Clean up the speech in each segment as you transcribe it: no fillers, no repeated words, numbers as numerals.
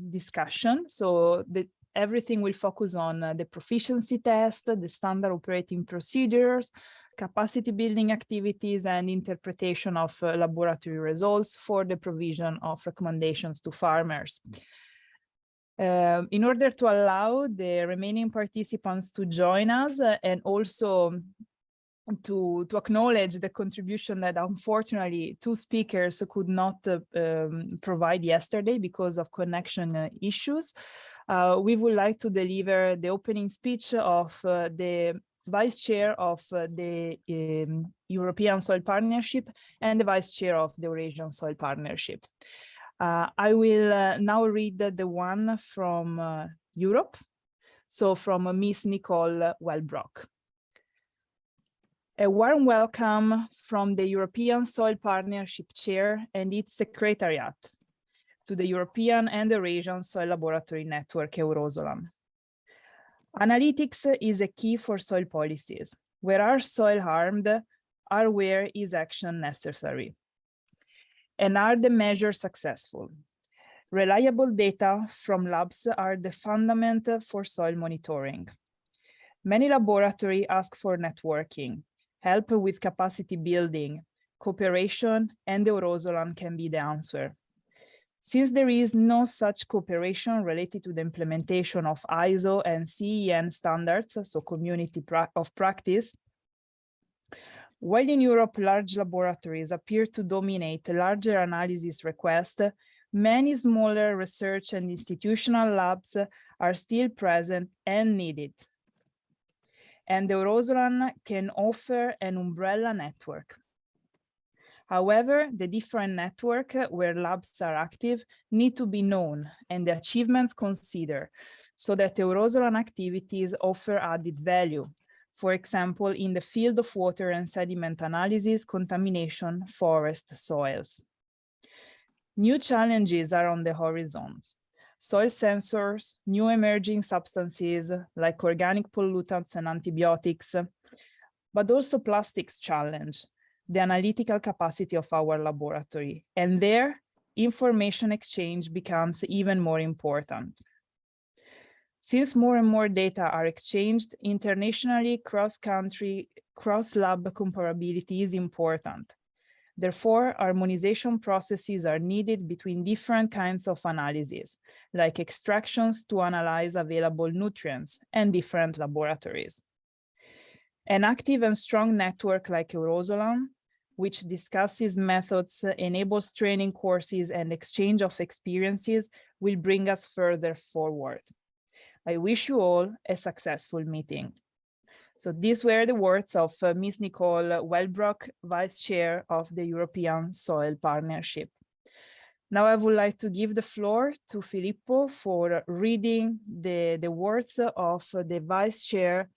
discussion. So everything will focus on the proficiency test, the standard operating procedures, capacity building activities, and interpretation of laboratory results for the provision of recommendations to farmers. In order to allow the remaining participants to join us and also to acknowledge the contribution that unfortunately two speakers could not provide yesterday because of connection issues, we would like to deliver the opening speech of the Vice Chair of the European Soil Partnership and the Vice Chair of the Eurasian Soil Partnership. I will now read the one from Europe, so from Ms. Nicole Welbrock. A warm welcome from the European Soil Partnership Chair and its Secretariat to the European and Eurasian Soil Laboratory Network, EUROSOLAN. Analytics is a key for soil policies. Where are soil harmed, are where is action necessary? And are the measures successful? Reliable data from labs are the fundament for soil monitoring. Many laboratories ask for networking, help with capacity building, cooperation, and EUROSOLAN can be the answer. Since there is no such cooperation related to the implementation of ISO and CEN standards, so community of practice, while in Europe large laboratories appear to dominate larger analysis requests, many smaller research and institutional labs are still present and needed. And EUROSOLAN can offer an umbrella network. However, the different networks where labs are active need to be known and the achievements considered so that EUROSOLAN activities offer added value. For example, in the field of water and sediment analysis, contamination, forest, soils. New challenges are on the horizons. Soil sensors, new emerging substances like organic pollutants and antibiotics, but also plastics challenge the analytical capacity of our laboratory, and there, information exchange becomes even more important. Since more and more data are exchanged, internationally, cross-country, cross-lab comparability is important. Therefore, harmonization processes are needed between different kinds of analysis, like extractions to analyze available nutrients and different laboratories. An active and strong network like EUROSOLAN, which discusses methods, enables training courses and exchange of experiences, will bring us further forward. I wish you all a successful meeting. So these were the words of Ms. Nicole Welbrock, Vice Chair of the European Soil Partnership. Now I would like to give the floor to Filippo for reading the words of the Vice Chair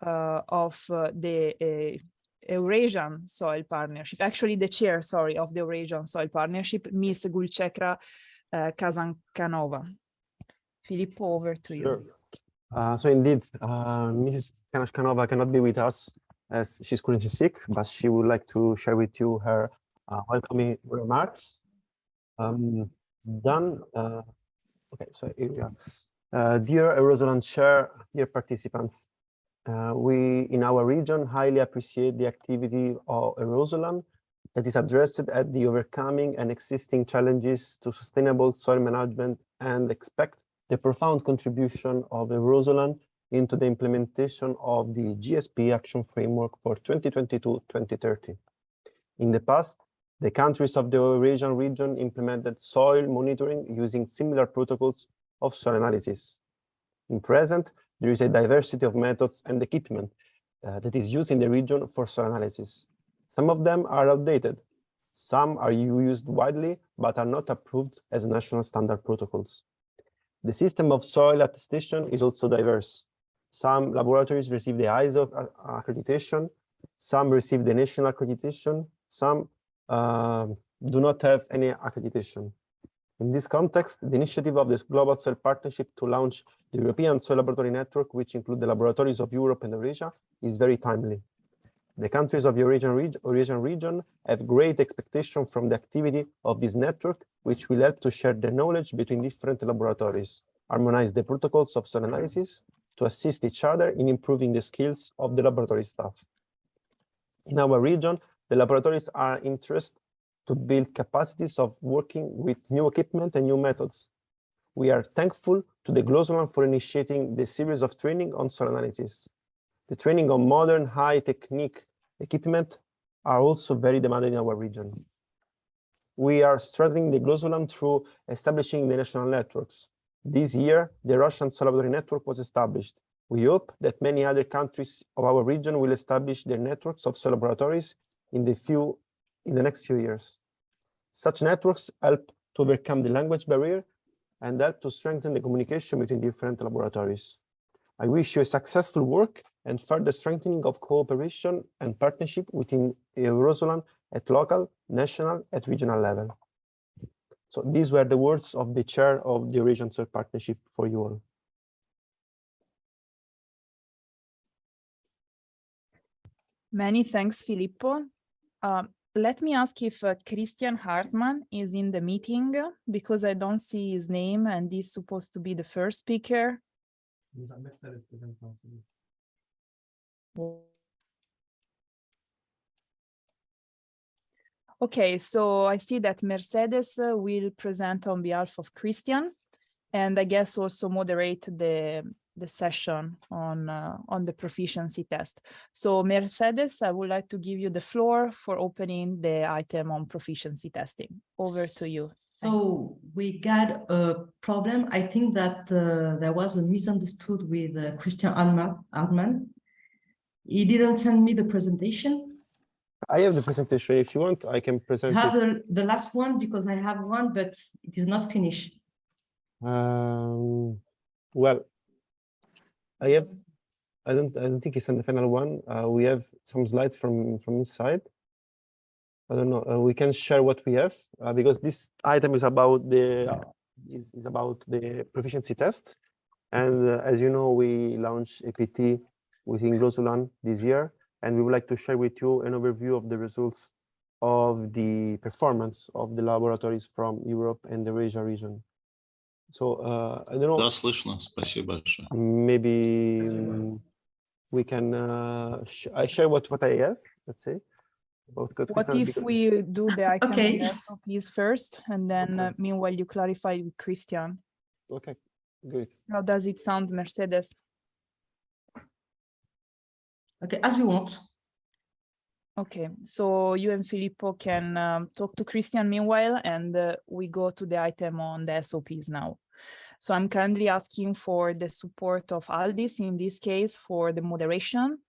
of the Eurasian Soil Partnership, actually the Chair, sorry, of the Eurasian Soil Partnership, Ms. Gulchekra Kazankanova. Filippo, over to you. Sure. So indeed, Mrs. Kazankanova cannot be with us as she's currently sick, but she would like to share with you her welcoming remarks. Okay, so here we are. Dear EUROSOLAN Chair, dear participants, we in our region highly appreciate the activity of EUROSOLAN that is addressed at the overcoming and existing challenges to sustainable soil management and expect the profound contribution of EUROSOLAN into the implementation of the GSP action framework for 2022-2030. In the past, the countries of the Eurasian region implemented soil monitoring using similar protocols of soil analysis. In present, there is a diversity of methods and equipment that is used in the region for soil analysis. Some of them are outdated. Some are used widely, but are not approved as national standard protocols. The system of soil attestation is also diverse. Some laboratories receive the ISO accreditation, some receive the national accreditation, some do not have any accreditation. In this context, the initiative of this Global Soil Partnership to launch the European Soil Laboratory Network, which include the laboratories of Europe and Eurasia, is very timely. The countries of the Eurasian region have great expectation from the activity of this network, which will help to share the knowledge between different laboratories, harmonize the protocols of soil analysis to assist each other in improving the skills of the laboratory staff. In our region, the laboratories are interested to build capacities of working with new equipment and new methods. We are thankful to the GLOSOLAN for initiating the series of training on soil analysis. The training on modern high-technique equipment are also very demanded in our region. We are strengthening the GLOSOLAN through establishing the national networks. This year, the Russian Soil Laboratory Network was established. We hope that many other countries of our region will establish their networks of soil laboratories in the next few years. Such networks help to overcome the language barrier and help to strengthen the communication between different laboratories. I wish you a successful work and further strengthening of cooperation and partnership within EUROSOLAN at local, national, and regional level. So these were the words of the chair of the Eurasian Soil Partnership for you all. Many thanks, Filippo. Let me ask if Christian Hartmann is in the meeting, because I don't see his name and he's supposed to be the first speaker. Okay, so I see that Mercedes will present on behalf of Christian, and I guess also moderate the session on the proficiency test. So Mercedes, I would like to give you the floor for opening the item on proficiency testing. Over to you. So we got a problem. I think that there was a misunderstood with Christian Hartmann. He didn't send me the presentation. I have the presentation. If you want, I can present I have it. the last one because I have one, but it is not finished. Well, I don't think it's in the final one. We have some slides from inside. I don't know. We can share what we have because this item is about the proficiency test, and as you know, we launched APT within GLOSOLAN this year, and we would like to share with you an overview of the results of the performance of the laboratories from Europe and the Eurasia region. So I don't know. Да, слышно. Спасибо большое. Maybe we can I share what I have. Let's say. What if we do the item on the SOPs first, and then meanwhile you clarify with Christian? Okay, good. How does it sound, Mercedes? Okay, as you want. Okay, so you and Filippo can talk to Christian meanwhile, and we go to the item on the SOPs now. So I'm kindly asking for the support of Aldis, in this case, for the moderation.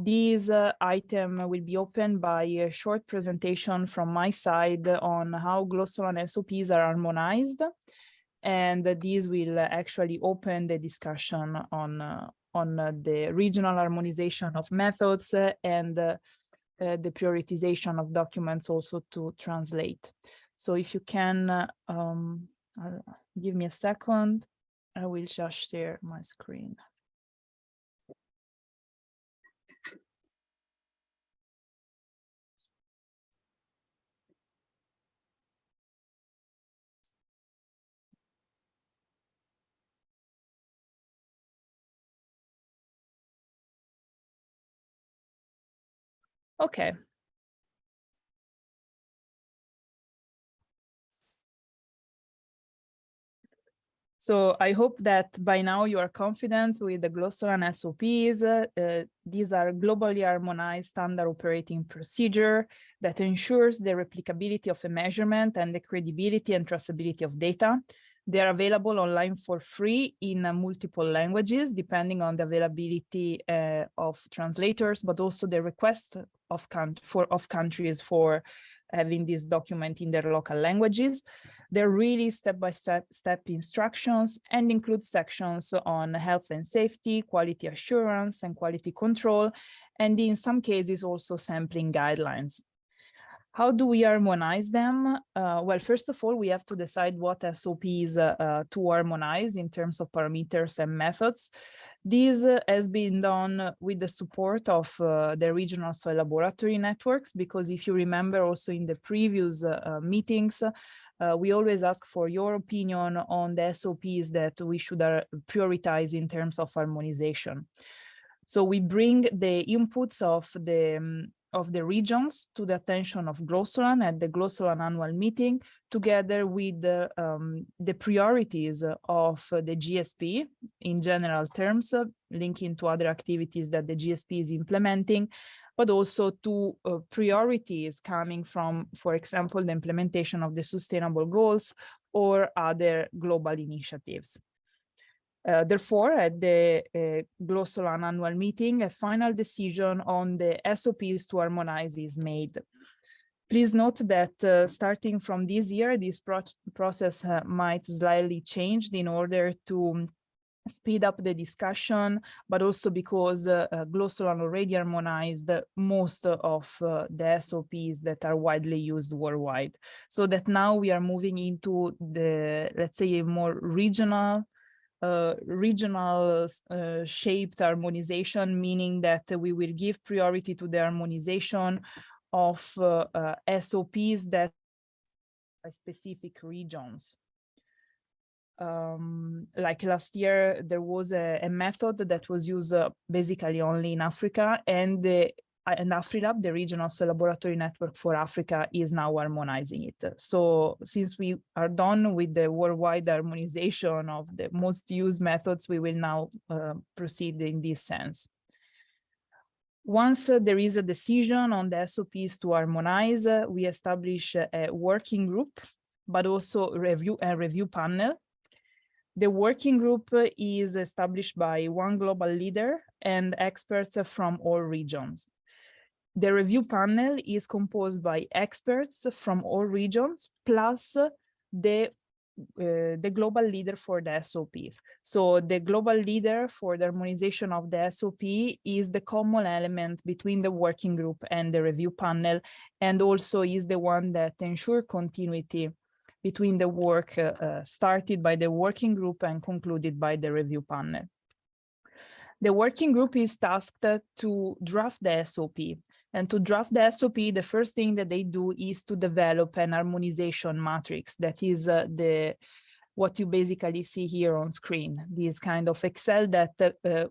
This item will be opened by a short presentation from my side on how GLOSOLAN SOPs are harmonized, and this will actually open the discussion on the regional harmonization of methods and the prioritization of documents also to translate. So if you can give me a second, I will just share my screen. Okay. So I hope that by now you are confident with the GLOSOLAN SOPs. These are globally harmonized standard operating procedure that ensures the replicability of a measurement and the credibility and traceability of data. They are available online for free in multiple languages, depending on the availability of translators, but also the request of countries for having this document in their local languages. They're really step-by-step instructions and include sections on health and safety, quality assurance, and quality control, and in some cases also sampling guidelines. How do we harmonize them? Well, first of all, we have to decide what SOPs to harmonize in terms of parameters and methods. This has been done with the support of the regional soil laboratory networks, because if you remember also in the previous meetings, we always ask for your opinion on the SOPs that we should prioritize in terms of harmonization. So we bring the inputs of the regions to the attention of GLOSOLAN at the GLOSOLAN annual meeting, together with the priorities of the GSP in general terms, linking to other activities that the GSP is implementing, but also to priorities coming from, for example, the implementation of the sustainable goals or other global initiatives. Therefore, at the GLOSOLAN annual meeting, a final decision on the SOPs to harmonize is made. Please note that starting from this year, this process might slightly change in order to speed up the discussion, but also because GLOSOLAN already harmonized most of the SOPs that are widely used worldwide. So that now we are moving into the, let's say, a more regional shaped harmonization, meaning that we will give priority to the harmonization of SOPs that are specific regions. Like last year, there was a method that was used basically only in Africa, and AfriLab, the regional soil laboratory network for Africa, is now harmonizing it. So since we are done with the worldwide harmonization of the most used methods, we will now proceed in this sense. Once there is a decision on the SOPs to harmonize, we establish a working group, but also a review panel. The working group is established by one global leader and experts from all regions. The review panel is composed by experts from all regions, plus the global leader for the SOPs. So the global leader for the harmonization of the SOP is the common element between the working group and the review panel, and also is the one that ensures continuity between the work started by the working group and concluded by the review panel. The working group is tasked to draft the SOP. And to draft the SOP, the first thing that they do is to develop an harmonization matrix. That is what you basically see here on screen. This kind of Excel that the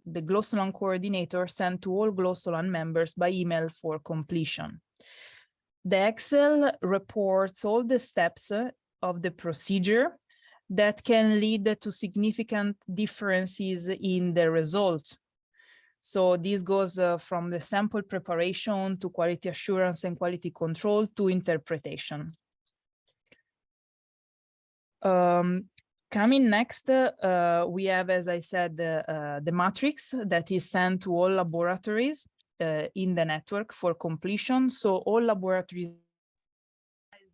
GLOSOLAN coordinator sent to all GLOSOLAN members by email for completion. The Excel reports all the steps of the procedure that can lead to significant differences in the results. So this goes from the sample preparation to quality assurance and quality control to interpretation. Coming next, we have, as I said, the matrix that is sent to all laboratories in the network for completion. So all laboratories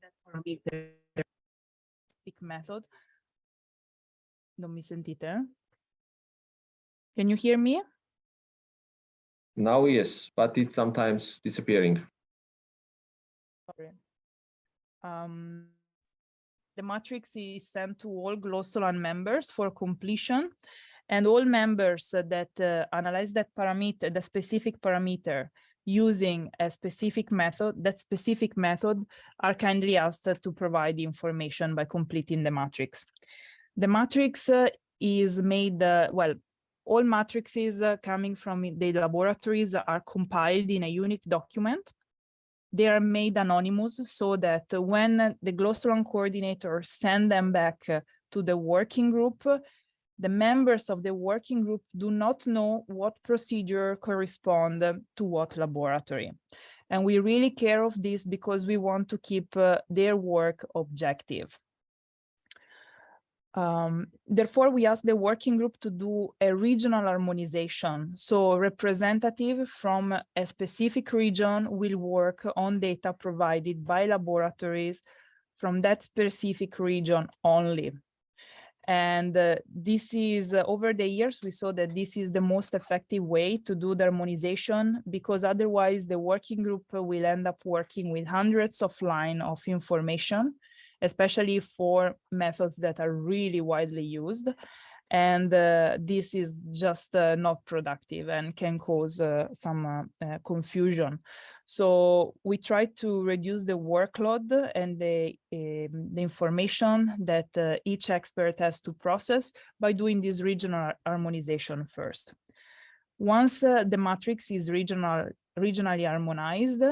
that parameter method. Non mi sentite? Can you hear me? Now, yes, but it's sometimes disappearing. Sorry. The matrix is sent to all GLOSOLAN members for completion, and all members that analyze that parameter, the specific parameter, using a specific method, that specific method are kindly asked to provide information by completing the matrix. The matrix is made, well, all matrices coming from the laboratories are compiled in a unique document. They are made anonymous so that when the GLOSOLAN coordinator send them back to the working group, the members of the working group do not know what procedure correspond to what laboratory. And we really care of this because we want to keep their work objective. Therefore, we ask the working group to do a regional harmonization. So representative from a specific region will work on data provided by laboratories from that specific region only. And this is, over the years, we saw that this is the most effective way to do the harmonization, because otherwise the working group will end up working with hundreds of lines of information, especially for methods that are really widely used. And this is just not productive and can cause some confusion. So we try to reduce the workload and the information that each expert has to process by doing this regional harmonization first. Once the matrix is regionally harmonized,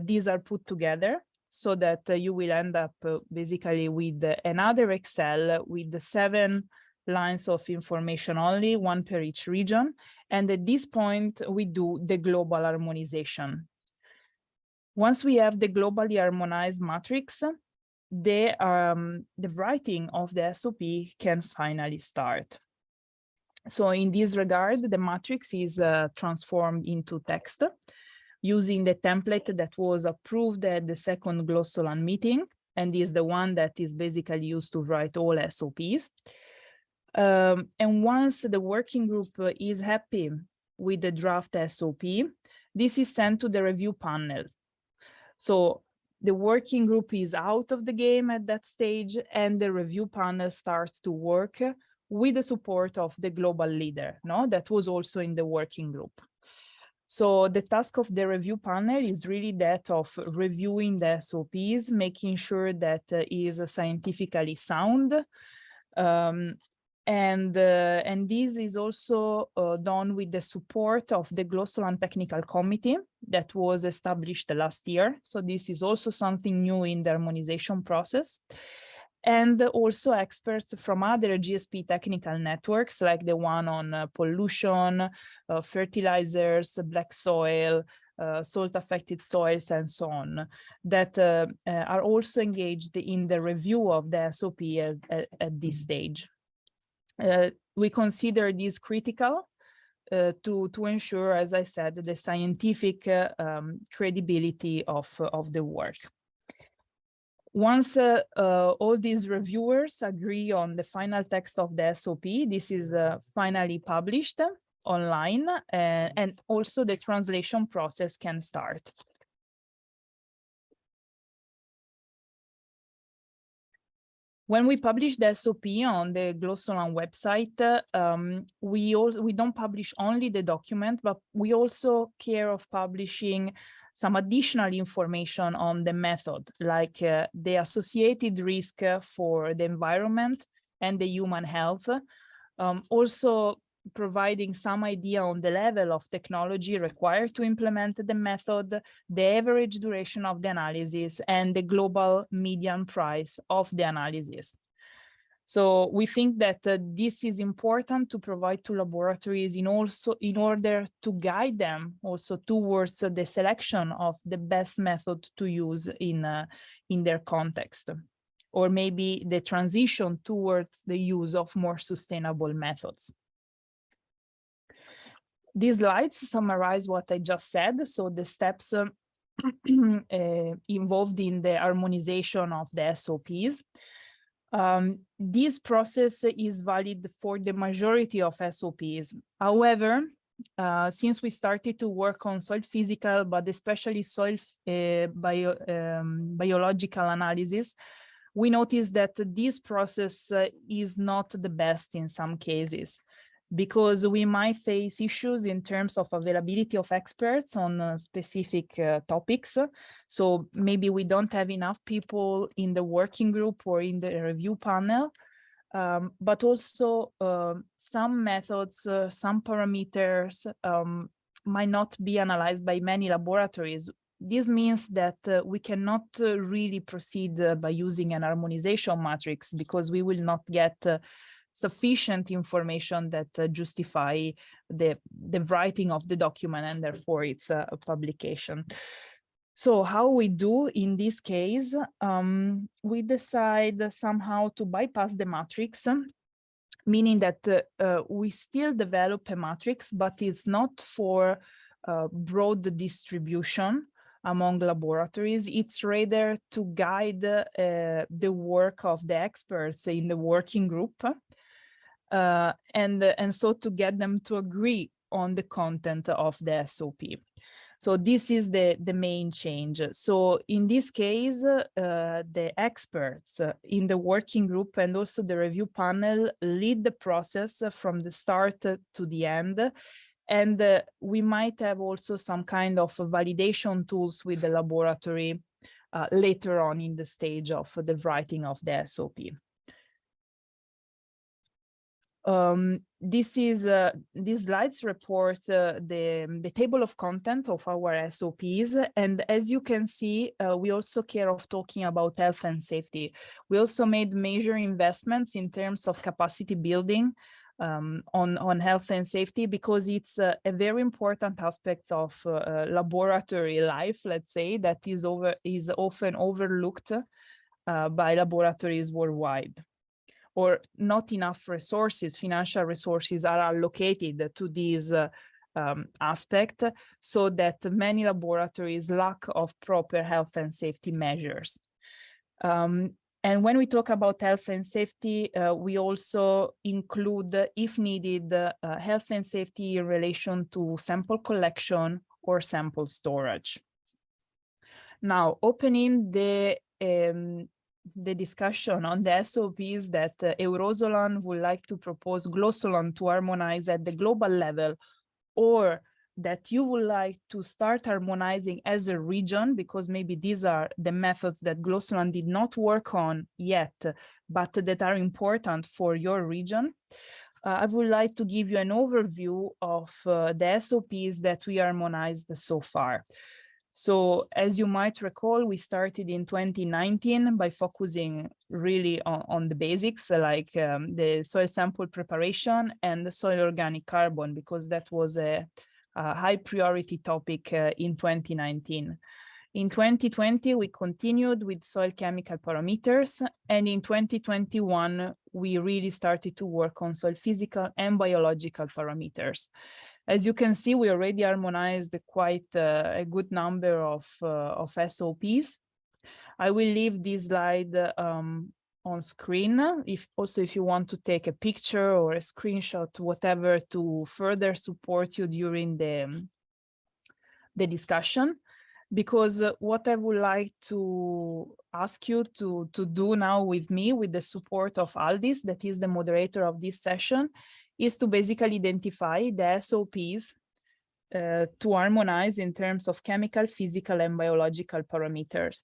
these are put together so that you will end up basically with another Excel with the 7 lines of information only, 1 per each region. And at this point, we do the global harmonization. Once we have the globally harmonized matrix, the writing of the SOP can finally start. So in this regard, the matrix is transformed into text using the template that was approved at the second GLOSOLAN meeting, and is the one that is basically used to write all SOPs. And once the working group is happy with the draft SOP, this is sent to the review panel. So the working group is out of the game at that stage, and the review panel starts to work with the support of the global leader, that was also in the working group. So the task of the review panel is really that of reviewing the SOPs, making sure that it is scientifically sound. And this is also done with the support of the GLOSOLAN Technical Committee that was established last year. So this is also something new in the harmonization process. And also experts from other GSP technical networks, like the one on pollution, fertilizers, black soil, salt-affected soils, and so on, that are also engaged in the review of the SOP at this stage. We consider this critical to ensure, as I said, the scientific credibility of the work. Once all these reviewers agree on the final text of the SOP, this is finally published online, and also the translation process can start. When we publish the SOP on the GLOSOLAN website, we don't publish only the document, but we also care of publishing some additional information on the method, like the associated risk for the environment and the human health, also providing some idea on the level of technology required to implement the method, the average duration of the analysis, and the global median price of the analysis. So we think that this is important to provide to laboratories in order to guide them also towards the selection of the best method to use in their context, or maybe the transition towards the use of more sustainable methods. These slides summarize what I just said. So the steps involved in the harmonization of the SOPs. This process is valid for the majority of SOPs. However, since we started to work on soil physical, but especially soil biological analysis, we noticed that this process is not the best in some cases, because we might face issues in terms of availability of experts on specific topics. So maybe we don't have enough people in the working group or in the review panel, but also some methods, some parameters might not be analyzed by many laboratories. This means that we cannot really proceed by using an harmonization matrix, because we will not get sufficient information that justify the writing of the document, and therefore its publication. So how we do in this case, we decide somehow to bypass the matrix, meaning that we still develop a matrix, but it's not for broad distribution among laboratories. It's rather to guide the work of the experts in the working group, and so to get them to agree on the content of the SOP. So this is the main change. So in this case, the experts in the working group and also the review panel lead the process from the start to the end. And we might have also some kind of validation tools with the laboratory later on in the stage of the writing of the SOP. These slides report the table of content of our SOPs. And as you can see, we also care of talking about health and safety. We also made major investments in terms of capacity building on health and safety, because it's a very important aspect of laboratory life, let's say, that is often overlooked by laboratories worldwide, or not enough resources, financial resources are allocated to this aspect, so that many laboratories lack of proper health and safety measures. And when we talk about health and safety, we also include, if needed, health and safety in relation to sample collection or sample storage. Now, opening the discussion on the SOPs that EUROSOLAN would like to propose GLOSOLAN to harmonize at the global level, or that you would like to start harmonizing as a region, because maybe these are the methods that GLOSOLAN did not work on yet, but that are important for your region. I would like to give you an overview of the SOPs that we harmonized so far. So as you might recall, we started in 2019 by focusing really on the basics, like the soil sample preparation and the soil organic carbon, because that was a high priority topic in 2019. In 2020, we continued with soil chemical parameters, and in 2021, we really started to work on soil physical and biological parameters. As you can see, we already harmonized quite a good number of SOPs. I will leave this slide on screen, if you want to take a picture or a screenshot, whatever, to further support you during the discussion. Because what I would like to ask you to do now with me, with the support of Aldis, that is the moderator of this session, is to basically identify the SOPs to harmonize in terms of chemical, physical, and biological parameters.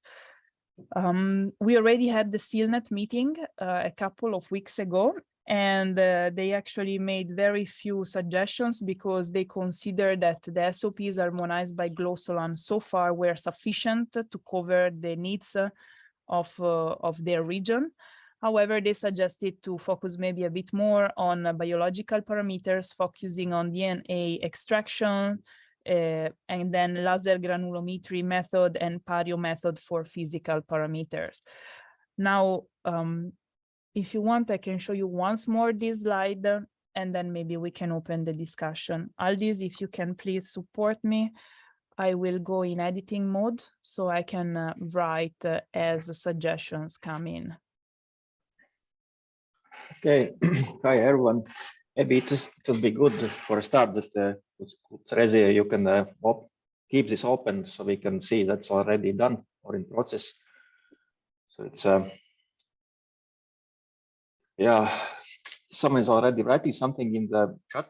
We already had the SILNET meeting a couple of weeks ago, and they actually made very few suggestions, because they consider that the SOPs harmonized by GLOSOLAN so far were sufficient to cover the needs of their region. However, they suggested to focus maybe a bit more on biological parameters, focusing on DNA extraction, and then laser granulometry method and PARIO method for physical parameters. Now, if you want, I can show you once more this slide, and then maybe we can open the discussion. Aldis, if you can please support me, I will go in editing mode so I can write as the suggestions come in. Okay, hi everyone. Maybe it will be good for a start that Teresa, you can keep this open so we can see that's already done or in process. So it's yeah, someone is already writing something in the chat.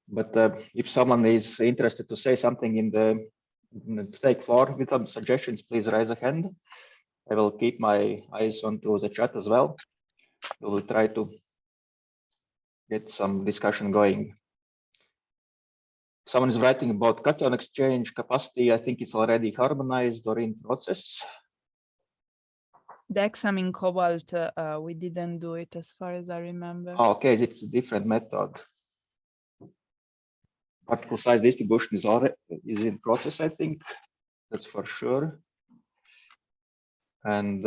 But if someone is interested to say something to take floor with some suggestions, please raise a hand. I will keep my eyes onto the chat as well. We will try to get some discussion going. Someone is writing about cation exchange capacity. I think it's already harmonized or in process. The hexamine cobalt, we didn't do it as far as I remember. Oh, okay, it's a different method. Particle size distribution is in process, I think. That's for sure. And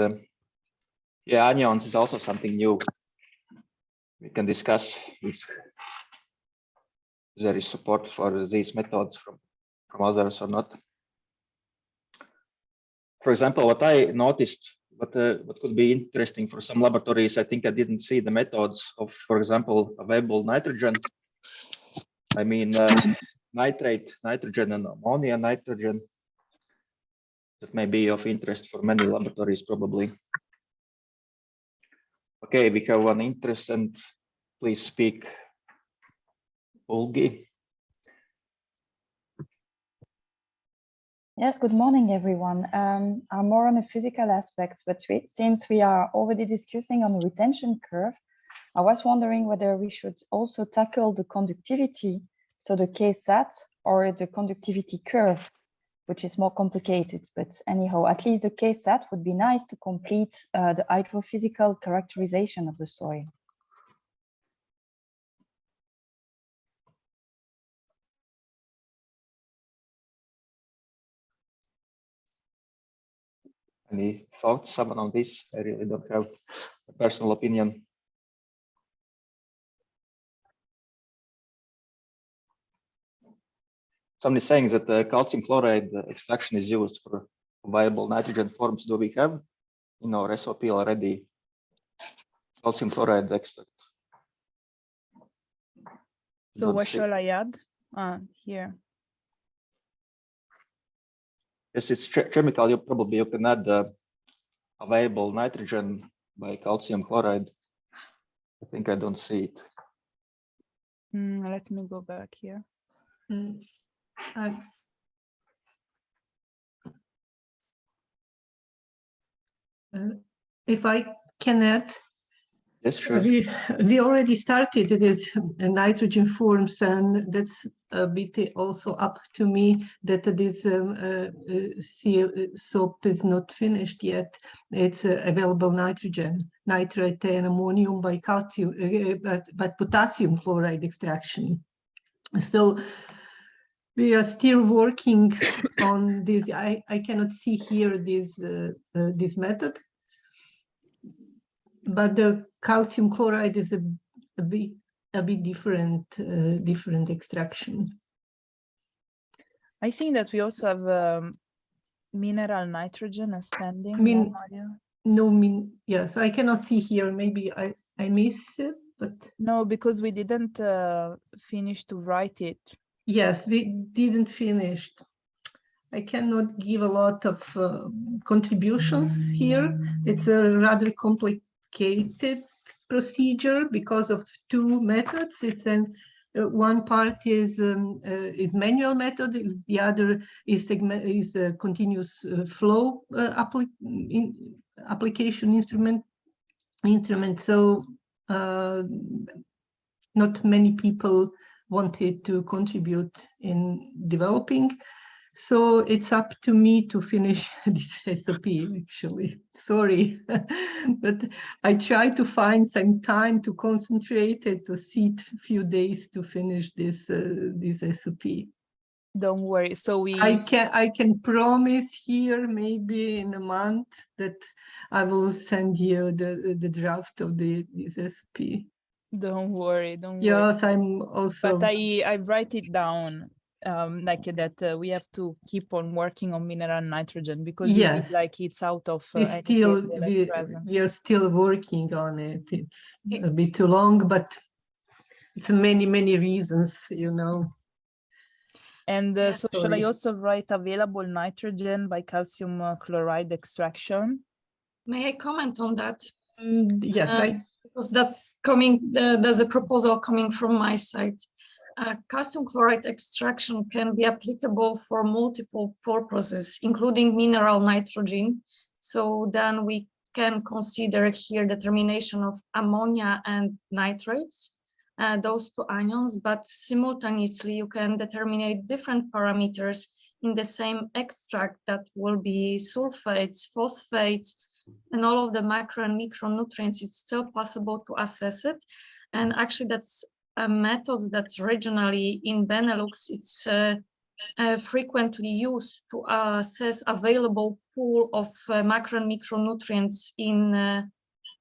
yeah, anions is also something new. We can discuss if there is support for these methods from others or not. For example, what I noticed, what could be interesting for some laboratories, I think I didn't see the methods of, for example, available nitrogen. I mean, nitrate, nitrogen, and ammonia nitrogen. That may be of interest for many laboratories, probably. Okay, we have one interest, and please speak, Olgi. Yes, good morning, everyone. I'm more on the physical aspects, but since we are already discussing on the retention curve, I was wondering whether we should also tackle the conductivity, so the K-sat or the conductivity curve, which is more complicated. But anyhow, at least the K-sat would be nice to complete the hydrophysical characterization of the soil. Any thoughts, someone on this? I really don't have a personal opinion. Somebody saying that calcium chloride extraction is used for viable nitrogen forms. Do we have in our SOP already calcium chloride extract? So Don't what see. shall I add? Here. Yes, it's chemical. You probably can add available nitrogen by calcium chloride. I think I don't see it. Let me go back here. If I can add, Yes, sure. we already started with nitrogen forms, and that's a bit also up to me that this soap is not finished yet. It's available nitrogen, nitrate, and ammonium by calcium, but potassium chloride extraction. So we are still working on this. I cannot see here this method, but the calcium chloride is a bit different extraction. I think that we also have mineral nitrogen as pending. Yes, I cannot see here. Maybe I missed it, but no, because we didn't finish to write it. Yes, we didn't finish. I cannot give a lot of contributions here. It's a rather complicated procedure because of two methods. It's one part is manual method. The other is a continuous flow application instrument. So not many people wanted to contribute in developing. So it's up to me to finish this SOP, actually. Sorry, but I try to find some time to concentrate and to sit a few days to finish this SOP. Don't worry. So I can promise here maybe in a month that I will send you the draft of this SOP. Don't worry. Yes, I'm also. But I write it down. Like that we have to keep on working on mineral nitrogen because yes, it's out of we are still working on it. It's a bit too long, but it's many reasons, you know. And so shall I also write available nitrogen by calcium chloride extraction? May I comment on that? Yes, because that's coming. There's a proposal coming from my side. Calcium chloride extraction can be applicable for multiple purposes, including mineral nitrogen. So then we can consider here determination of ammonia and nitrates, those two ions, but simultaneously you can determine different parameters in the same extract that will be sulfates, phosphates, and all of the macro and micronutrients. It's still possible to assess it. And actually that's a method that regionally in Benelux, it's frequently used to assess available pool of macro and micronutrients in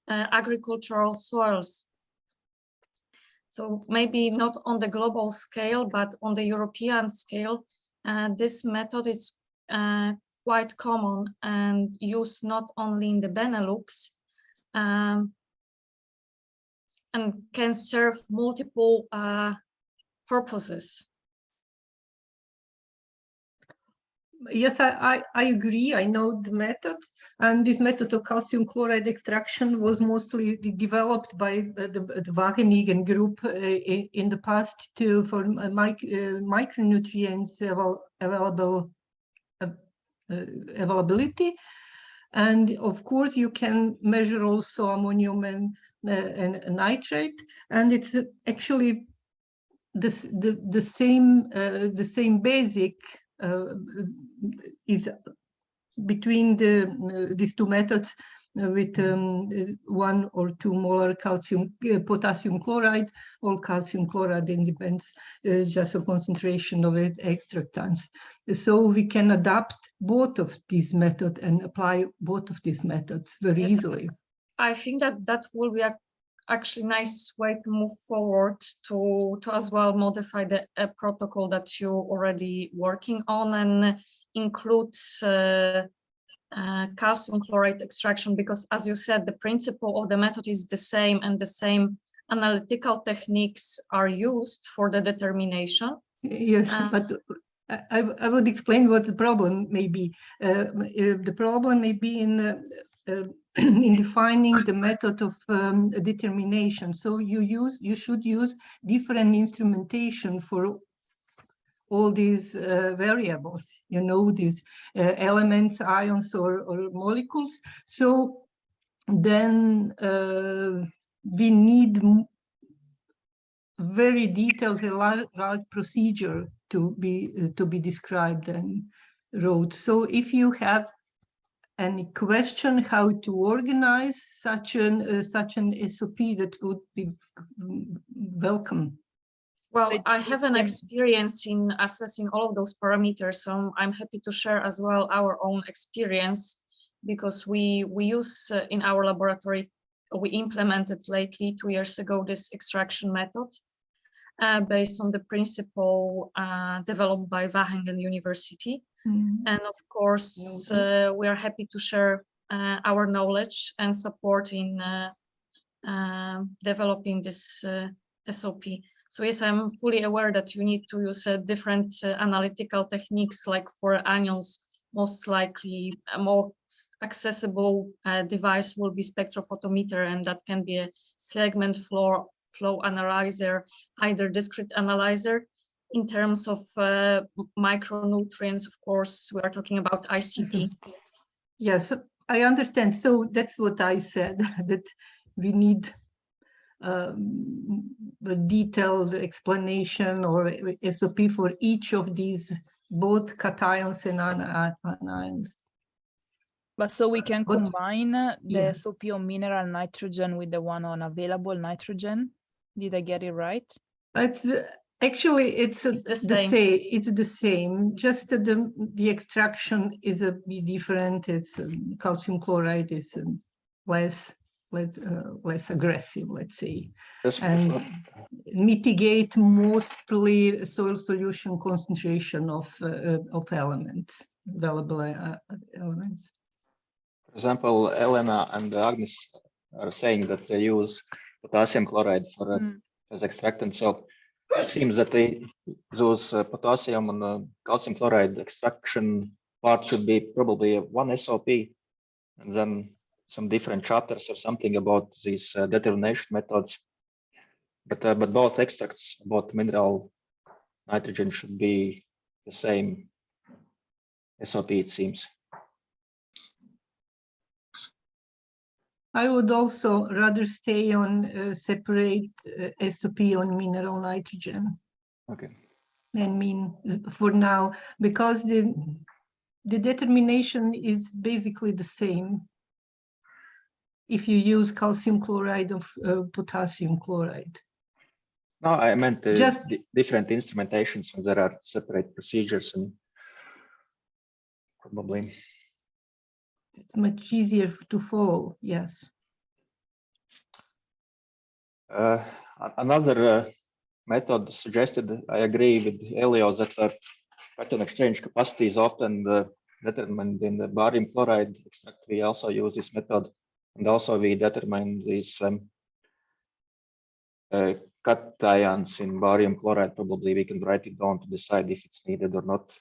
agricultural soils. So maybe not on the global scale, but on the European scale, this method is quite common and used not only in the Benelux, and can serve multiple purposes. Yes, I agree. I know the method, and this method of calcium chloride extraction was mostly developed by the Wageningen group in the past for micronutrients availability. And of course, you can measure also ammonium and nitrate, and it's actually the same basic is between these two methods with 1 or 2 molar potassium chloride or calcium chloride, depends just a concentration of its extractants. So we can adapt both of these methods and apply both of these methods very easily. I think that will be actually nice way to move forward to as well modify the protocol that you're already working on and includes calcium chloride extraction, because as you said, the principle of the method is the same and the same analytical techniques are used for the determination. Yes, but I would explain what the problem may be. The problem may be in defining the method of determination. So you should use different instrumentation for all these variables, you know, these elements, ions or molecules. So then we need very detailed large procedure to be described and wrote. So if you have any question how to organize such an SOP, that would be welcome. Well, I have an experience in assessing all of those parameters, so I'm happy to share as well our own experience, because we use in our laboratory, we implemented lately 2 years ago this extraction method based on the principle developed by Wageningen University. And of course, we are happy to share our knowledge and support in developing this SOP. So yes, I'm fully aware that you need to use different analytical techniques, like for anions, most likely a more accessible device will be spectrophotometer, and that can be a segment flow analyzer, either discrete analyzer. In terms of micronutrients, of course, we are talking about ICP. Yes, I understand. So that's what I said, that we need a detailed explanation or SOP for each of these, both cations and anions. But so we can combine the yeah. SOP on mineral nitrogen with the one on available nitrogen. Did I get it right? It's actually it's the same. It's the same. Just the extraction is a bit different. It's calcium chloride is less aggressive, let's say, and mitigate mostly soil solution concentration of elements, available elements. For example, Elena and Agnes are saying that they use potassium chloride for as extractant. So it seems that those potassium and calcium chloride extraction part should be probably one SOP, and then some different chapters or something about these determination methods. But both extracts, both mineral nitrogen, should be the same SOP, it seems. I would also rather stay on separate SOP on mineral nitrogen. Okay. I mean, for now, because the determination is basically the same if you use calcium chloride or potassium chloride. No, I meant just different instrumentations, and there are separate procedures, and probably it's much easier to follow. Yes. Another method suggested, I agree with Elio, that cation exchange capacity is often determined in the barium chloride extract. We also use this method, and also we determine this cations in barium chloride, probably we can write it down to decide if it's needed or not.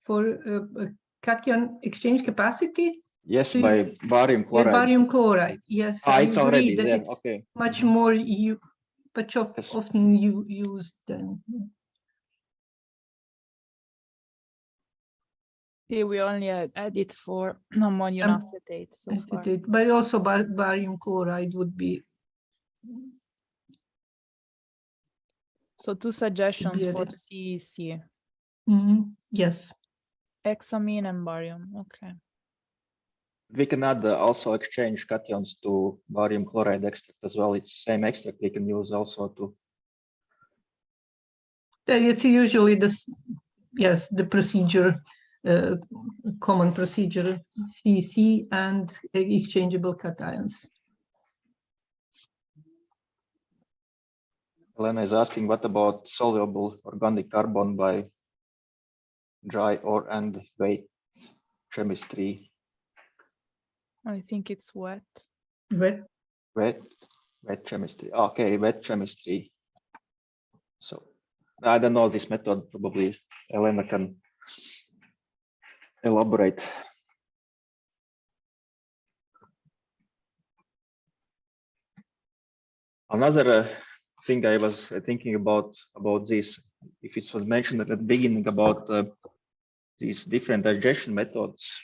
For cation exchange capacity? Yes, by barium Yeah, chloride. barium chloride, yes. I It's agree already that there, it's okay. much more often used than. See, we only add it for ammonium acetate so far. But also barium chloride would be. So 2 suggestions for added. CEC. Yes. Hexamine and barium, okay. We can add also exchange cations to barium chloride extract as well. It's the same extract we can use also to. It's usually this, yes, the procedure, common procedure, CEC and exchangeable cations. Elena is asking, what about soluble organic carbon by dry or and wet chemistry? I think it's wet. Wet chemistry. Okay, wet chemistry. So I don't know this method. Probably Elena can elaborate. Another thing I was thinking about this, if it was mentioned at the beginning about these different digestion methods.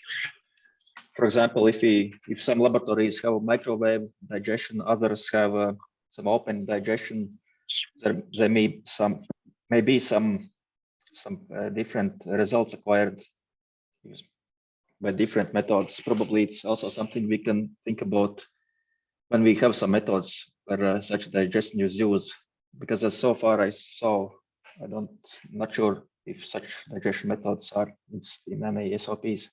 For example, if some laboratories have microwave digestion, others have some open digestion, there may be some different results acquired by different methods. Probably it's also something we can think about when we have some methods where such digestion is used. Because as so far I saw, not sure if such digestion methods are in any SOPs.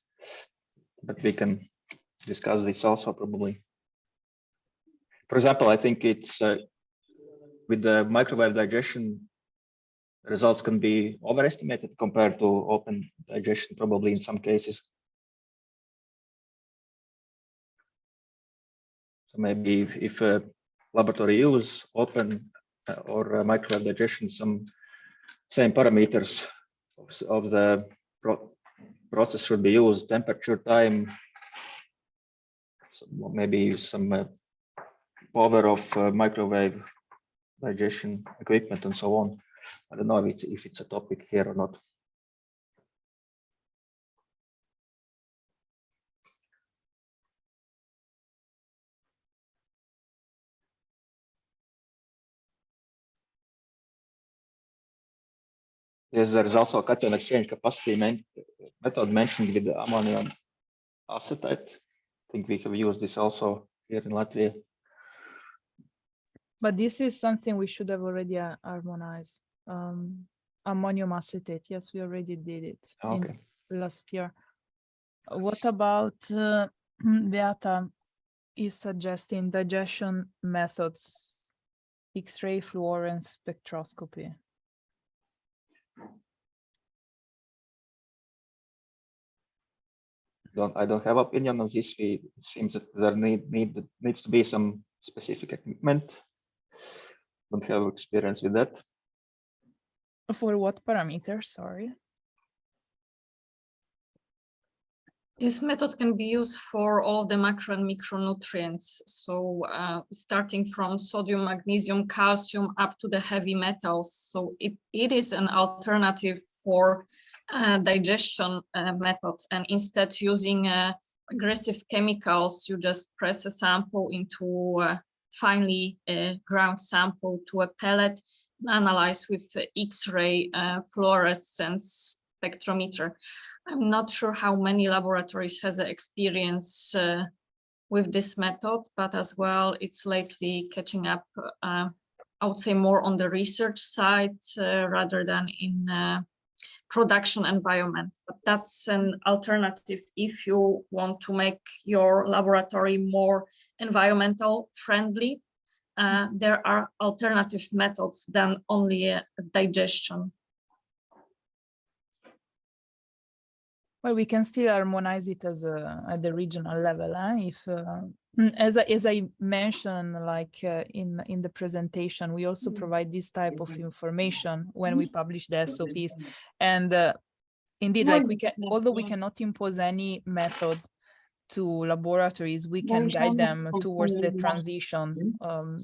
But we can discuss this also probably. For example, I think it's with the microwave digestion, results can be overestimated compared to open digestion, probably in some cases. So maybe if a laboratory use open or microwave digestion, some same parameters of the process should be used, temperature, time, so maybe some power of microwave digestion equipment and so on. I don't know if it's a topic here or not. Yes, there is also a cation exchange capacity method mentioned with the ammonium acetate. I think we have used this also here in Latvia. But this is something we should have already harmonized. Ammonium acetate, yes, we already did it last year. What about Beata is suggesting digestion methods, X-ray fluorescence spectroscopy? I don't have opinion on this. It seems that there needs to be some specific equipment. Don't have experience with that. For what parameters? Sorry. This method can be used for all the macro and micronutrients. So starting from sodium, magnesium, calcium, up to the heavy metals. So it is an alternative for digestion method. And instead using aggressive chemicals, you just press a sample into finely ground sample to a pellet and analyze with X-ray fluorescence spectrometer. I'm not sure how many laboratories has experience with this method, but as well, it's lately catching up, I would say more on the research side rather than in production environment. But that's an alternative if you want to make your laboratory more environmental friendly. There are alternative methods than only digestion. Well, we can still harmonize it as at the regional level. If, as I mentioned, like in the presentation, we also provide this type of information when we publish the SOPs, and indeed, like we can, although we cannot impose any method to laboratories, we can guide them towards the transition on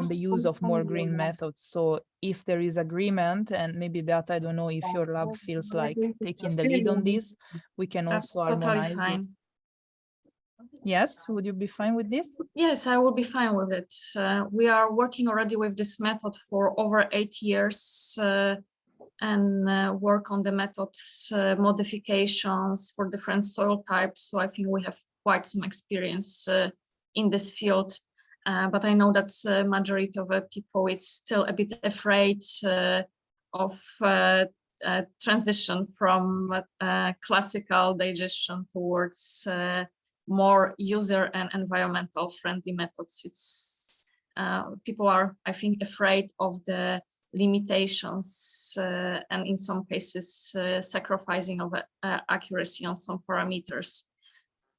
the use of more green methods. So if there is agreement, and maybe Beata, I don't know if your lab feels like taking the lead on this, we can That's also totally harmonize fine. it. Yes, would you be fine with this? Yes, I will be fine with it. We are working already with this method for over 8 years and work on the methods modifications for different soil types. So I think we have quite some experience in this field. But I know that majority of people is still a bit afraid of transition from classical digestion towards more user and environmental friendly methods. It's people are, I think, afraid of the limitations and in some cases sacrificing of accuracy on some parameters.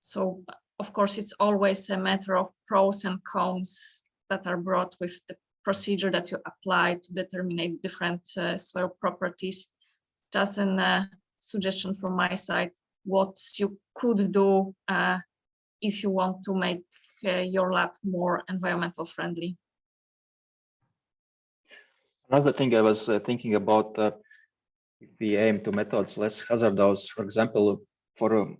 So of course it's always a matter of pros and cons that are brought with the procedure that you apply to determine different soil properties. Just a suggestion from my side, what you could do if you want to make your lab more environmental friendly. Another thing I was thinking about, if we aim to methods less hazardous, for example, for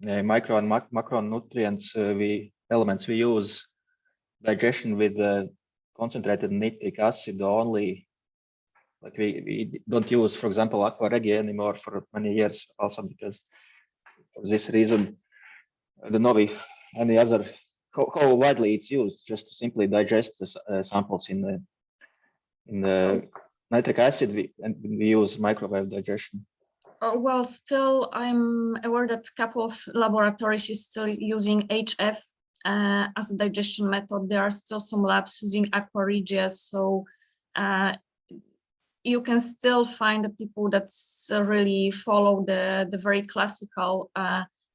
micro and macronutrients, elements we use digestion with concentrated nitric acid only. Like we don't use, for example, aqua regia anymore for many years, also because for this reason. I don't know if any other how widely it's used, just to simply digest the samples in the nitric acid, we use microwave digestion. Well, still, I'm aware that a couple of laboratories is still using HF as a digestion method. There are still some labs using aqua regia, so you can still find the people that really follow the very classical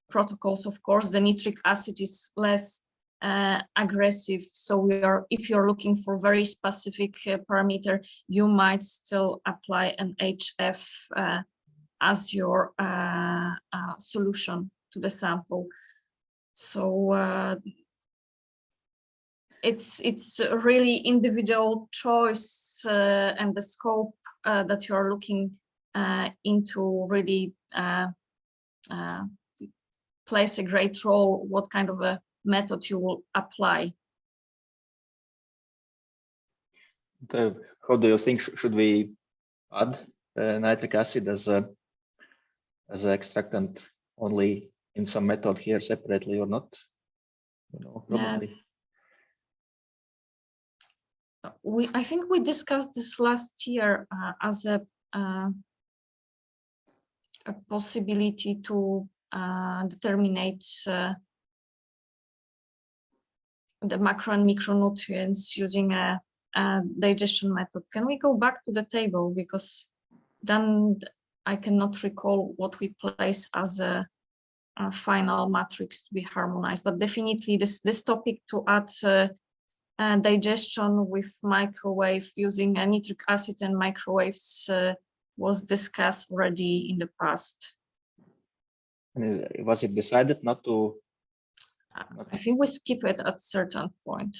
protocols. Of course, the nitric acid is less aggressive, so if you're looking for very specific parameter, you might still apply an HF as your solution to the sample. So it's really individual choice and the scope that you are looking into really plays a great role what kind of a method you will apply. How do you think should we add nitric acid as an extractant only in some method here separately or not? You know, probably. I think we discussed this last year as a possibility to determine the macro and micronutrients using a digestion method. Can we go back to the table, because then I cannot recall what we place as a final matrix to be harmonized, but definitely this topic to add digestion with microwave using nitric acid and microwaves was discussed already in the past. And was it decided not to? I think we skip it at certain point,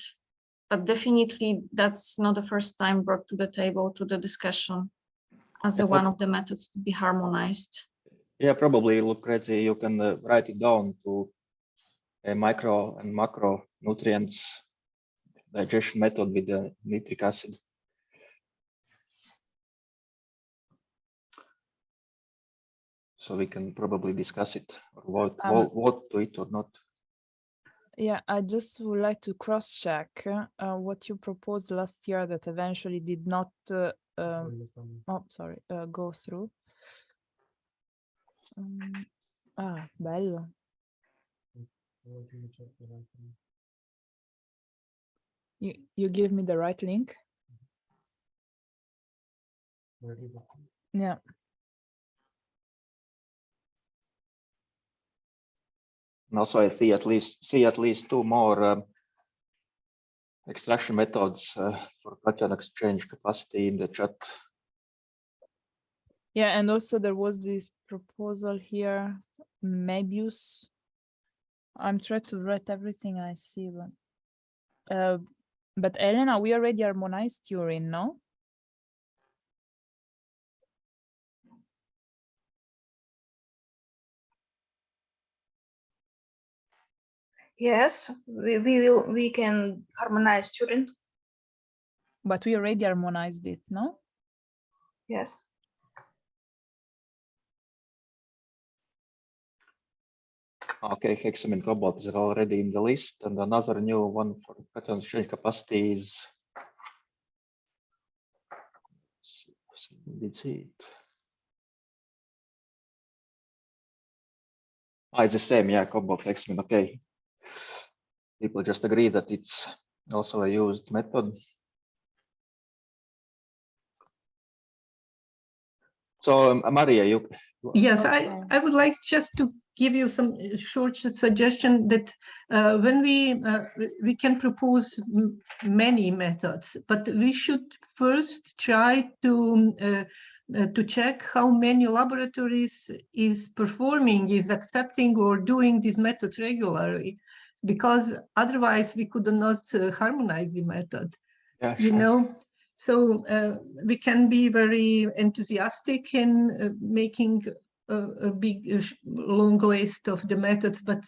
but definitely that's not the first time brought to the table to the discussion as one of the methods to be harmonized. Yeah, probably, Lucrezi, you can write it down to a micro and macro nutrients digestion method with the nitric acid. So we can probably discuss it or vote to it or not. Yeah, I just would like to cross-check what you proposed last year that eventually did not go through. Bello. You give me the right link? Yeah. And also I see at least two more extraction methods for cation exchange capacity in the chat. Yeah, and also there was this proposal here, Mebius. I'm trying to write everything I see, but Elena, we already harmonized urine, no? Yes, we can harmonize urine. But we already harmonized it, no? Yes. Okay, hexamine cobalt is already in the list, and another new one for cation exchange capacity is. Let's see it. It's the same, yeah, cobalt hexamine. Okay. People just agree that it's also a used method. So, Maria, you. Yes, I would like just to give you some short suggestion that when we can propose many methods, but we should first try to check how many laboratories is accepting or doing these methods regularly, because otherwise we could not harmonize the method. Yeah, you sure. know. So we can be very enthusiastic in making a big, long list of the methods, but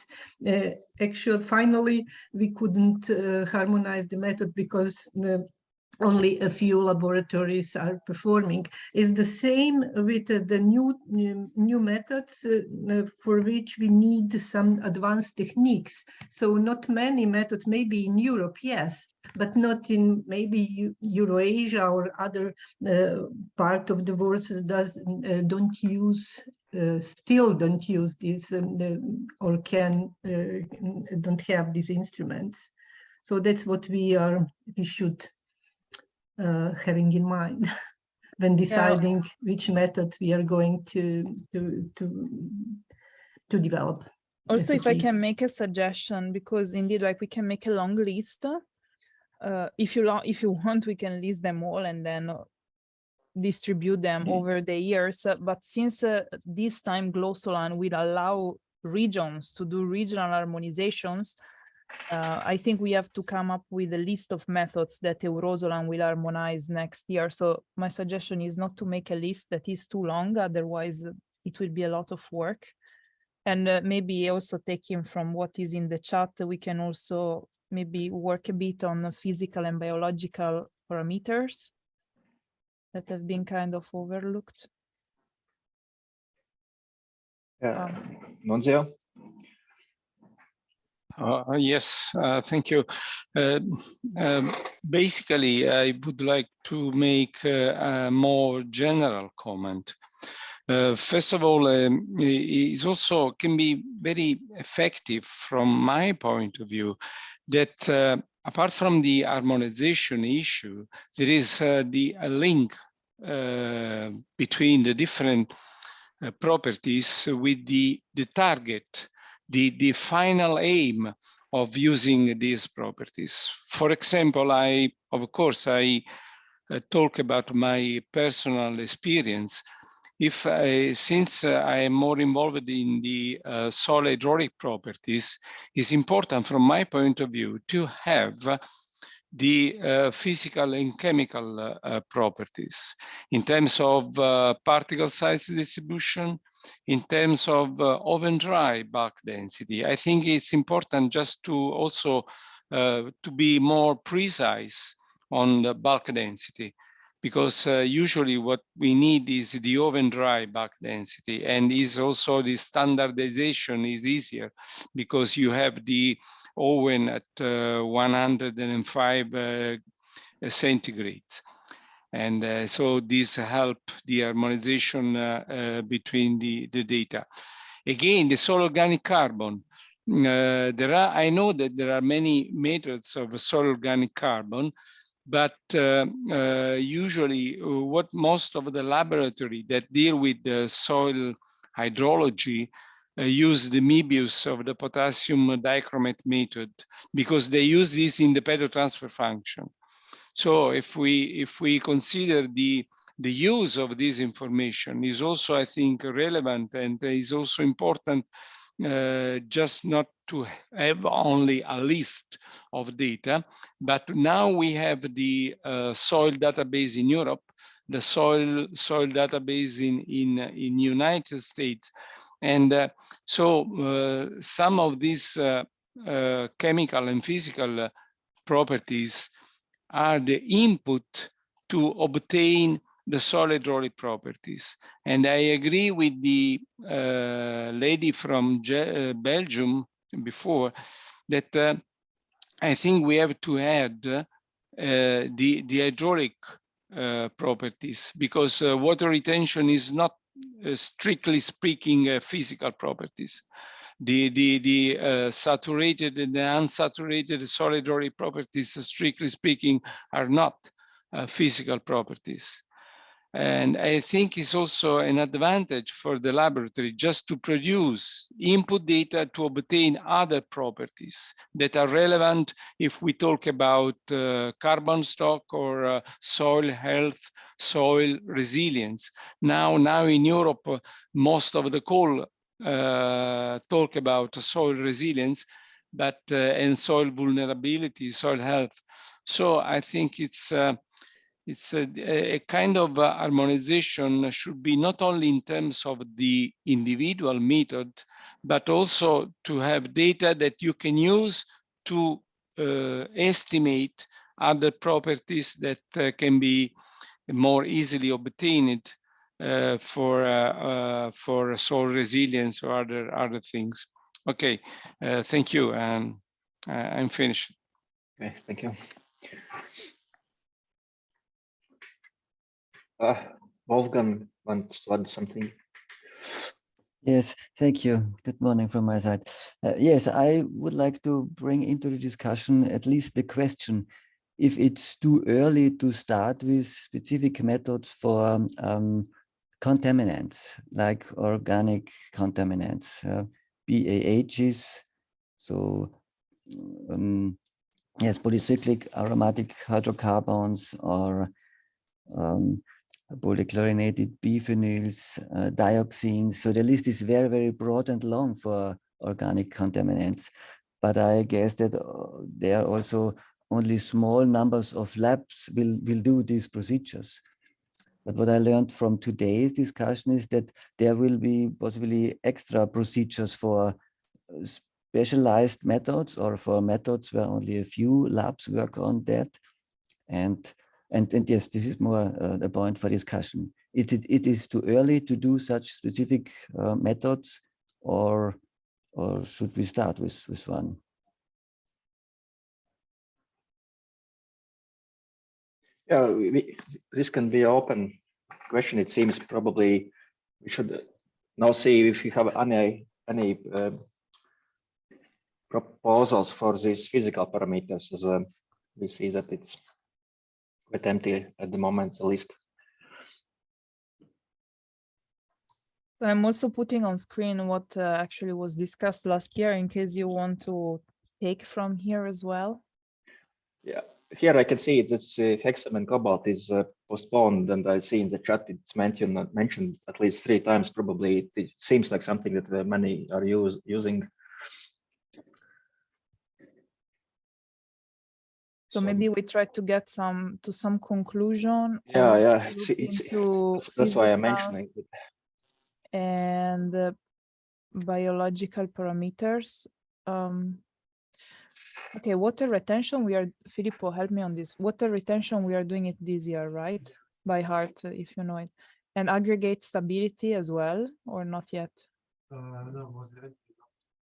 actually, finally, we couldn't harmonize the method because only a few laboratories are performing. It's the same with the new methods for which we need some advanced techniques. So not many methods, maybe in Europe, yes, but not in maybe Eurasia or other part of the world that still don't use this or don't have these instruments. So that's what we should having in mind when deciding which method we are going to develop. Also, if I can make a suggestion, because indeed, like, we can make a long list. If you want, we can list them all and then distribute them over the years. But since this time GLOSOLAN will allow regions to do regional harmonizations, I think we have to come up with a list of methods that EUROSOLAN will harmonize next year. So my suggestion is not to make a list that is too long, otherwise it will be a lot of work. And maybe also taking from what is in the chat, we can also maybe work a bit on the physical and biological parameters that have been kind of overlooked. Nunzio? Yes, thank you. Basically, I would like to make a more general comment. First of all, it also can be very effective from my point of view that apart from the harmonization issue, there is a link between the different properties with the target, the final aim of using these properties. For example, of course, I talk about my personal experience. Since I am more involved in the soil hydraulic properties, it's important from my point of view to have the physical and chemical properties in terms of particle size distribution, in terms of oven-dry bulk density. I think it's important just to also to be more precise on the bulk density, because usually what we need is the oven-dry bulk density, and is also the standardization is easier because you have the oven at 105 centigrades. And so this help the harmonization between the data. Again, the soil organic carbon. I know that there are many methods of soil organic carbon, but usually what most of the laboratory that deal with the soil hydrology use the Möbius of the potassium dichromate method, because they use this in the pedotransfer function. So if we consider the use of this information is also, I think, relevant, and is also important, just not to have only a list of data, but now we have the soil database in Europe, the soil database in United States, and so some of these chemical and physical properties are the input to obtain the soil hydraulic properties. And I agree with the lady from Belgium before that I think we have to add the hydraulic properties, because water retention is not strictly speaking physical properties. The saturated and the unsaturated soil hydraulic properties, strictly speaking, are not physical properties. And I think it's also an advantage for the laboratory just to produce input data to obtain other properties that are relevant if we talk about carbon stock or soil health, soil resilience. Now in Europe, most of the call talk about soil resilience, but and soil vulnerability, soil health. So I think it's a kind of harmonization should be not only in terms of the individual method, but also to have data that you can use to estimate other properties that can be more easily obtained for soil resilience or other things. Okay, thank you. I'm finished. Okay, thank you. Wolfgang wants to add something. Yes, thank you. Good morning from my side. Yes, I would like to bring into the discussion at least the question if it's too early to start with specific methods for contaminants, like organic contaminants, BAHs, so yes, polycyclic aromatic hydrocarbons, or polychlorinated biphenyls, dioxins. So the list is very, very broad and long for organic contaminants. But I guess that there are also only small numbers of labs will do these procedures. But what I learned from today's discussion is that there will be possibly extra procedures for specialized methods, or for methods where only a few labs work on that. And yes, this is more a point for discussion. It is too early to do such specific methods, or should we start with one? Yeah, this can be an open question. It seems probably we should now see if you have any proposals for these physical parameters, as we see that it's quite empty at the moment, at least. So I'm also putting on screen what actually was discussed last year, in case you want to take from here as well. Yeah, here I can see this hexam and cobalt is postponed, and I see in the chat it's mentioned at least 3 times. Probably it seems like something that many are using. So maybe we try to get to some conclusion. Yeah. That's why I'm mentioning it. And biological parameters. Okay, water retention, Filippo, help me on this. Water retention, we are doing it this year, right? By heart, if you know it. And aggregate stability as well, or not yet? No, was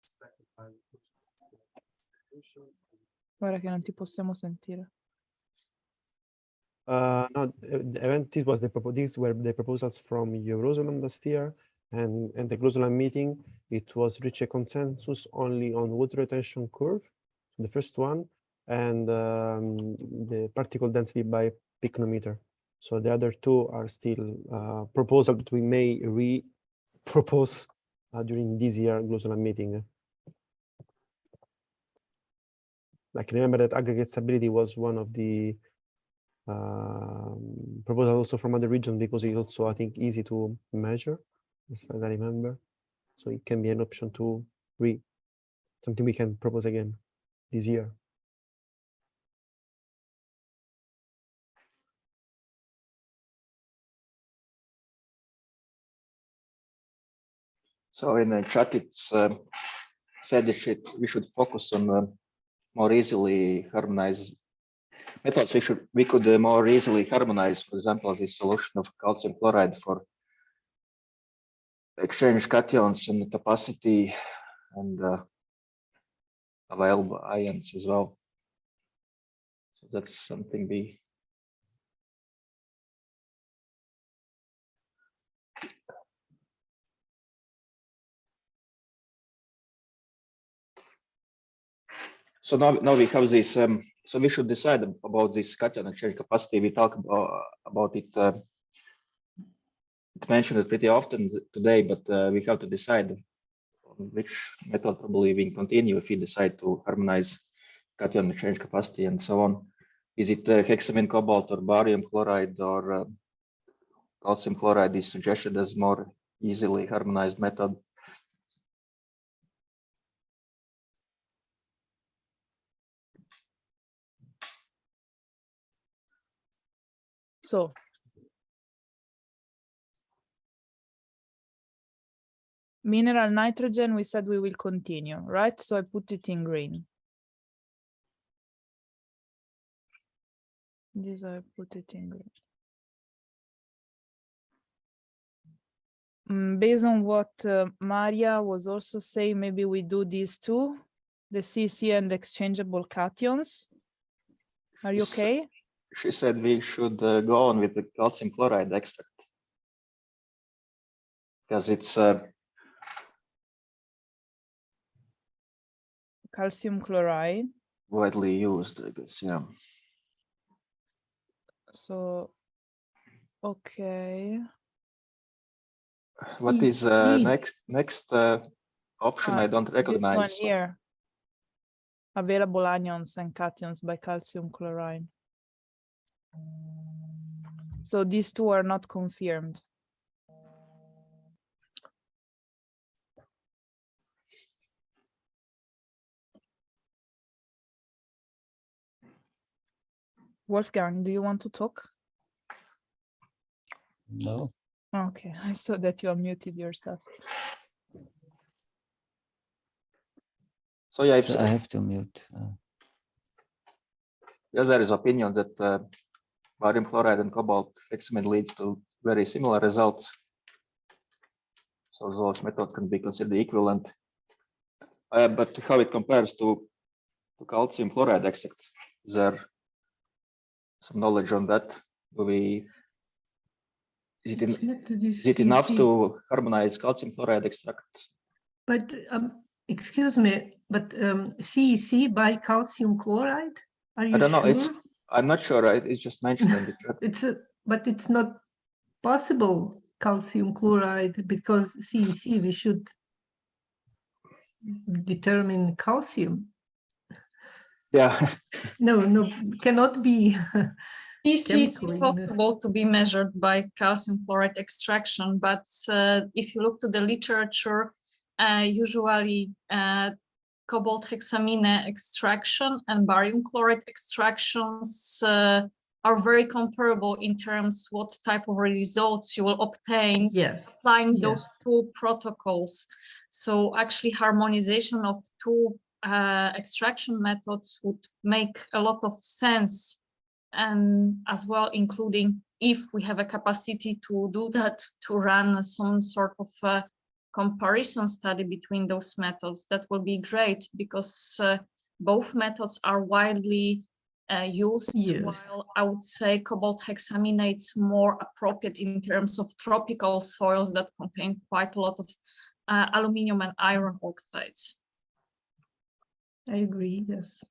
expected by Guarda che non ti possiamo sentire. No, the event, these were the proposals from EUROSOLAN last year, and the EUROSOLAN meeting, it was reached a consensus only on water retention curve, the first one, and the particle density by picnometer. So the other 2 are still proposal that we may re-propose during this year GLOSOLAN meeting. I can remember that aggregate stability was one of the proposals also from other regions, because it's also, I think, easy to measure, as far as I remember. So it can be an option to something we can propose again this year. So in the chat, it's said that we should focus on more easily harmonized methods. We could more easily harmonize, for example, the solution of calcium chloride for exchange cations and capacity and available ions as well. So that's something we. So now we have this. So we should decide about this cation exchange capacity. We talk about it. It mentioned it pretty often today, but we have to decide on which method probably we continue if we decide to harmonize cation exchange capacity and so on. Is it hexamine cobalt or barium chloride or calcium chloride is suggested as more easily harmonized method? So mineral nitrogen, we said we will continue, right? So I put it in green. This I put it in green. Based on what Maria was also saying, maybe we do these two, the CC and exchangeable cations. Are you okay? She said we should go on with the calcium chloride extract because it's Calcium chloride. Widely used, I guess, yeah. So, okay. What is next option? I don't recognize. This one here. Available anions and cations by calcium chloride. So these two are not confirmed. Wolfgang, do you want to talk? No. Okay, I saw that you unmuted yourself. So yeah, So I have to mute. Yeah, there is opinion that barium chloride and cobalt hexamine leads to very similar results. So those methods can be considered equivalent. But how it compares to calcium chloride extract? Is there some knowledge on that? Is it enough to harmonize calcium chloride extract? But excuse me, but CEC by calcium chloride? Are you I don't know. sure? I'm not sure. It's just mentioned in the chat. But it's not possible calcium chloride because CEC we should determine calcium. Yeah. No, cannot be. This is possible to be measured by calcium chloride extraction, but if you look to the literature, usually cobalt hexamine extraction and barium chloride extractions are very comparable in terms what type of results you will obtain applying those two protocols. So actually harmonization of two extraction methods would make a lot of sense, and as well including if we have a capacity to do that, to run some sort of comparison study between those methods, that will be great, because both methods are widely used, while I would say cobalt hexamine is more appropriate in terms of tropical soils that contain quite a lot of aluminium and iron oxides. I agree, yes.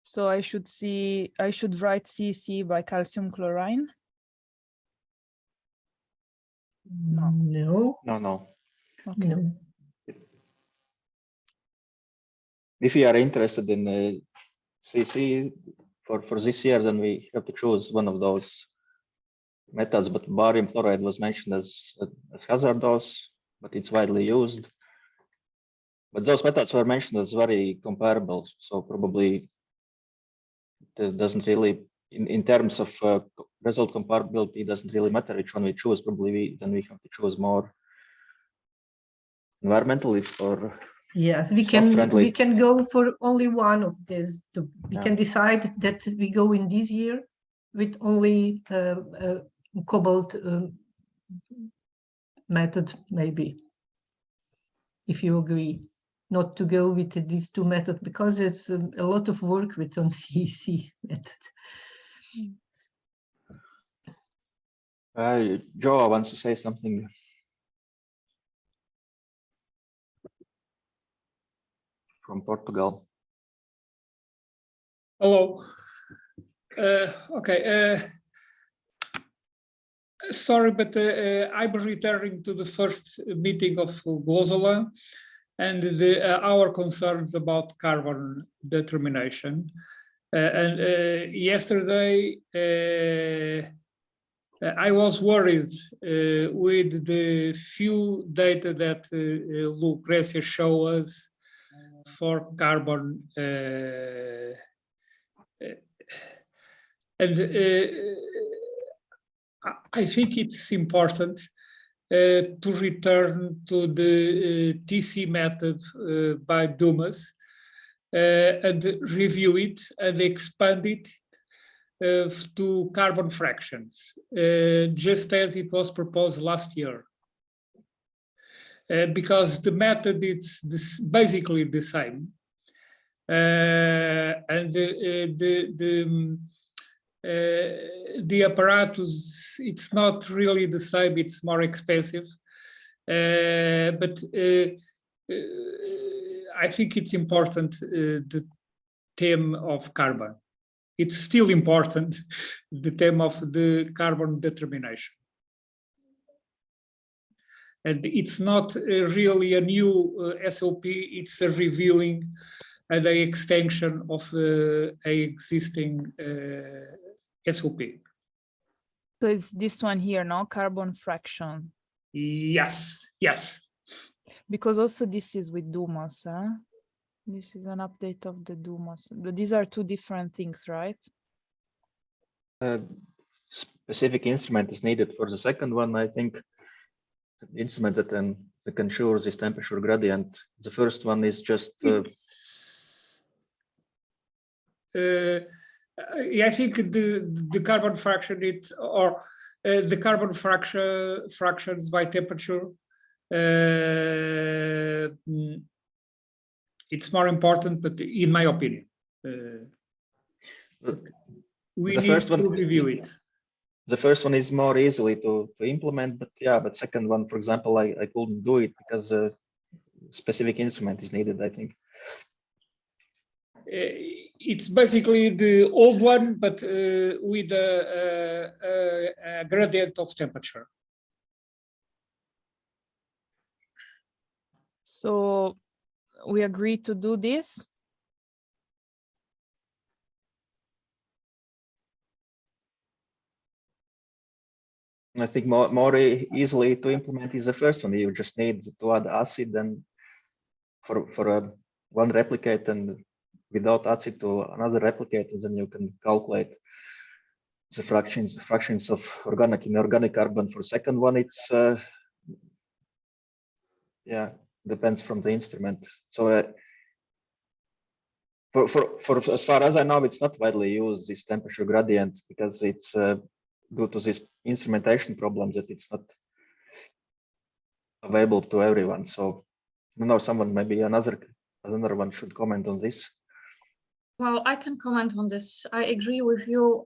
So I should write CC by calcium chloride. No. No. No. Okay. No. If you are interested in CC for this year, then we have to choose one of those methods. But barium chloride was mentioned as hazardous, but it's widely used. But those methods were mentioned as very comparable, so probably it doesn't really, in terms of result comparability, it doesn't really matter which one we choose. Probably then we have to choose more environmentally or yes, we can go for only one of these. We can decide that we go in this year with only cobalt method, maybe, if you agree, not to go with these two methods, because it's a lot of work with on CEC method. Joa wants to say something. From Portugal. Hello. Okay. Sorry, but I'm returning to the first meeting of EUROSOLAN and our concerns about carbon determination. And yesterday, I was worried with the few data that Lucrecia showed us for carbon and I think it's important to return to the TC method by Dumas and review it and expand it to carbon fractions, just as it was proposed last year. Because the method is basically the same, and the apparatus, it's not really the same, it's more expensive, but I think it's important, the theme of carbon. It's still important, the theme of the carbon determination. And it's not really a new SOP, it's a reviewing and an extension of an existing SOP. So it's this one here, no? Carbon fraction. Yes, yes. Because also this is with Dumas, huh? This is an update of the Dumas. These are two different things, right? Specific instrument is needed for the second one, I think. The instrument that ensures this temperature gradient. The first one is just. I think the carbon fraction the carbon fractions by temperature. It's more important, but in my opinion, we need to review it. The first one is more easily to implement, but yeah, but second one, for example, I couldn't do it because a specific instrument is needed, I think. It's basically the old one, but with a gradient of temperature. So we agree to do this. I think more easily to implement is the first one. You just need to add acid and for one replicate and without acid to another replicate, and then you can calculate the fractions of organic and inorganic carbon. For second one, it's yeah, depends from the instrument. So for as far as I know, it's not widely used, this temperature gradient, because it's due to this instrumentation problem that it's not available to everyone. So I don't know, someone, maybe another one should comment on this. Well, I can comment on this. I agree with you.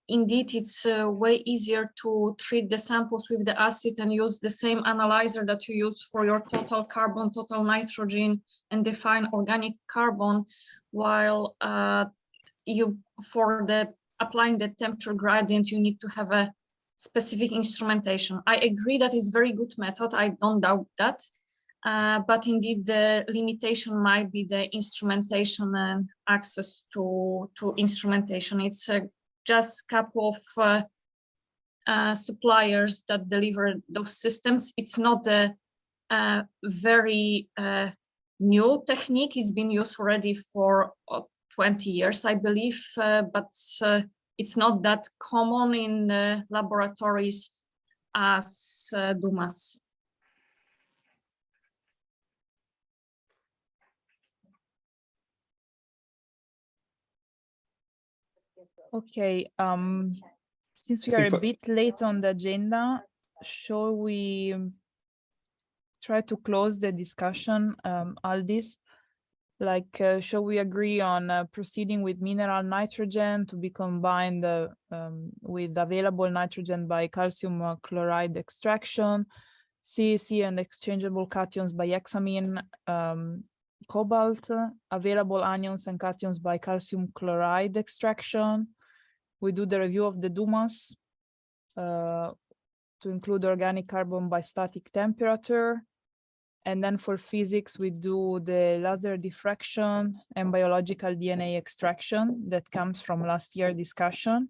Indeed, it's way easier to treat the samples with the acid and use the same analyzer that you use for your total carbon, total nitrogen, and define organic carbon, while for applying the temperature gradient, you need to have a specific instrumentation. I agree that it's very good method. I don't doubt that. But indeed, the limitation might be the instrumentation and access to instrumentation. It's just a couple of suppliers that deliver those systems. It's not a very new technique. It's been used already for 20 years, I believe, but it's not that common in the laboratories as DUMAS. Okay, since we are a bit late on the agenda, shall we try to close the discussion, Aldis? Like, shall we agree on proceeding with mineral nitrogen to be combined with available nitrogen by calcium chloride extraction, CAC and exchangeable cations by hexamine, cobalt, available anions and cations by calcium chloride extraction. We do the review of the DUMAS to include organic carbon by static temperature. And then for physics, we do the laser diffraction and biological DNA extraction that comes from last year's discussion.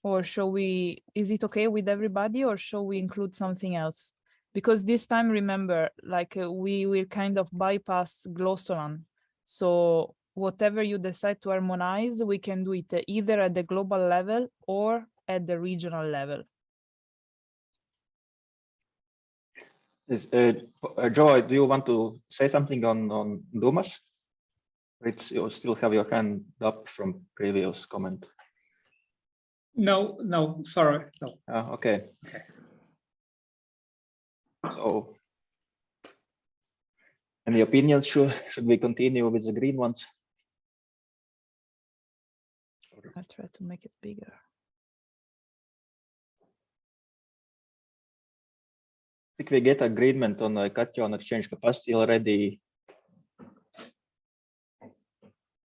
Or shall we, is it okay with everybody, or shall we include something else? Because this time, remember, like we will kind of bypass GLOSOLAN. So whatever you decide to harmonize, we can do it either at the global level or at the regional level. Joy, do you want to say something on DUMAS? You still have your hand up from previous comment. No, sorry, no. Okay. So, any opinions? Should we continue with the green ones? I'll try to make it bigger. I think we get agreement on the cation exchange capacity already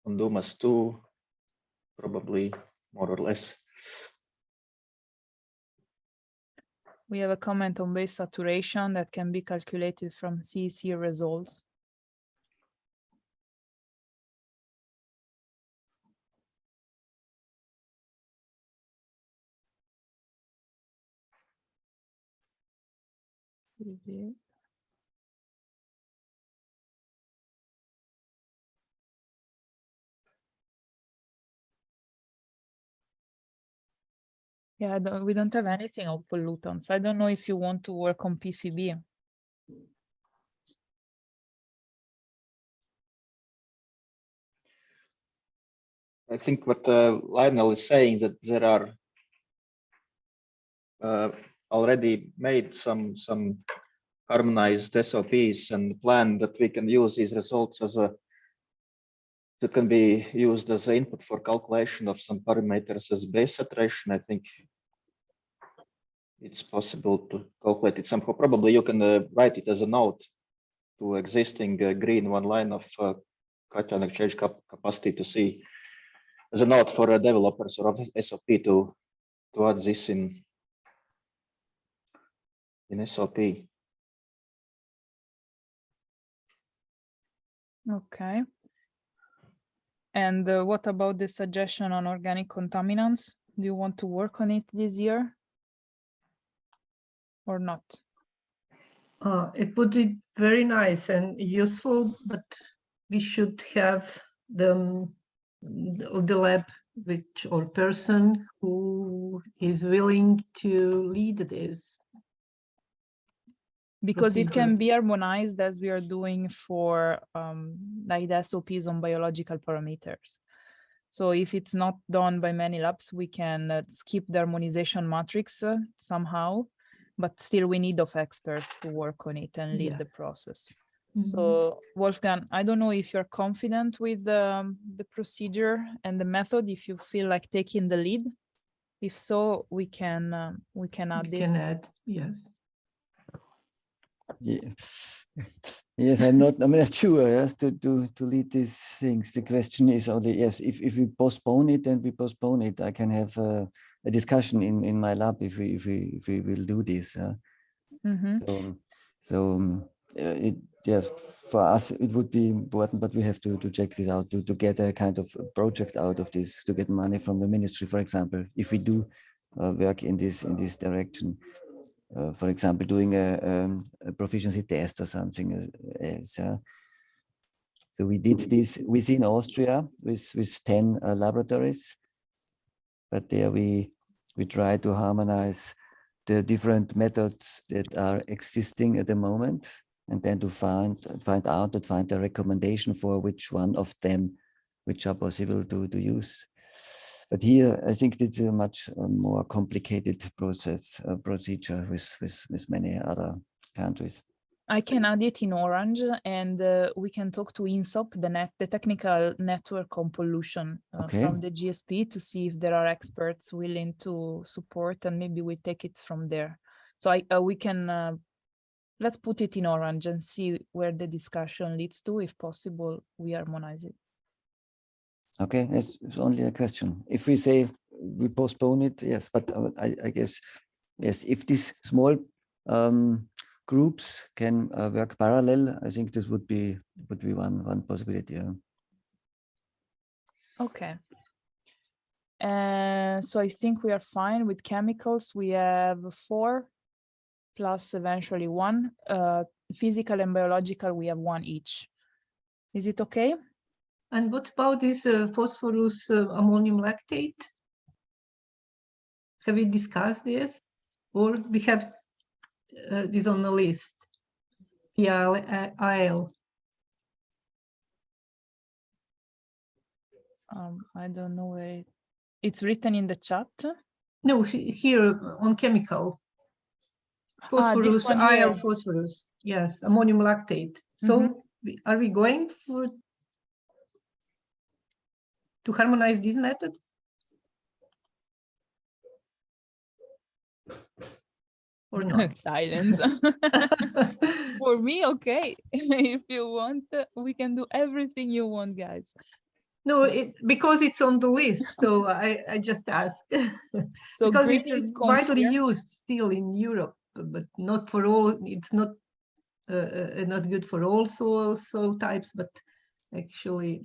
on DUMAS 2, probably more or less. We have a comment on base saturation that can be calculated from CEC results. Yeah, we don't have anything on pollutants. I don't know if you want to work on PCB. I think what Lionel is saying, that there are already made some harmonized SOPs and plan that we can use these results as that can be used as an input for calculation of some parameters as base saturation. I think it's possible to calculate it somehow. Probably you can write it as a note to existing green one line of cation exchange capacity to see as a note for developers or SOP to add this in SOP. Okay. And what about the suggestion on organic contaminants? Do you want to work on it this year or not? It would be very nice and useful, but we should have the lab or person who is willing to lead this. Because it can be harmonized as we are doing for like the SOPs on biological parameters. So if it's not done by many labs, we can skip the harmonization matrix somehow, but still we need of experts to work on it and lead the process. Mm-hmm. So Wolfgang, I don't know if you're confident with the procedure and the method, if you feel like taking the lead. If so, we can add it. We can add, yes. Yeah. Yes, I'm not sure. Yes, to lead these things. The question is only, yes, if we postpone it, then we postpone it. I can have a discussion in my lab if we will do this. Yes, for us it would be important, but we have to check this out to get a kind of project out of this, to get money from the ministry, for example, if we do work in this direction. For example, doing a proficiency test or something else. So we did this within Austria with 10 laboratories, but there we try to harmonize the different methods that are existing at the moment, and then to find a recommendation for which one of them which are possible to use. But here, I think it's a much more complicated procedure with many other countries. I can add it in Orange, and we can talk to INSOP, the technical network on pollution from the GSP, to see if there are experts willing to support, and maybe we take it from there. So we can, let's put it in Orange and see where the discussion leads to. If possible, we harmonize it. Okay, it's only a question. If we say we postpone it, yes, but I guess, yes, if these small groups can work parallel, I think this would be one possibility. Yeah. Okay. So I think we are fine with chemicals. We have 4 plus eventually 1. Physical and biological, we have 1 each. Is it okay? And what about this phosphorus ammonium lactate? Have we discussed this? Or we have this on the list? PIL. I don't know where it's written in the chat. No, here on chemical. Phosphorus, IL phosphorus. Yes, ammonium lactate. So are we going to harmonize this method? Or not? Silence. For me, okay. If you want, we can do everything you want, guys. No, because it's on the list, so I just ask. So because it's widely used still in Europe, but not for all. It's not good for all soil types, but actually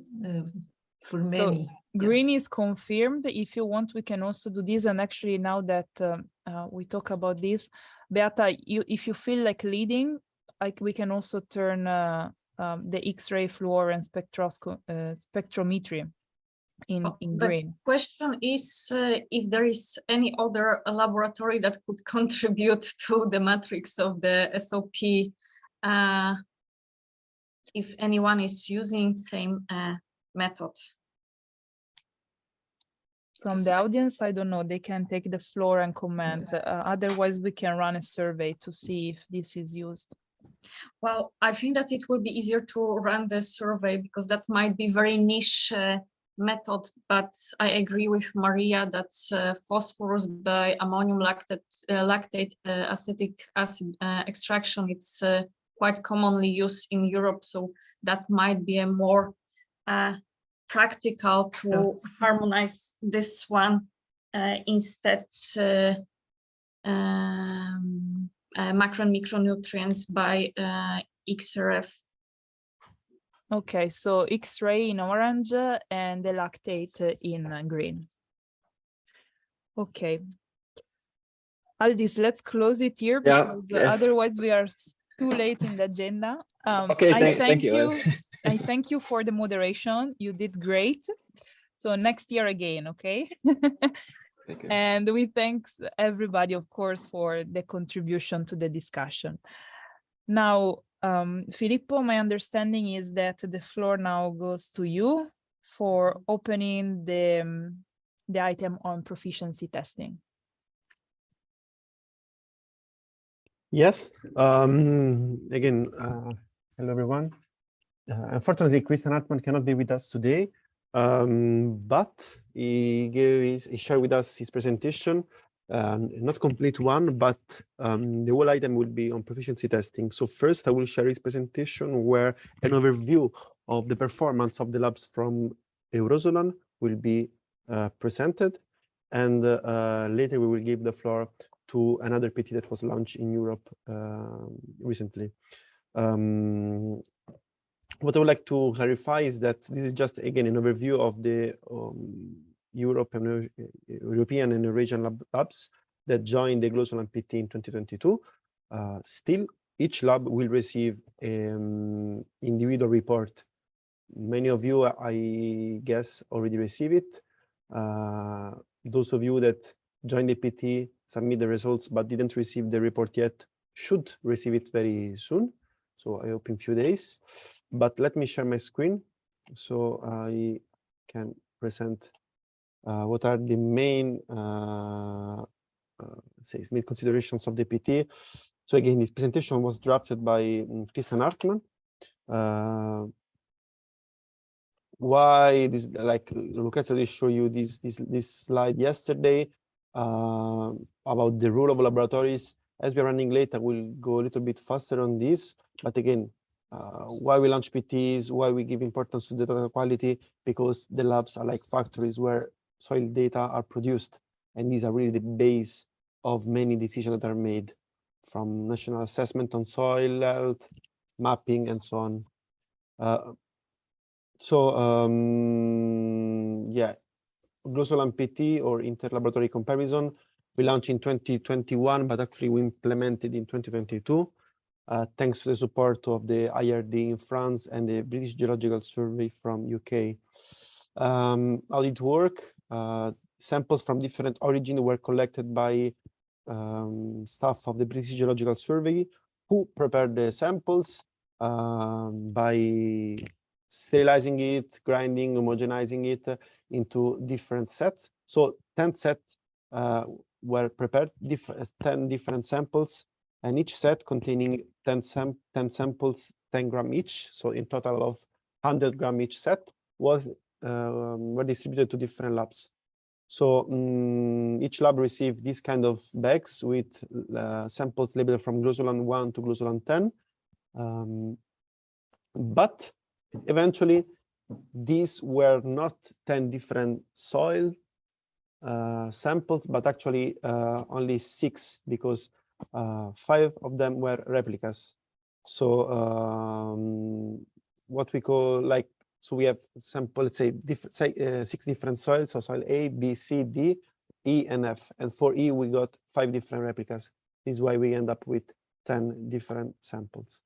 for many. So green is confirmed. If you want, we can also do this. And actually, now that we talk about this, Beata, if you feel like leading, we can also turn the X-ray fluorescence spectrometry in green. The question is if there is any other laboratory that could contribute to the matrix of the SOP, if anyone is using same method. From the audience, I don't know, they can take the floor and comment. Otherwise, we can run a survey to see if this is used. Well, I think that it will be easier to run the survey because that might be very niche method, but I agree with Maria that phosphorus by ammonium lactate acetic acid extraction, it's quite commonly used in Europe, so that might be a more practical to harmonize this one instead macro and micronutrients by XRF. Okay, so X-ray in orange and the lactate in green. Okay. Aldis, let's close it here because otherwise we are too late in the agenda. Okay, thank you. I thank you for the moderation. You did great. So next year again, okay? Thank you. And we thank everybody, of course, for the contribution to the discussion. Now, Filippo, my understanding is that the floor now goes to you for opening the item on proficiency testing. Yes. Again, hello, everyone. Unfortunately, Christian Hartmann cannot be with us today, but he shared with us his presentation, not complete one, but the whole item will be on proficiency testing. So first, I will share his presentation where an overview of the performance of the labs from EUROSOLAN will be presented. And later we will give the floor to another PT that was launched in Europe recently. What I would like to clarify is that this is just, again, an overview of the European and Eurasian labs that joined the GLOSOLAN PT in 2022. Still, each lab will receive an individual report. Many of you, I guess, already receive it. Those of you that joined the PT, submit the results, but didn't receive the report yet, should receive it very soon. So I hope in a few days. But let me share my screen so I can present what are the main main considerations of the PT. So again, this presentation was drafted by Christian Hartmann. Why this, like Lucrezia already showed you this slide yesterday about the role of laboratories. As we're running late, I will go a little bit faster on this. But again, why we launch PTs, why we give importance to data quality, because the labs are like factories where soil data are produced. And these are really the base of many decisions that are made, from national assessment on soil health, mapping, and so on. Yeah, GLOSOLAN PT, or interlaboratory comparison, we launched in 2021, but actually we implemented in 2022, thanks to the support of the IRD in France and the British Geological Survey from UK. How did it work? Samples from different origins were collected by staff of the British Geological Survey, who prepared the samples by sterilizing it, grinding, homogenizing it into different sets. So 10 sets were prepared, 10 different samples, and each set containing 10 samples, 10 grams each. So in total of 100 grams each set was were distributed to different labs. So each lab received this kind of bags with samples labeled from GLOSOLAN 1 to GLOSOLAN 10. But eventually, these were not 10 different soil samples, but actually only 6, because 5 of them were replicas. So what we call like, so we have sample, let's say, 6 different soils, so soil A, B, C, D, E, and F. And for E, we got 5 different replicas. This is why we end up with 10 different samples.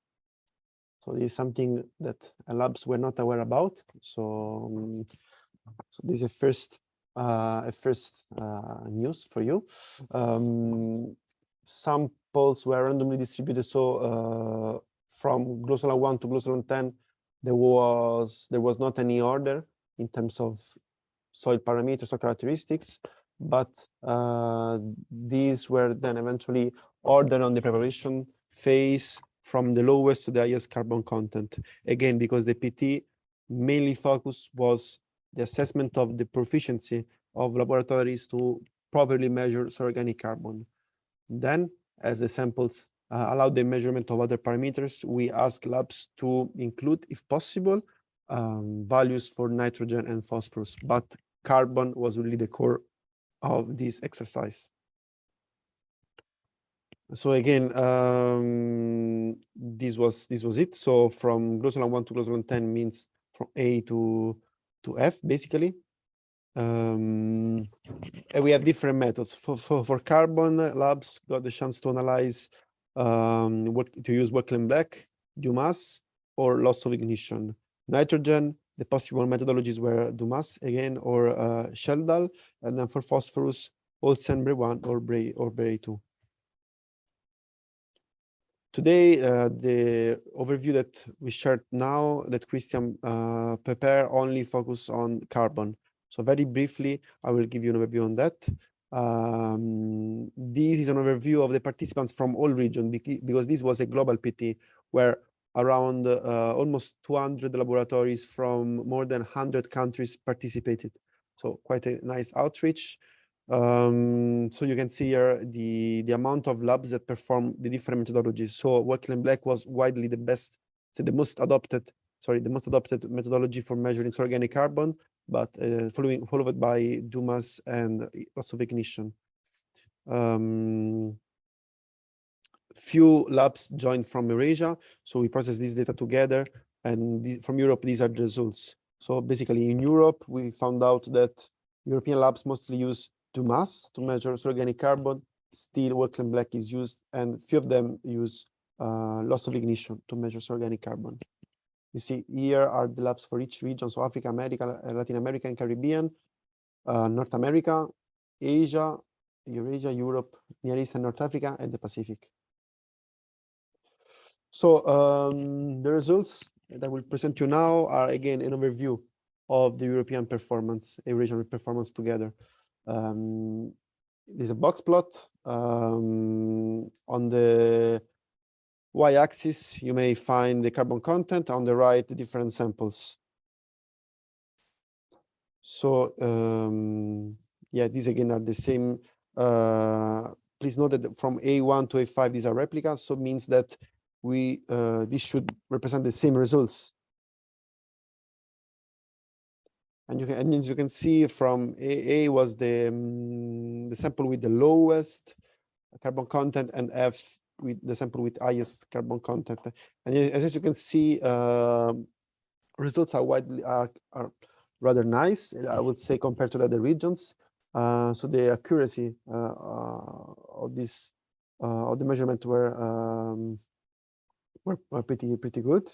So this is something that labs were not aware about. So, this is a first news for you. Samples were randomly distributed. So from GLOSOLAN 1 to GLOSOLAN 10, there was not any order in terms of soil parameters or characteristics, but these were then eventually ordered on the preparation phase from the lowest to the highest carbon content. Again, because the PT mainly focus was the assessment of the proficiency of laboratories to properly measure soil organic carbon. Then, as the samples allowed the measurement of other parameters, we asked labs to include, if possible, values for nitrogen and phosphorus, but carbon was really the core of this exercise. So again, this was it. So from GLOSOLAN 1 to GLOSOLAN 10 means from A to F, basically. And we have different methods. For carbon, labs got the chance to analyze to use Wechsler black, Dumas, or loss of ignition. Nitrogen, the possible methodologies were Dumas again, or Sheldal, and then for phosphorus, Olsen Bray1 or Bray 2. Today, the overview that we shared now, that Christian prepared, only focus on carbon. So very briefly, I will give you an overview on that. This is an overview of the participants from all regions, because this was a global PT where around almost 200 laboratories from more than 100 countries participated. So quite a nice outreach. So you can see here the amount of labs that perform the different methodologies. So Wechsler black was widely the best, so the most adopted methodology for measuring organic carbon. but followed by Dumas and lots of ignition. Few labs joined from Eurasia, so we process this data together, and from Europe, these are the results. So basically, in Europe, we found out that European labs mostly use Dumas to measure organic carbon. Still, Workland Black is used, and few of them use loss of ignition to measure organic carbon. You see, here are the labs for each region, so Africa, America, Latin America, and Caribbean, North America, Asia, Eurasia, Europe, Near East and North Africa, and the Pacific. So the results that I will present to you now are again an overview of the European performance, Eurasian performance together. There's a box plot. On the y-axis, you may find the carbon content. On the right, the different samples. So yeah, these again are the same. Please note that from A1 to A5, these are replicas. So it means that this should represent the same results. And as you can see, from A was the sample with the lowest carbon content, and F with the sample with highest carbon content. And as you can see, results are rather nice, I would say, compared to the other regions. So the accuracy of this of the measurement were pretty good.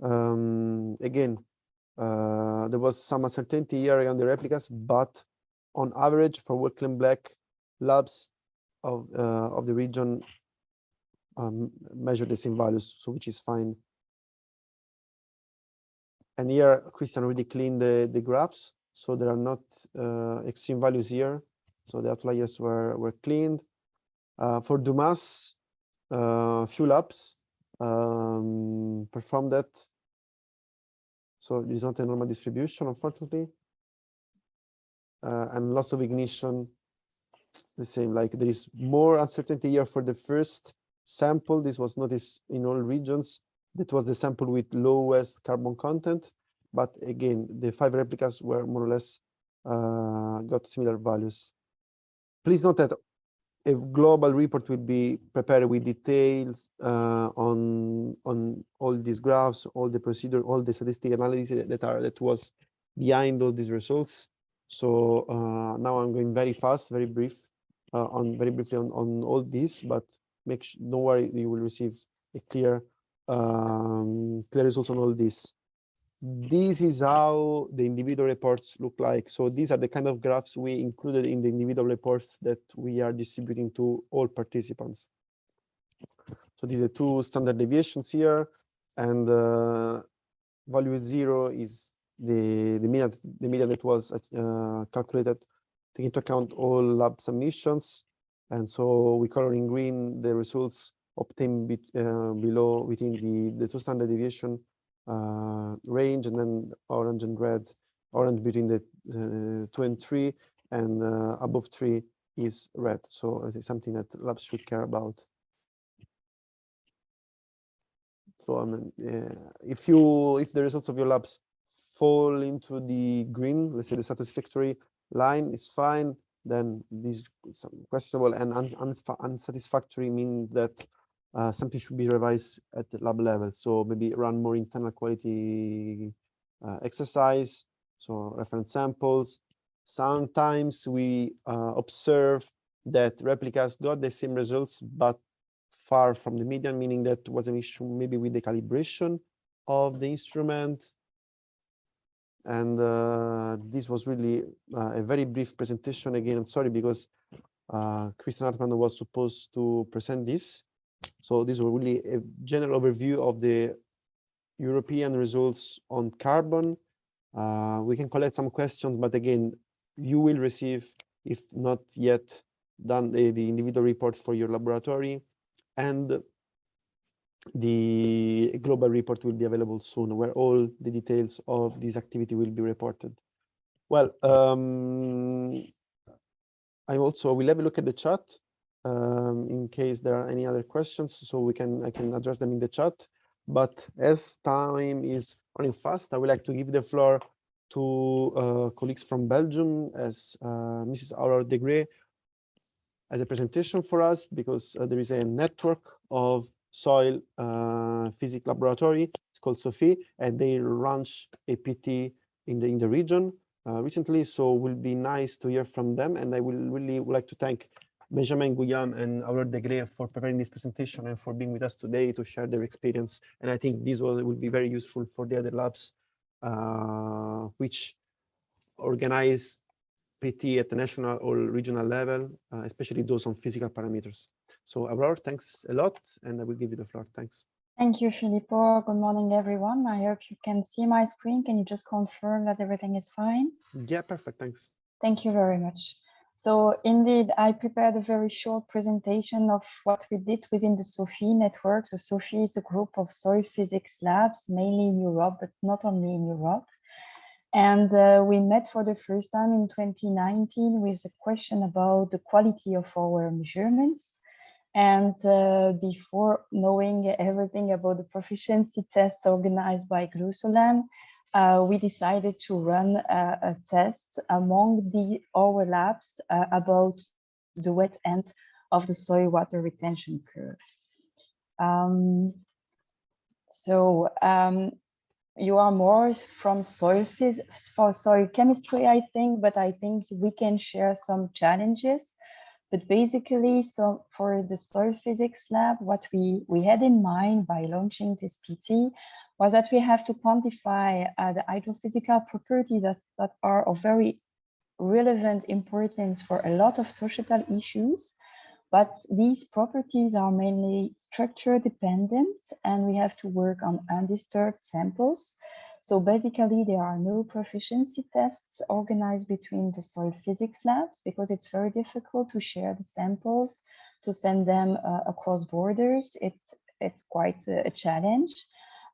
Again, there was some uncertainty here around the replicas, but on average, for Workland Black, labs of the region measure the same values, so which is fine. And here, Christian already cleaned the graphs, so there are not extreme values here. So the outliers were cleaned. For Dumas, few labs performed that. So there is not a normal distribution, unfortunately. And loss of ignition, the same. Like there is more uncertainty here for the first sample. This was noticed in all regions. That was the sample with lowest carbon content. But again, the 5 replicas were more or less got similar values. Please note that a global report will be prepared with details on all these graphs, all the procedure, all the statistical analysis that was behind all these results. So now I'm going very fast, very briefly on all this, but don't worry, you will receive a clear results on all this. This is how the individual reports look like. So these are the kind of graphs we included in the individual reports that we are distributing to all participants. So these are 2 standard deviations here, and value 0 is the median that was calculated, taking into account all lab submissions. And so we color in green the results obtained below within the 2 standard deviation range, and then orange and red. Orange between the 2 and 3, and above 3 is red. So it's something that labs should care about. So I mean, if the results of your labs fall into the green, let's say the satisfactory line is fine, then this is questionable, and unsatisfactory mean that something should be revised at the lab level. So maybe run more internal quality exercise, so reference samples. Sometimes we observe that replicas got the same results, but far from the median, meaning that was an issue maybe with the calibration of the instrument. And this was really a very brief presentation. Again, I'm sorry, because Christian Hartmann was supposed to present this. So this was really a general overview of the European results on carbon. We can collect some questions, but again, you will receive, if not yet done, the individual report for your laboratory, and the global report will be available soon, where all the details of this activity will be reported. Well, I will have a look at the chat in case there are any other questions, so I can address them in the chat. But as time is running fast, I would like to give the floor to colleagues from Belgium as Mrs. Aurore Degré as a presentation for us, because there is a network of soil physics laboratory. It's called SOPHY, and they launched a PT in the region recently. So it will be nice to hear from them. And I will really like to thank Benjamin Guillaume and Aurore Degré for preparing this presentation and for being with us today to share their experience. And I think this will be very useful for the other labs which organize PT at the national or regional level, especially those on physical parameters. So Aurore, thanks a lot, and I will give you the floor. Thanks. Thank you, Filippo. Good morning, everyone. I hope you can see my screen. Can you just confirm that everything is fine? Yeah, perfect. Thanks. Thank you very much. So indeed, I prepared a very short presentation of what we did within the SOPHY network. So SOPHY is a group of soil physics labs, mainly in Europe, but not only in Europe. And we met for the first time in 2019 with a question about the quality of our measurements. And before knowing everything about the proficiency test organized by EUROSOLAN, we decided to run a test among our labs about the wet end of the soil water retention curve. You are more from soil chemistry, I think, but I think we can share some challenges. But basically, so for the soil physics lab, what we had in mind by launching this PT was that we have to quantify the hydrophysical properties that are of very relevant importance for a lot of societal issues. But these properties are mainly structure dependent, and we have to work on undisturbed samples. So basically, there are no proficiency tests organized between the soil physics labs because it's very difficult to share the samples, to send them across borders. It's quite a challenge.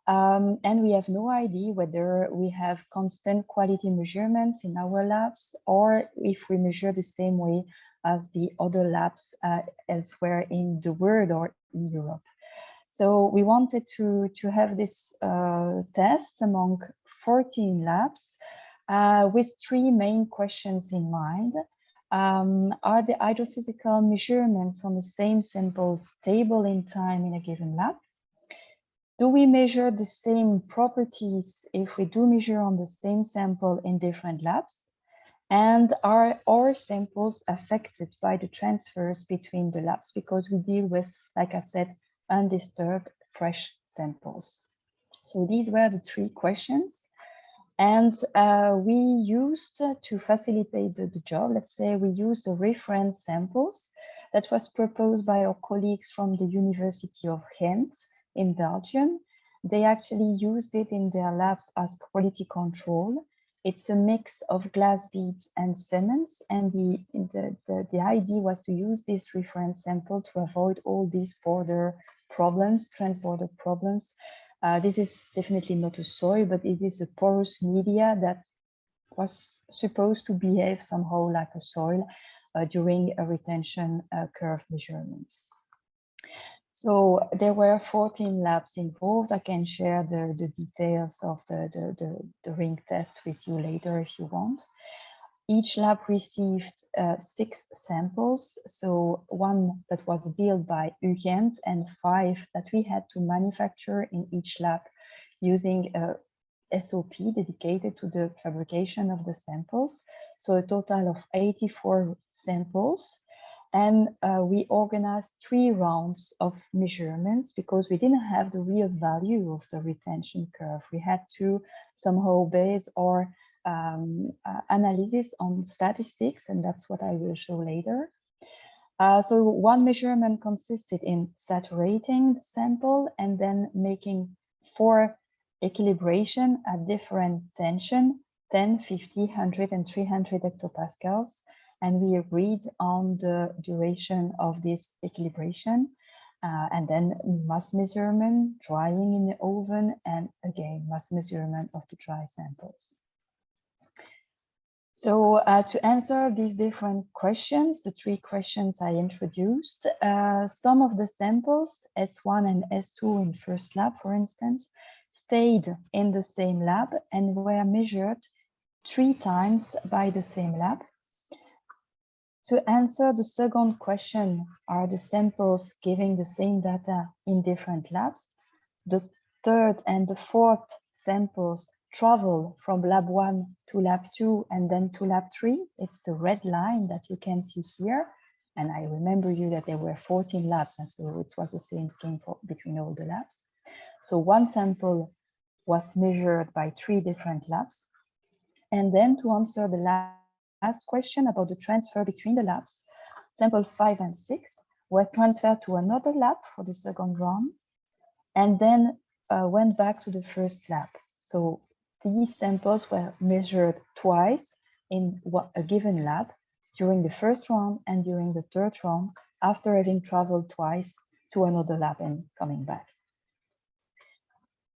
And we have no idea whether we have constant quality measurements in our labs or if we measure the same way as the other labs elsewhere in the world or in Europe. So we wanted to have this test among 14 labs with three main questions in mind. Are the hydrophysical measurements on the same sample stable in time in a given lab? Do we measure the same properties if we do measure on the same sample in different labs? And are our samples affected by the transfers between the labs? Because we deal with, like I said, undisturbed fresh samples. So these were the three questions. And we used to facilitate the job, let's say we used the reference samples that was proposed by our colleagues from the University of Ghent in Belgium. They actually used it in their labs as quality control. It's a mix of glass beads and cements, and the idea was to use this reference sample to avoid all these border problems, transborder problems. This is definitely not a soil, but it is a porous media that was supposed to behave somehow like a soil during a retention curve measurement. So there were 14 labs involved. I can share the details of the ring test with you later if you want. Each lab received 6 samples. So 1 that was built by UGent and 5 that we had to manufacture in each lab using a SOP dedicated to the fabrication of the samples. So a total of 84 samples. And we organized 3 rounds of measurements because we didn't have the real value of the retention curve. We had to somehow base our analysis on statistics, and that's what I will show later. So one measurement consisted in saturating the sample and then making 4 equilibration at different tension, 10, 50, 100, and 300 hectopascals. And we agreed on the duration of this equilibration, and then mass measurement, drying in the oven, and again, mass measurement of the dry samples. So to answer these different questions, the 3 questions I introduced, some of the samples, S1 and S2 in first lab, for instance, stayed in the same lab and were measured 3 times by the same lab. To answer the second question, are the samples giving the same data in different labs? The third and the fourth samples travel from lab 1 to lab 2 and then to lab 3. It's the red line that you can see here. And I remember you that there were 14 labs, and so it was the same scheme between all the labs. So one sample was measured by 3 different labs. And then to answer the last question about the transfer between the labs, sample 5 and 6 were transferred to another lab for the second round, and then went back to the first lab. So these samples were measured twice in a given lab during the first round and during the third round, after having traveled twice to another lab and coming back.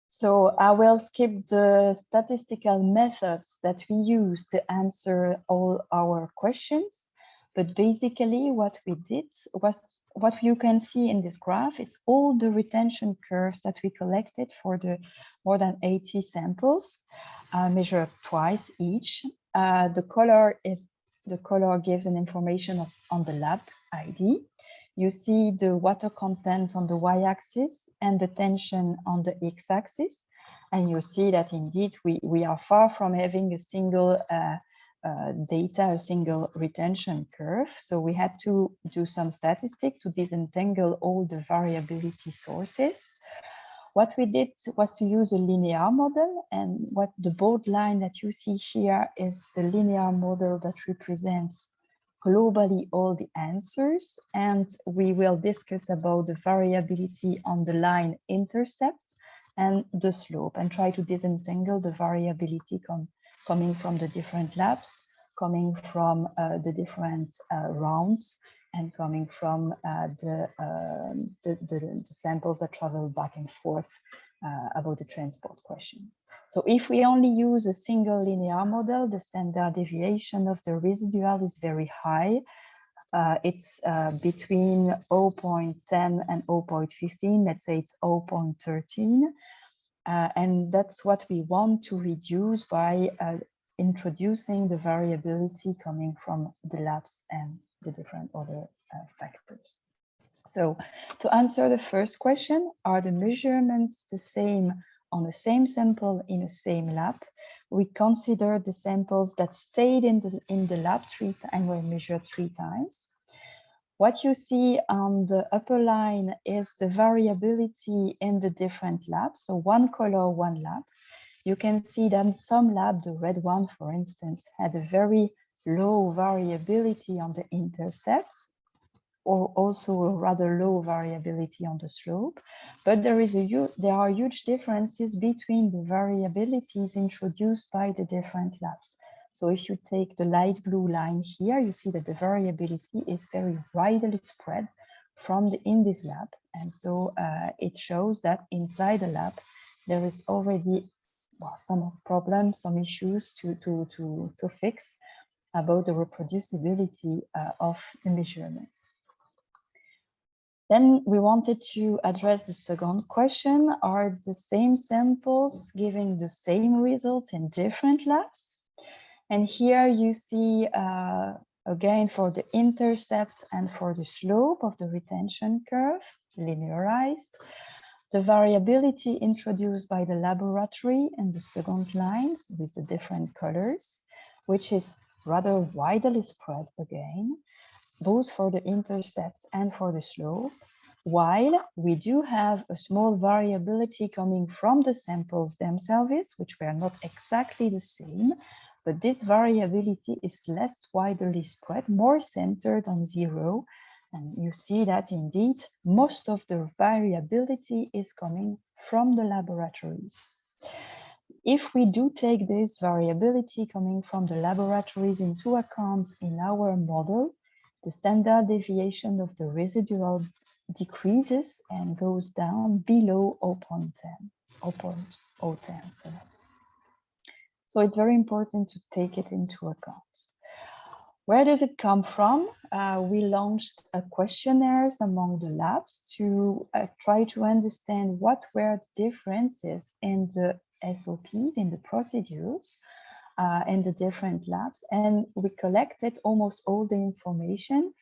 So I will skip the statistical methods that we use to answer all our questions. But basically what we did was, what you can see in this graph is all the retention curves that we collected for the more than 80 samples, measured twice each. The color gives an information on the lab ID. You see the water content on the y-axis and the tension on the x-axis. And you see that indeed we are far from having a single a single retention curve. So we had to do some statistics to disentangle all the variability sources. What we did was to use a linear model, and what the bold line that you see here is the linear model that represents globally all the answers, and we will discuss about the variability on the line intercept and the slope, and try to disentangle the variability coming from the different labs, coming from the different rounds, and coming from the samples that travel back and forth about the transport question. So if we only use a single linear model, the standard deviation of the residual is very high. It's between 0.10 and 0.15, let's say it's 0.13. And that's what we want to reduce by introducing the variability coming from the labs and the different other factors. So to answer the first question, are the measurements the same on the same sample in the same lab? We consider the samples that stayed in the lab and were measured 3 times. What you see on the upper line is the variability in the different labs. So one color, one lab. You can see that some lab, the red one, for instance, had a very low variability on the intercept, or also a rather low variability on the slope. But there are huge differences between the variabilities introduced by the different labs. So if you take the light blue line here, you see that the variability is very widely spread in this lab. And so it shows that inside the lab, there is already some problems, some issues to fix about the reproducibility of the measurements. Then we wanted to address the second question: are the same samples giving the same results in different labs? And here you see, again, for the intercept and for the slope of the retention curve, linearized, the variability introduced by the laboratory in the second lines with the different colors, which is rather widely spread again, both for the intercept and for the slope, while we do have a small variability coming from the samples themselves, which were not exactly the same, but this variability is less widely spread, more centered on 0. And you see that indeed, most of the variability is coming from the laboratories. If we do take this variability coming from the laboratories into account in our model, the standard deviation of the residual decreases and goes down below 0.010. So it's very important to take it into account. Where does it come from? We launched questionnaires among the labs to try to understand what were the differences in the SOPs, in the procedures, in the different labs, and we collected almost all the information.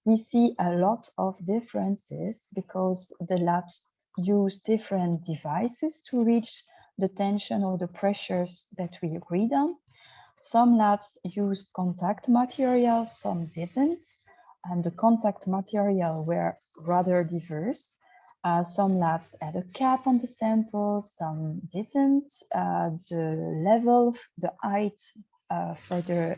We see a lot of differences because the labs use different devices to reach the tension or the pressures that we agreed on. Some labs used contact material, some didn't, and the contact material were rather diverse. Some labs had a cap on the sample, some didn't. The level, the height for the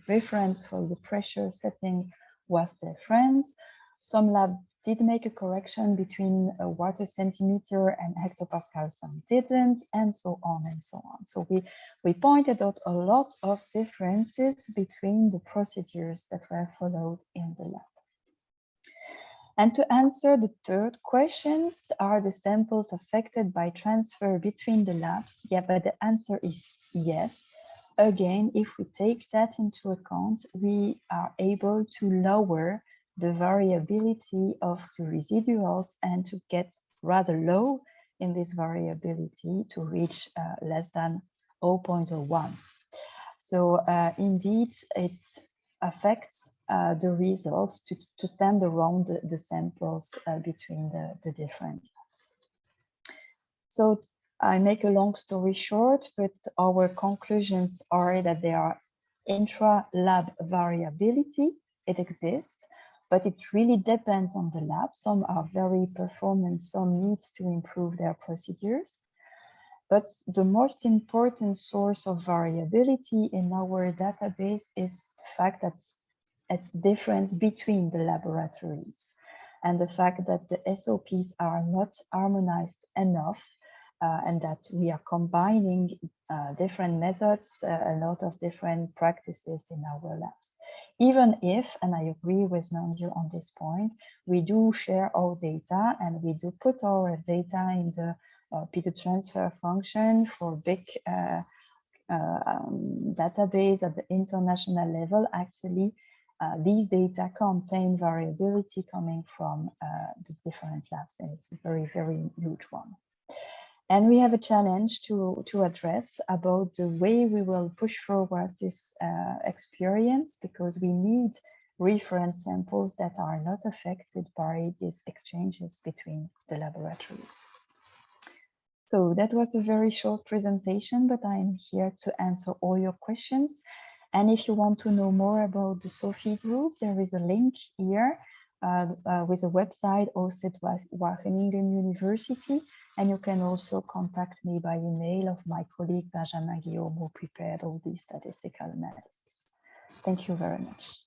reference for the pressure setting was different. Some labs did make a correction between a water centimeter and hectopascal, some didn't, and so on and so on. So we pointed out a lot of differences between the procedures that were followed in the lab. And to answer the third questions, are the samples affected by transfer between the labs? Yeah, but the answer is yes. Again, if we take that into account, we are able to lower the variability of the residuals and to get rather low in this variability to reach less than 0.01. So indeed, it affects the results to send around the samples between the different labs. So I make a long story short, but our conclusions are that there are intra-lab variability. It exists, but it really depends on the lab. Some are very performant, some need to improve their procedures. But the most important source of variability in our database is the fact that it's the difference between the laboratories and the fact that the SOPs are not harmonized enough and that we are combining different methods, a lot of different practices in our labs. Even if, and I agree with Nanju on this point, we do share our data and we do put our data in the P2 transfer function for big database at the international level. Actually, these data contain variability coming from the different labs, and it's a very, very huge one. And we have a challenge to address about the way we will push forward this experience, because we need reference samples that are not affected by these exchanges between the laboratories. So that was a very short presentation, but I'm here to answer all your questions. And if you want to know more about the SOFI group, there is a link here with a website hosted by Wageningen University. And you can also contact me by email of my colleague Benjamin Guillaume, who prepared all these statistical analysis. Thank you very much.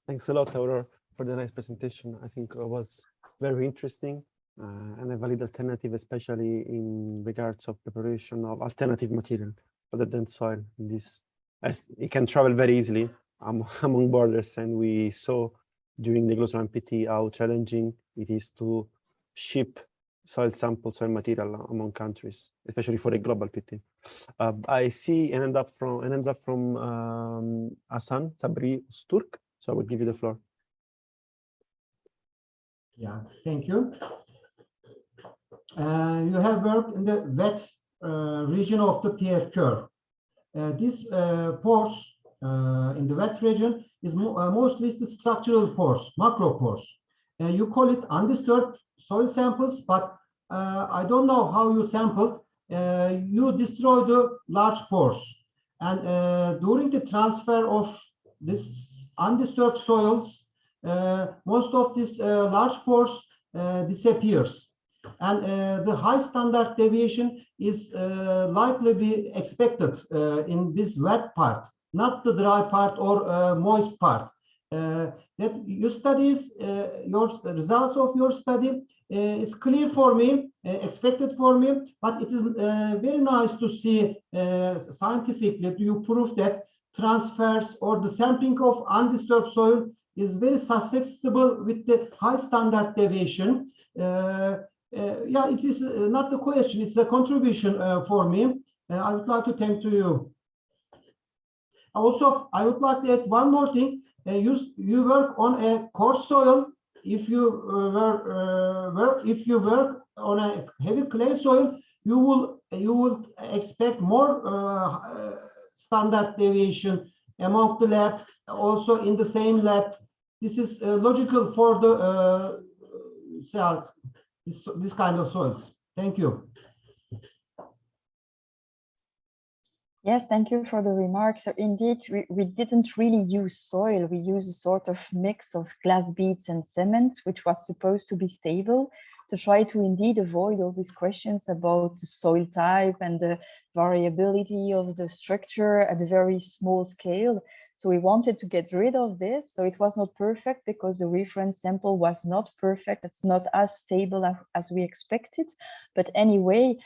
Thanks a lot, Aurora, for the nice presentation. I think it was very interesting and a valid alternative, especially in regards of preparation of alternative material other than soil. In this, as it can travel very easily among borders, and we saw during the EUROSOLAN PT how challenging it is to ship soil samples, soil material among countries, especially for a global PT. I see an end up from Hasan Sabri Usturk, so I will give you the floor. Yeah, thank you. You have worked in the wet region of the PF curve. This pores in the wet region is mostly the structural pores, macro pores. You call it undisturbed soil samples, but I don't know how you sampled. You destroy the large pores. And during the transfer of this undisturbed soils, most of these large pores disappears. And the high standard deviation is likely be expected in this wet part, not the dry part or moist part. That your studies, your results of your study is clear for me, expected for me, but it is very nice to see scientifically you prove that transfers or the sampling of undisturbed soil is very susceptible with the high standard deviation. Yeah, it is not the question, it's a contribution for me. I would like to thank to you. Also, I would like to add one more thing. You work on a coarse soil. If you work on a heavy clay soil, you will expect more standard deviation among the lab, also in the same lab. This is logical for the this kind of soils. Thank you. Yes, thank you for the remark. So indeed, we didn't really use soil. We used a sort of mix of glass beads and cement, which was supposed to be stable, to try to indeed avoid all these questions about the soil type and the variability of the structure at a very small scale. So we wanted to get rid of this. So it was not perfect because the reference sample was not perfect. It's not as stable as we expected. But anyway,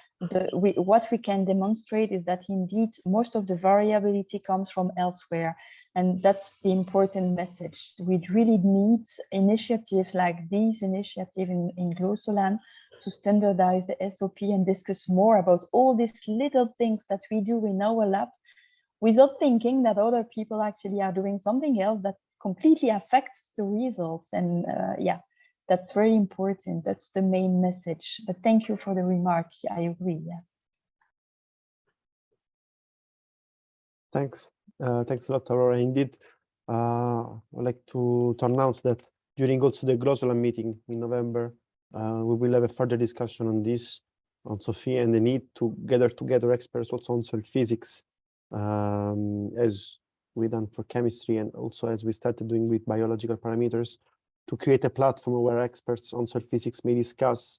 what we can demonstrate is that indeed most of the variability comes from elsewhere. And that's the important message. We really need initiatives like these initiatives in EUROSOLAN to standardize the SOP and discuss more about all these little things that we do in our lab, without thinking that other people actually are doing something else that completely affects the results. And yeah, that's very important. That's the main message. But thank you for the remark. I agree. Yeah. Thanks. Thanks a lot, Aurora. Indeed, I'd like to announce that during also the EUROSOLAN meeting in November, we will have a further discussion on this, on SOFI, and the need to gather together experts also on soil physics, as we done for chemistry, and also as we started doing with biological parameters, to create a platform where experts on soil physics may discuss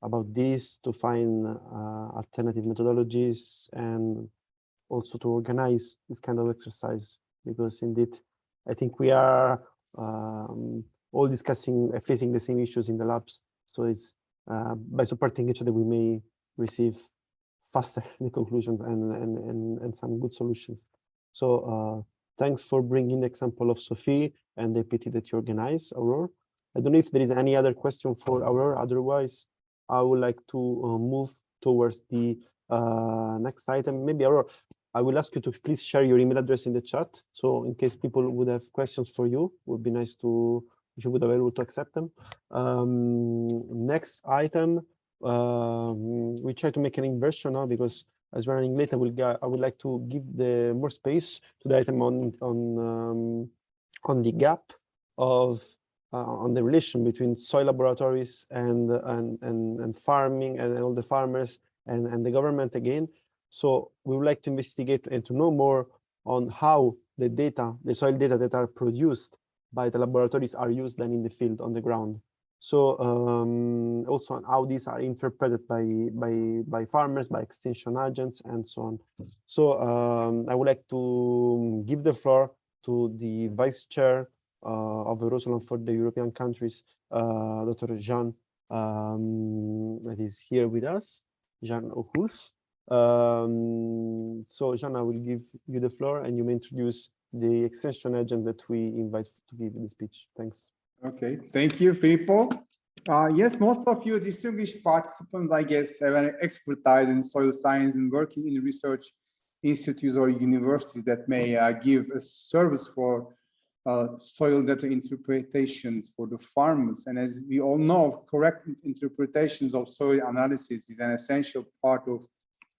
about this, to find alternative methodologies, and also to organize this kind of exercise, because indeed, I think we are all discussing, facing the same issues in the labs. So it's by supporting each other, we may receive faster the conclusions and some good solutions. So thanks for bringing the example of Sophie and the PT that you organize, Aurora. I don't know if there is any other question for Aurora. Otherwise, I would like to move towards the next item. Maybe Aurora, I will ask you to please share your email address in the chat. So in case people would have questions for you, it would be nice to, if you would be able to accept them. Next item, we try to make an inversion now because as we're running late, I would like to give the more space to the item on the gap of on the relation between soil laboratories and farming and all the farmers and the government again. So we would like to investigate and to know more on how the data, the soil data that are produced by the laboratories are used then in the field on the ground. So also on how these are interpreted by farmers, by extension agents, and so on. So I would like to give the floor to the Vice Chair of EUROSOLAN for the European countries, Dr. Jean, that is here with us, Jean Ohus. So Jean, I will give you the floor and you may introduce the extension agent that we invite to give the speech. Thanks. Okay, thank you, Filippo. Yes, most of you distinguished participants, I guess, have an expertise in soil science and working in research institutes or universities that may give a service for soil data interpretations for the farmers. And as we all know, correct interpretations of soil analysis is an essential part of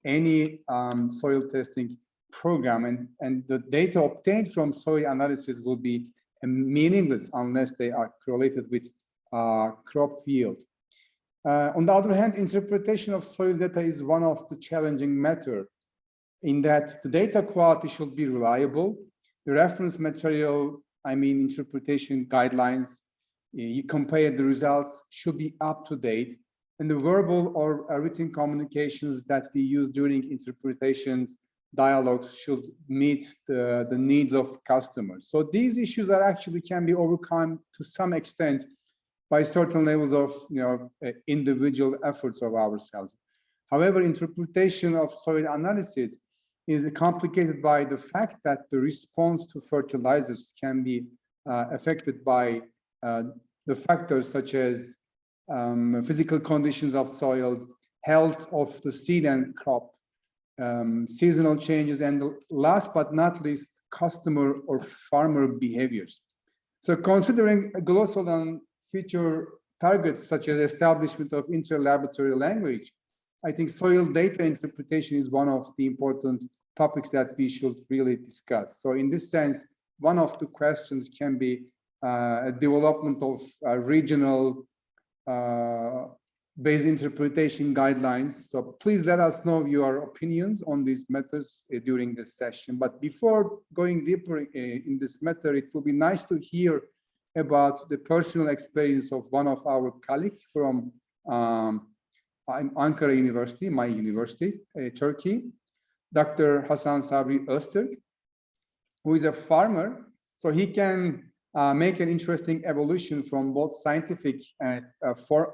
any soil testing program, and the data obtained from soil analysis will be meaningless unless they are correlated with crop field. On the other hand, interpretation of soil data is one of the challenging matter in that the data quality should be reliable. The reference material, I mean interpretation guidelines, you compare the results should be up to date, and the verbal or written communications that we use during interpretations dialogues should meet the needs of customers. So these issues are actually can be overcome to some extent by certain levels of individual efforts of ourselves. However, interpretation of soil analysis is complicated by the fact that the response to fertilizers can be affected by the factors such as physical conditions of soils, health of the seed and crop, seasonal changes, and last but not least, customer or farmer behaviors. So considering EUROSOLAN future targets such as establishment of inter-laboratory language, I think soil data interpretation is one of the important topics that we should really discuss. So in this sense, one of the questions can be a development of regional based interpretation guidelines. So please let us know your opinions on these methods during this session. But before going deeper in this matter, it will be nice to hear about the personal experience of one of our colleagues from Ankara University, my university, Turkey, Dr. Hasan Sabri Öztürk, who is a farmer. So he can make an interesting evolution from both scientific and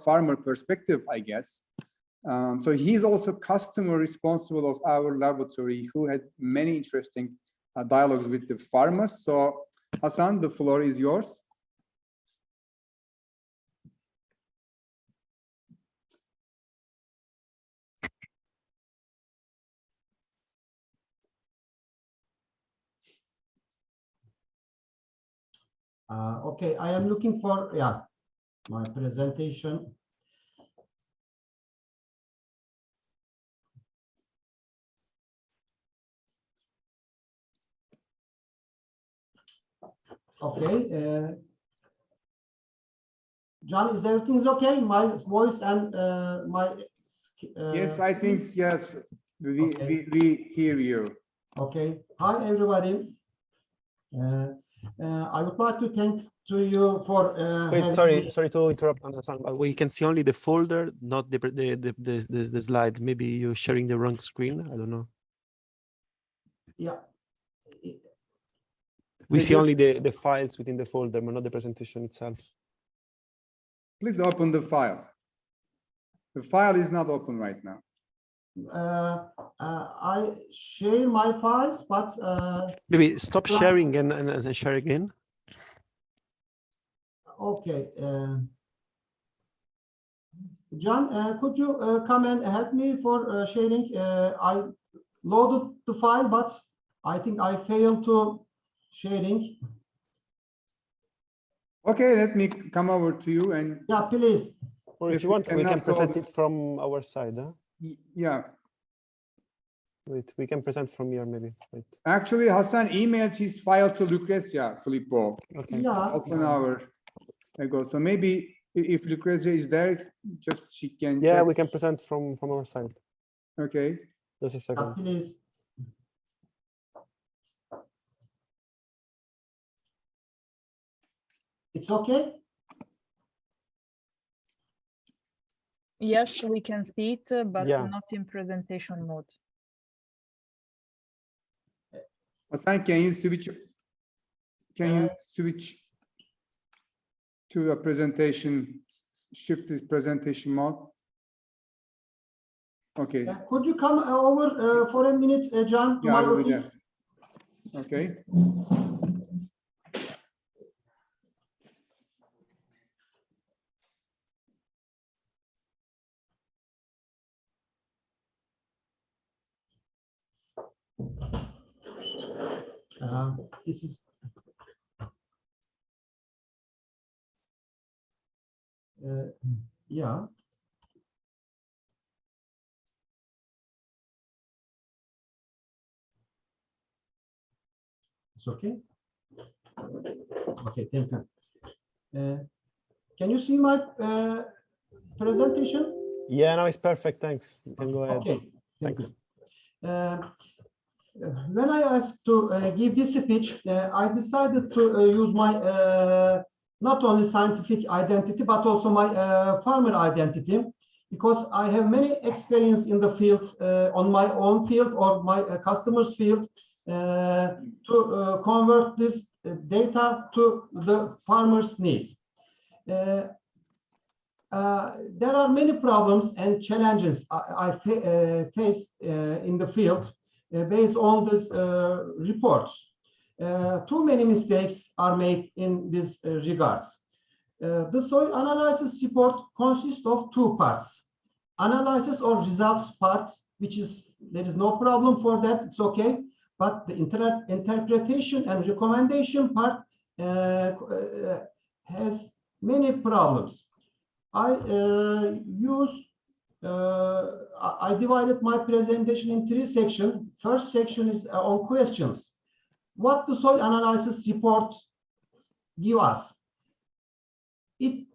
farmer perspective, I guess. So he's also customer responsible of our laboratory, who had many interesting dialogues with the farmers. So Hasan, the floor is yours. Okay, I am looking for, yeah, my presentation. Okay. John, is everything okay? My voice and my... yes, I think, yes, we hear you. Okay. Hi, everybody. I would like to thank to you for wait, sorry to interrupt, Hasan, but we can see only the folder, not the slide. Maybe you're sharing the wrong screen. I don't know. Yeah. We see only the files within the folder, but not the presentation itself. Please open the file. The file is not open right now. I share my files, but maybe stop sharing and share again. Okay. John, could you come and help me for sharing? I loaded the file, but I think I failed to sharing. Okay, let me come over to you and... yeah, please. Or if you want, we can present it from our side. Huh? Yeah. Wait, we can present from here, maybe. Wait. Actually, Hasan emailed his file to Lucrezia, Filippo, okay. Yeah. half an hour ago. So maybe if Lucrezia is there, just she can yeah, check. we can present from our side. Okay. Just a second. Please. It's okay? Yes, we can see it, but yeah. not in presentation mode. Hasan, can you switch? Can you switch to a presentation? Shift this presentation mode. Okay. Could you come over for a minute, John, to my office? Okay. This is yeah. It's okay. Okay, thank you. Can you see my presentation? Yeah, no, it's perfect. Thanks. You can go ahead. Okay, thanks. When I asked to give this speech, I decided to use my not only scientific identity, but also my farmer identity, because I have many experience in the field, on my own field or my customer's field, to convert this data to the farmer's need. There are many problems and challenges I face in the field based on these reports. Too many mistakes are made in these regards. The soil analysis report consists of two parts. Analysis or results part, which is, there is no problem for that, it's okay. But the interpretation and recommendation part has many problems. I use I divided my presentation in 3 sections. First section is on questions. What the soil analysis report give us? The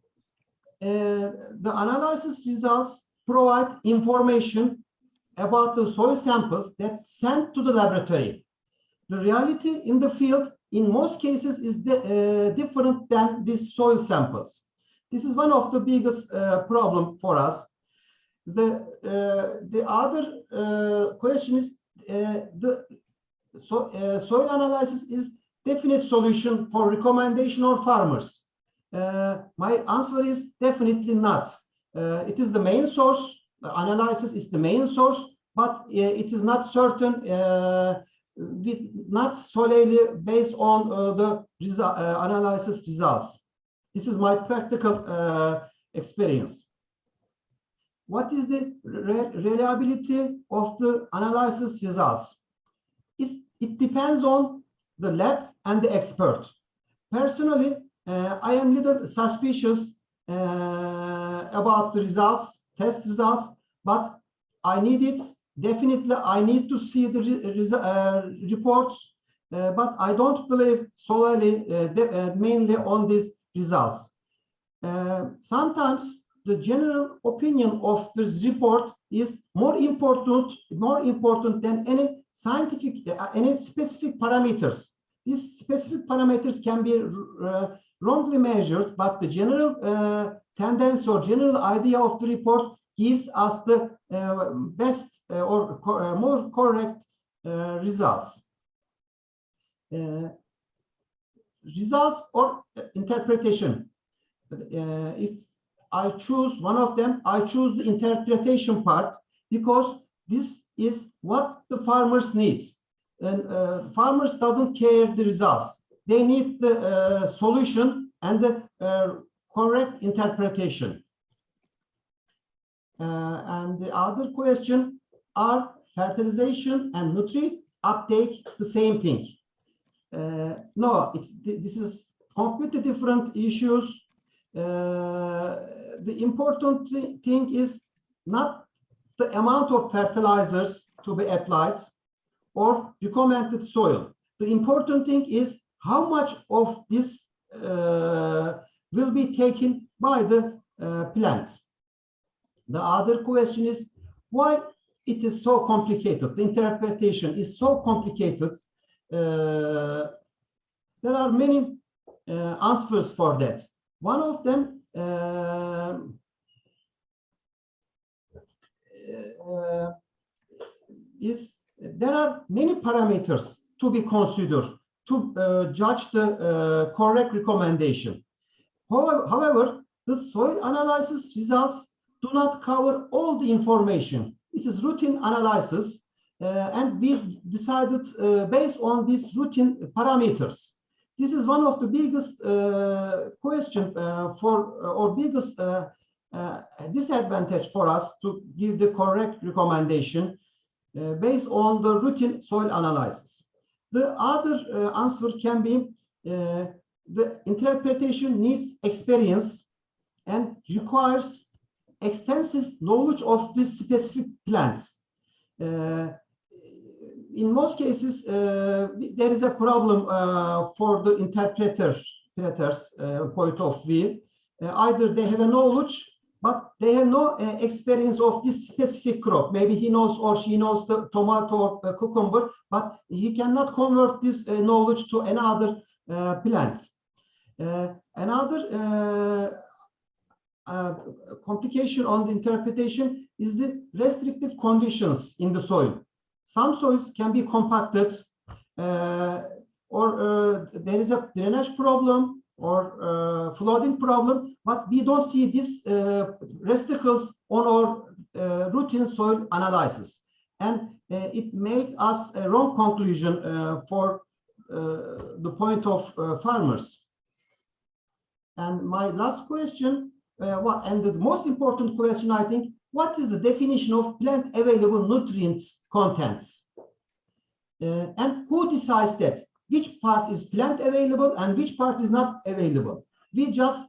analysis results provide information about the soil samples that sent to the laboratory. The reality in the field, in most cases, is different than these soil samples. This is one of the biggest problem for us. The other question is soil analysis is definite solution for recommendation of farmers. My answer is definitely not. It is the main source. Analysis is the main source, but it is not certain, not solely based on the analysis results. This is my practical experience. What is the reliability of the analysis results? It depends on the lab and the expert. Personally, I am a little suspicious about the results, test results, but I need it. Definitely, I need to see the reports, but I don't believe solely mainly on these results. Sometimes the general opinion of this report is more important than any scientific, any specific parameters. These specific parameters can be wrongly measured, but the general tendency or general idea of the report gives us the best or more correct results. Results or interpretation. If I choose one of them, I choose the interpretation part because this is what the farmers need. And farmers doesn't care the results. They need the solution and the correct interpretation. And the other question, are fertilization and nutrient uptake the same thing? No, this is completely different issues. The important thing is not the amount of fertilizers to be applied or recommended soil. The important thing is how much of this will be taken by the plant. The other question is why it is so complicated. The interpretation is so complicated. There are many answers for that. One of them is there are many parameters to be considered to judge the correct recommendation. However, the soil analysis results do not cover all the information. This is routine analysis, and we decided based on these routine parameters. This is one of the biggest question or biggest disadvantage for us to give the correct recommendation based on the routine soil analysis. The other answer can be the interpretation needs experience and requires extensive knowledge of this specific plant. In most cases, there is a problem for the interpreter's point of view. Either they have a knowledge, but they have no experience of this specific crop. Maybe he knows or she knows the tomato or cucumber, but he cannot convert this knowledge to another plant. Another complication on the interpretation is the restrictive conditions in the soil. Some soils can be compacted, or there is a drainage problem or flooding problem, but we don't see these restrictions on our routine soil analysis. And it makes us a wrong conclusion for the point of farmers. And my last question, and the most important question, I think, what is the definition of plant available nutrients contents? And who decides that? Which part is plant available and which part is not available? We just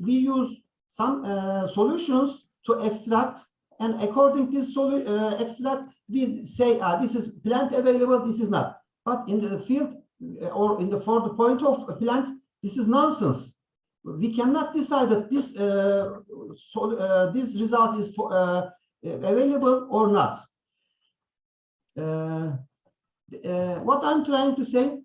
we use some solutions to extract, and according to this extract, we say, this is plant available, this is not. But in the field or for the point of a plant, this is nonsense. We cannot decide that this this result is available or not. What I'm trying to say,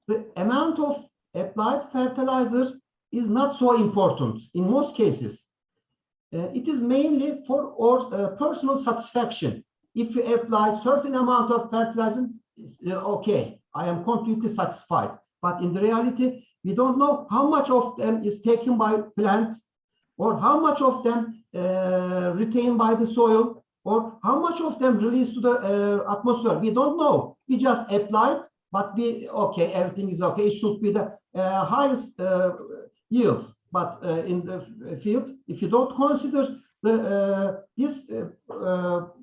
the amount of applied fertilizer is not so important in most cases. It is mainly for our personal satisfaction. If you apply certain amount of fertilizer, okay, I am completely satisfied. But in the reality, we don't know how much of them is taken by plants, or how much of them retained by the soil, or how much of them released to the atmosphere. We don't know. We just applied, but okay, everything is okay. It should be the highest yield. But in the field, if you don't consider these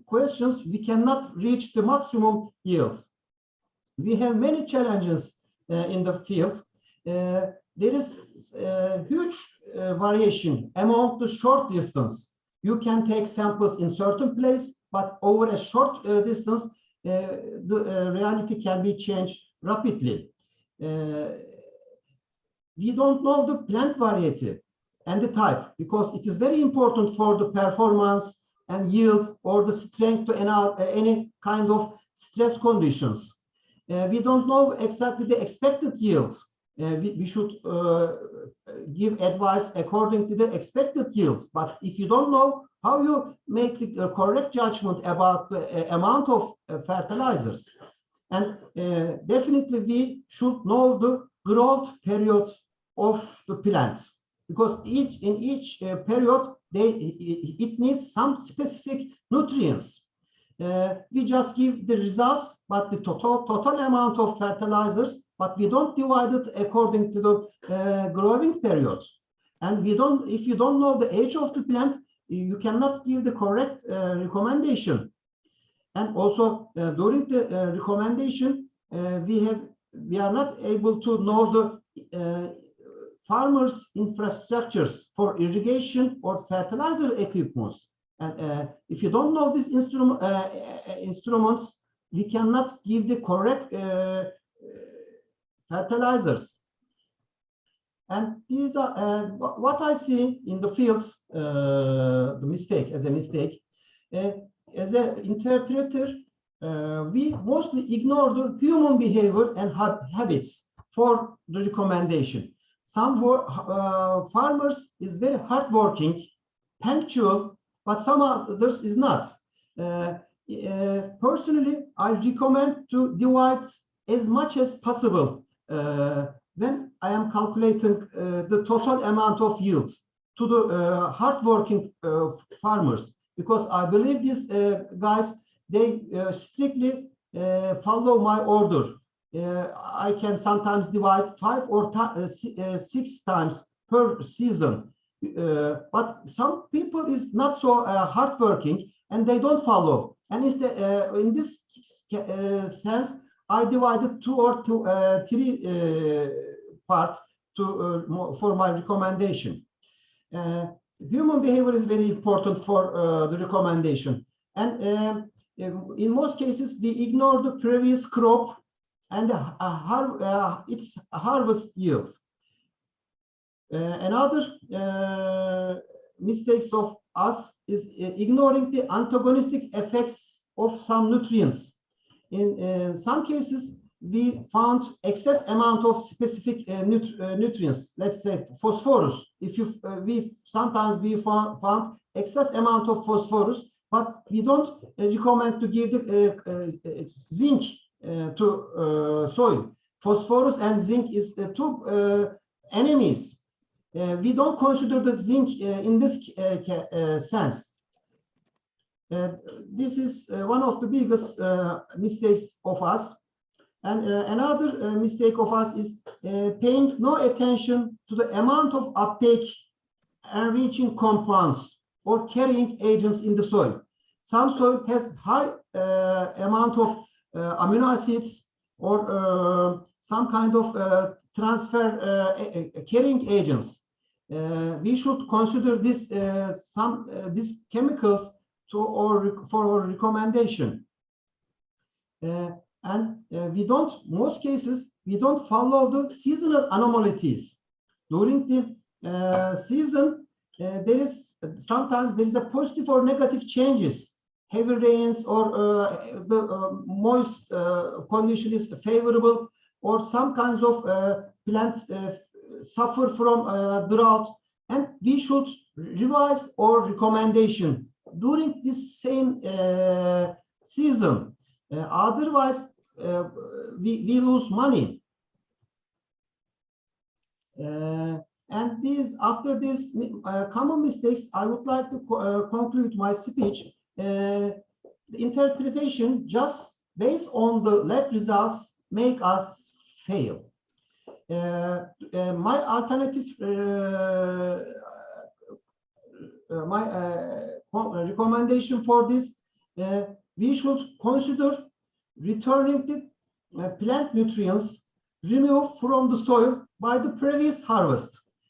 questions, we cannot reach the maximum yield. We have many challenges in the field. There is huge variation among the short distance. You can take samples in certain place, but over a short distance, the reality can be changed rapidly. We don't know the plant variety and the type, because it is very important for the performance and yield or the strength to any kind of stress conditions. We don't know exactly the expected yields. We should give advice according to the expected yields. But if you don't know how you make the correct judgment about the amount of fertilizers, and definitely we should know the growth period of the plant, because in each period it needs some specific nutrients. We just give the results, but the total amount of fertilizers, but we don't divide it according to the growing period. And if you don't know the age of the plant, you cannot give the correct recommendation. And also during the recommendation, we are not able to know the farmers' infrastructures for irrigation or fertilizer equipments. And if you don't know these instruments, we cannot give the correct fertilizers. And these are what I see in the field, the mistake, as an interpreter, we mostly ignore the human behavior and habits for the recommendation. Some farmers is very hardworking, punctual, but some others is not. Personally, I recommend to divide as much as possible when I am calculating the total amount of yields to the hardworking farmers, because I believe these guys, they strictly follow my order. I can sometimes divide 5 or 6 times per season. But some people is not so hardworking and they don't follow. And in this sense, I divided 2 or 3 parts for my recommendation. Human behavior is very important for the recommendation. And in most cases, we ignore the previous crop and its harvest yield. Another mistakes of us is ignoring the antagonistic effects of some nutrients. In some cases, we found excess amount of specific nutrients, let's say phosphorus. Sometimes we found excess amount of phosphorus, but we don't recommend to give the zinc to soil. Phosphorus and zinc is 2 enemies. We don't consider the zinc in this sense. This is one of the biggest mistakes of us. And another mistake of us is paying no attention to the amount of uptake enriching compounds or carrying agents in the soil. Some soil has high amount of amino acids or some kind of transfer carrying agents. we should consider this these chemicals for our recommendation. We don't, most cases, we don't follow the seasonal anomalies. During the season, sometimes there is a positive or negative changes, heavy rains, or the moist condition is favorable, or some kinds of plants suffer from drought, and we should revise our recommendation during this same season. Otherwise, we lose money. And after these common mistakes, I would like to conclude my speech. The interpretation just based on the lab results make us fail. My alternative, recommendation for this, we should consider returning the plant nutrients removed from the soil by the previous harvest.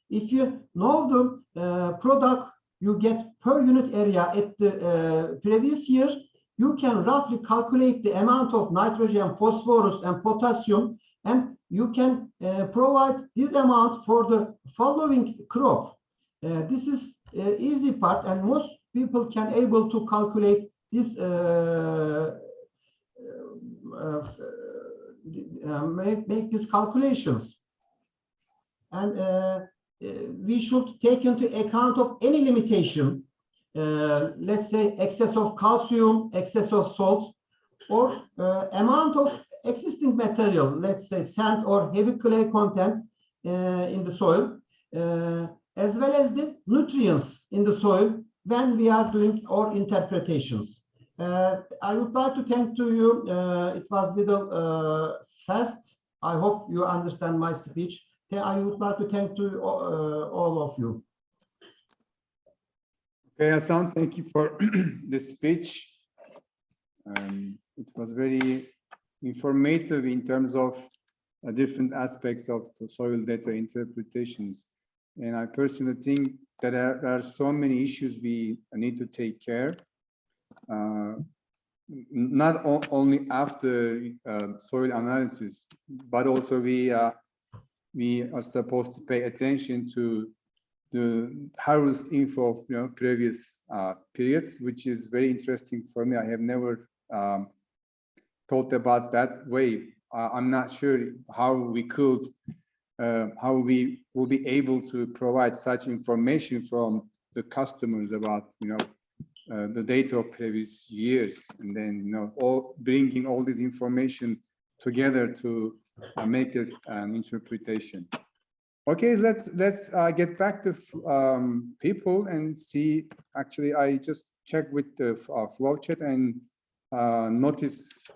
If you know the product you get per unit area at the previous year, you can roughly calculate the amount of nitrogen, phosphorus, and potassium, and you can provide this amount for the following crop. This is easy part, and most people can able to calculate this, make these calculations. And we should take into account of any limitation, let's say excess of calcium, excess of salt, or amount of existing material, let's say sand or heavy clay content in the soil, as well as the nutrients in the soil when we are doing our interpretations. I would like to thank to you. It was a little fast. I hope you understand my speech. I would like to thank to all of you. Okay, Hasan, thank you for the speech. It was very informative in terms of different aspects of the soil data interpretations. And I personally think that there are so many issues we need to take care. Not only after soil analysis, but also we are supposed to pay attention to the harvest info of previous periods, which is very interesting for me. I have never thought about that way. I'm not sure how we could, how we will be able to provide such information from the customers about the data of previous years, and then bringing all this information together to make this an interpretation. Okay, let's get back to people and see. Actually, I just checked with the flow chat and noticed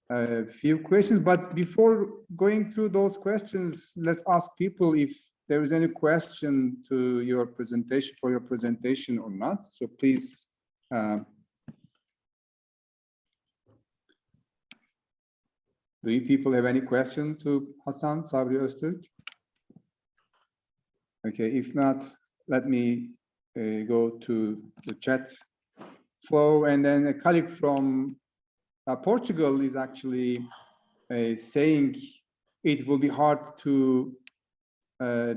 a few questions. But before going through those questions, let's ask people if there is any question to your presentation, for your presentation or not. So please. Do you people have any question to Hasan, Sabri, Öztürk? Okay, if not, let me go to the chat flow. And then a colleague from Portugal is actually saying it will be hard to a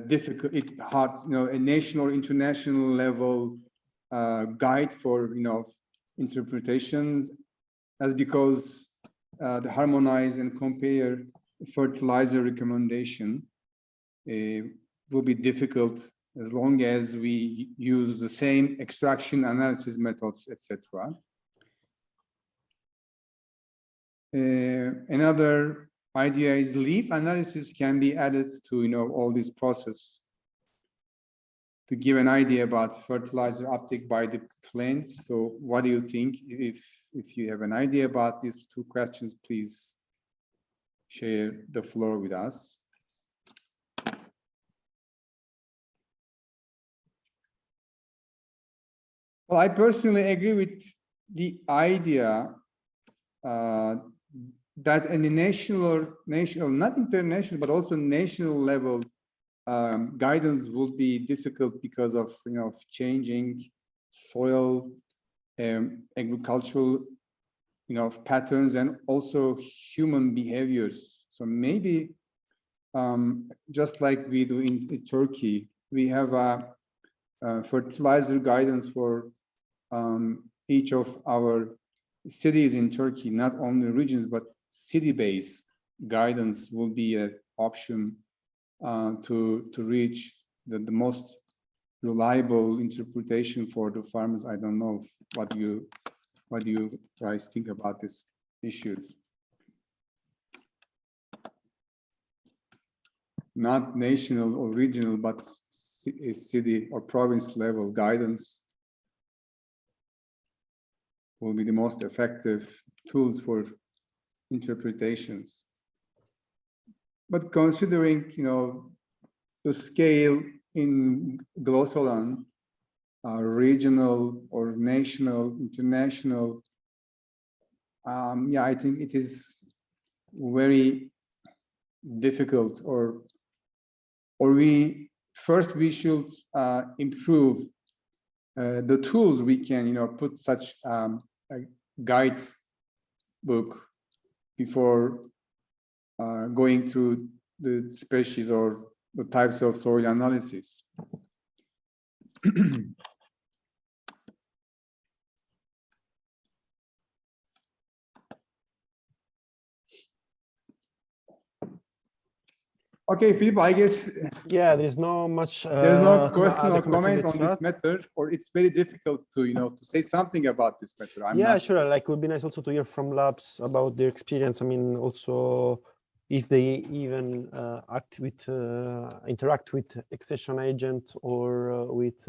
national or international level guide for interpretations, as because the harmonize and compare fertilizer recommendation will be difficult as long as we use the same extraction analysis methods, etc. Another idea is leaf analysis can be added to all this process to give an idea about fertilizer uptake by the plants. So what do you think? If you have an idea about these two questions, please share the floor with us. Well, I personally agree with the idea that in the national, not international, but also national level, guidance will be difficult because of changing soil, agricultural patterns, and also human behaviors. So maybe just like we do in Turkey, we have a fertilizer guidance for each of our cities in Turkey, not only regions, but city-based guidance will be an option to reach the most reliable interpretation for the farmers. I don't know what do you guys think about this issue? Not national or regional, but city or province level guidance will be the most effective tools for interpretations. But considering, the scale in GLOSOLAN, regional or national, international, yeah, I think it is very difficult. Or we should improve the tools we can, put such a guide book before going through the species or the types of soil analysis. Okay, Philip, I guess. Yeah, there's no much. There's no question or comment on this matter, or it's very difficult to, to say something about this matter. Yeah, sure. Like, it would be nice also to hear from labs about their experience. I mean, also if they even interact with extension agent or with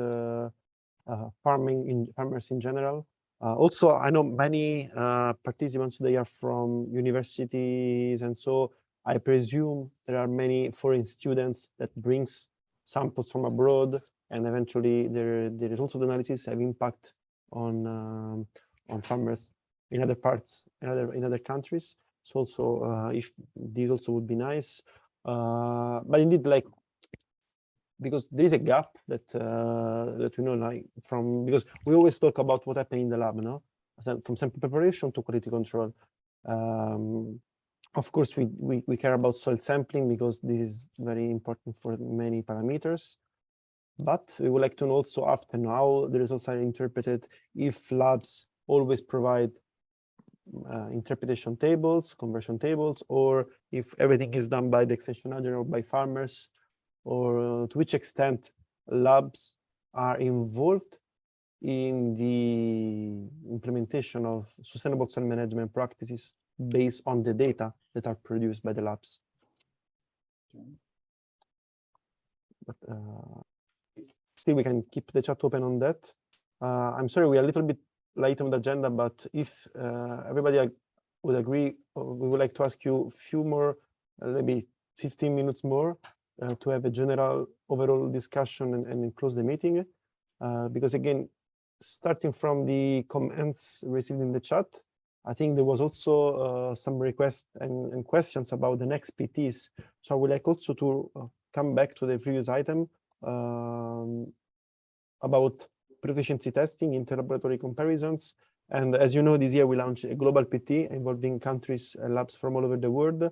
farmers in general. Also, I know many participants, they are from universities, and so I presume there are many foreign students that brings samples from abroad, and eventually there is also the analysis have impact on farmers in other parts, in other countries. So also if these also would be nice, but indeed, like, because there is a gap that that we know, like, from, because we always talk about what happened in the lab, from sample preparation to quality control. Of course, we care about soil sampling because this is very important for many parameters. But we would like to know also after how the results are interpreted, if labs always provide interpretation tables, conversion tables, or if everything is done by the extension agent or by farmers, or to which extent labs are involved in the implementation of sustainable soil management practices based on the data that are produced by the labs. But still, we can keep the chat open on that. I'm sorry, we are a little bit late on the agenda, but if everybody would agree, we would like to ask you a few more, maybe 15 minutes more, to have a general overall discussion and close the meeting. Because again, starting from the comments received in the chat, I think there was also some requests and questions about the next PTs. So I would like also to come back to the previous item about proficiency testing, inter-laboratory comparisons. And as you know, this year we launched a global PT involving countries and labs from all over the world.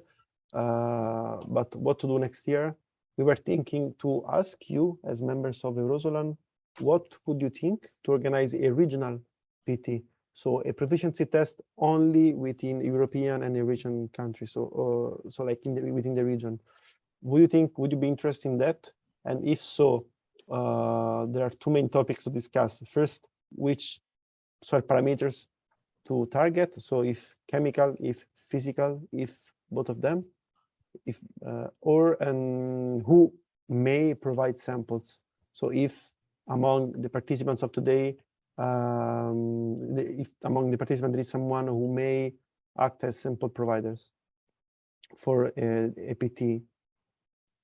But what to do next year? We were thinking to ask you, as members of EUROSOLAN, what would you think to organize a regional PT? So a proficiency test only within European and Eurasian countries, so like within the region. Would you be interested in that? And if so, there are two main topics to discuss. First, which soil parameters to target. So if chemical, if physical, if both of them, if and who may provide samples. So if among the participants of today, if among the participants there is someone who may act as sample providers for a PT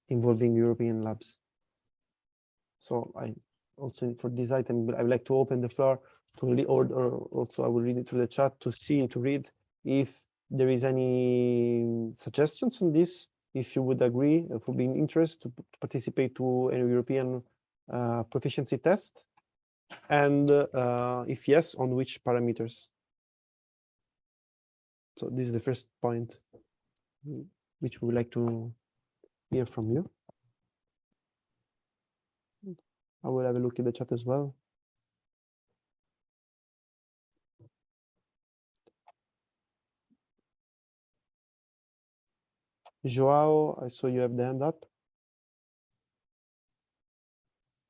involving European labs. So I also, for this item, I would like to open the floor to read, or also I will read it through the chat to read if there is any suggestions on this, if you would agree, if would be in interest to participate to a European proficiency test, and if yes, on which parameters. So this is the first point, which we would like to hear from you. I will have a look at the chat as well. Joao, I saw you have the hand up.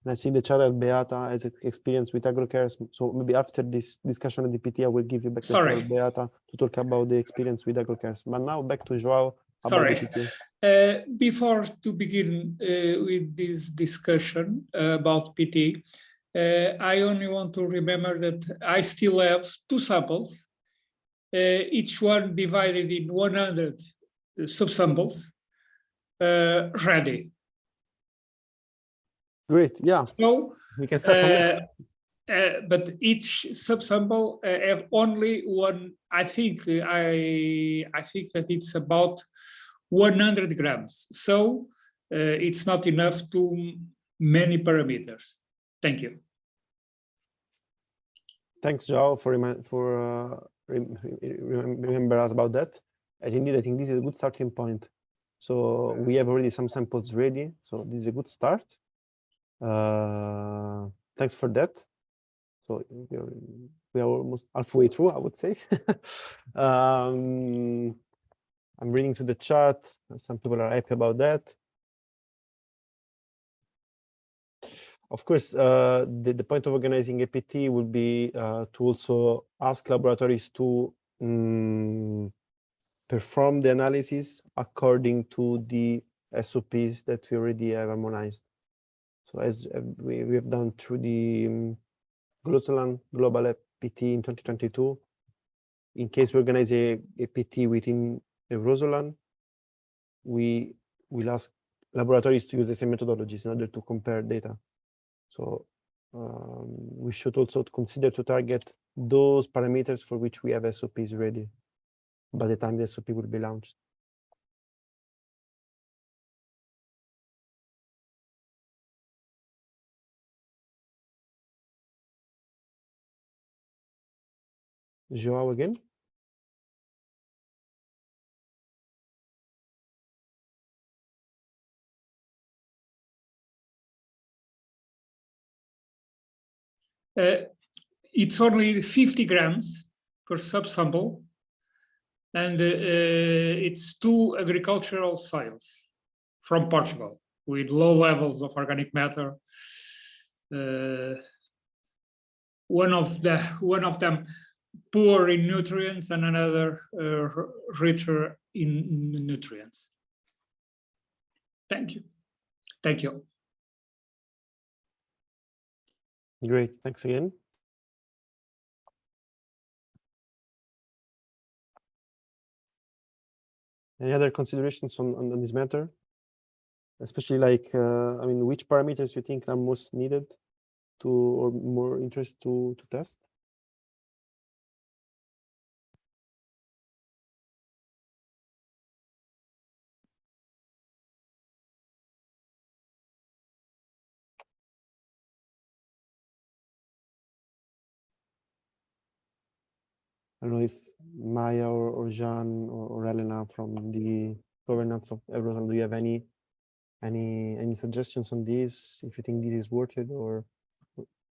And I see the chat that Beata has experience with agrocare. So maybe after this discussion at DPT, I will give you back the floor, Beata, to talk about the experience with agrocare. But now back to Joao. Sorry. Before to begin with this discussion about PT, I only want to remember that I still have 2 samples, each one divided in 100 subsamples ready. Great, yeah. So we can start from there. But each subsample have only one. I think that it's about 100 grams. So it's not enough to many parameters. Thank you. Thanks, Joao, for remember us about that. And indeed, I think this is a good starting point. So we have already some samples ready. So this is a good start. Thanks for that. So we are almost halfway through, I would say. I'm reading to the chat. Some people are happy about that. Of course, the point of organizing APT would be to also ask laboratories to perform the analysis according to the SOPs that we already have harmonized. So as we have done through the EUROSOLAN Global APT in 2022, in case we organize a APT within EUROSOLAN, we will ask laboratories to use the same methodologies in order to compare data. So we should also consider to target those parameters for which we have SOPs ready by the time the SOP will be launched. Joao again. It's only 50 grams per subsample, and it's 2 agricultural soils from Portugal with low levels of organic matter. One of them poor in nutrients and another richer in nutrients. Thank you. Thank you. Great, thanks again. Any other considerations on this matter? Especially like, I mean, which parameters you think are most needed to, or more interest to test? I don't know if Maya or Jean or Elena from the governance of EUROSOLAN, do you have any suggestions on this? If you think this is worth it, or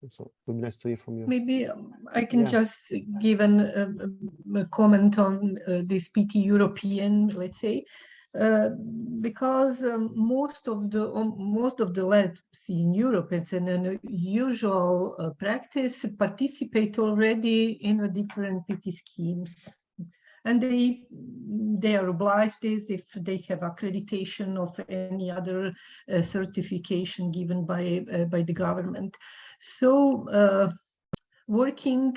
so it would be nice to hear from you. Maybe I can just give a comment on this PT European, let's say, because most of the labs in Europe, it's an unusual practice, participate already in the different PT schemes, and they are obliged if they have accreditation of any other certification given by the government. So working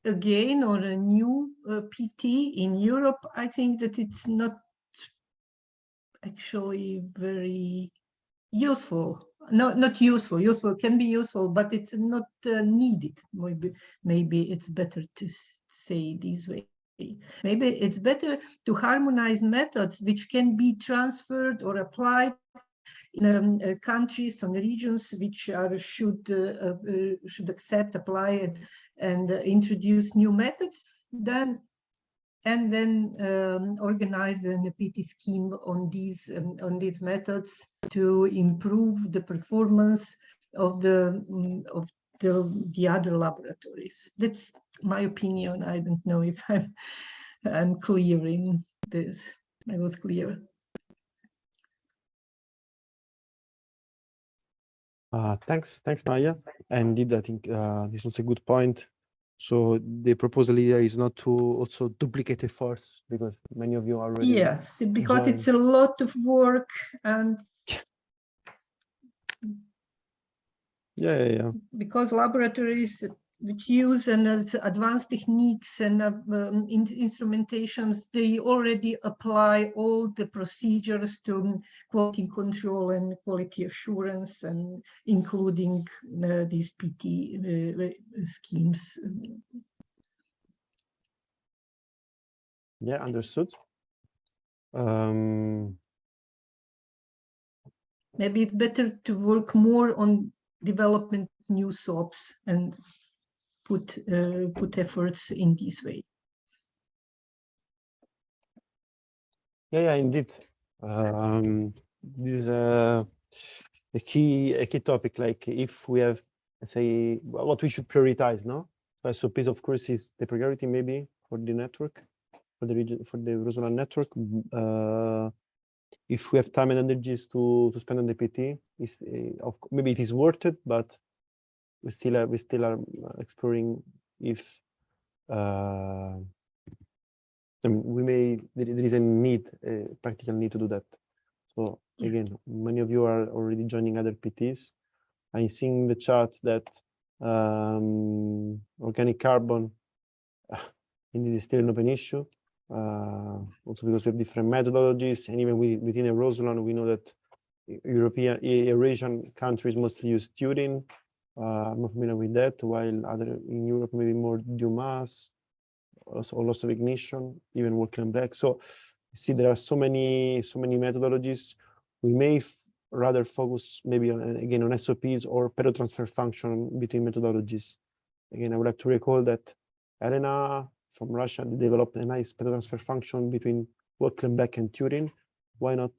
again on a new PT in Europe, I think that it's not actually very useful. No, not useful. Useful can be useful, but it's not needed. Maybe it's better to say this way. Maybe it's better to harmonize methods which can be transferred or applied in countries and regions which should accept, apply, and introduce new methods, then organize an PT scheme on these methods to improve the performance of the other laboratories. That's my opinion. I don't know if I'm clear in this. I was clear. Thanks, Maya. And indeed, I think this was a good point. So the proposal here is not to also duplicate efforts, because many of you already. Yes, because joined. it's a lot of work and. Yeah. Because laboratories which use advanced techniques and instrumentations, they already apply all the procedures to quality control and quality assurance, and including these PT schemes. Yeah, understood. Maybe it's better to work more on development new SOPs and put efforts in this way. Yeah, indeed. This is a key topic. Like, if we have, let's say, what we should prioritize, no? So SOPs, of course, is the priority maybe for the network, for the region, for the EUROSOLAN network. If we have time and energies to spend on the PT, maybe it is worth it, but we still are exploring if there is a practical need to do that. So again, many of you are already joining other PTs. I'm seeing in the chat that organic carbon indeed is still an open issue. Also because we have different methodologies, and even within EUROSOLAN, we know that European, Eurasian countries mostly use Turin. I'm not familiar with that, while other in Europe maybe more Dumas, also loss of ignition, even working black. So you see, there are so many methodologies. We may rather focus maybe on SOPs or pedotransfer function between methodologies. Again, I would like to recall that Elena from Russia developed a nice pedotransfer function between Worklenbeck and Turin. Why not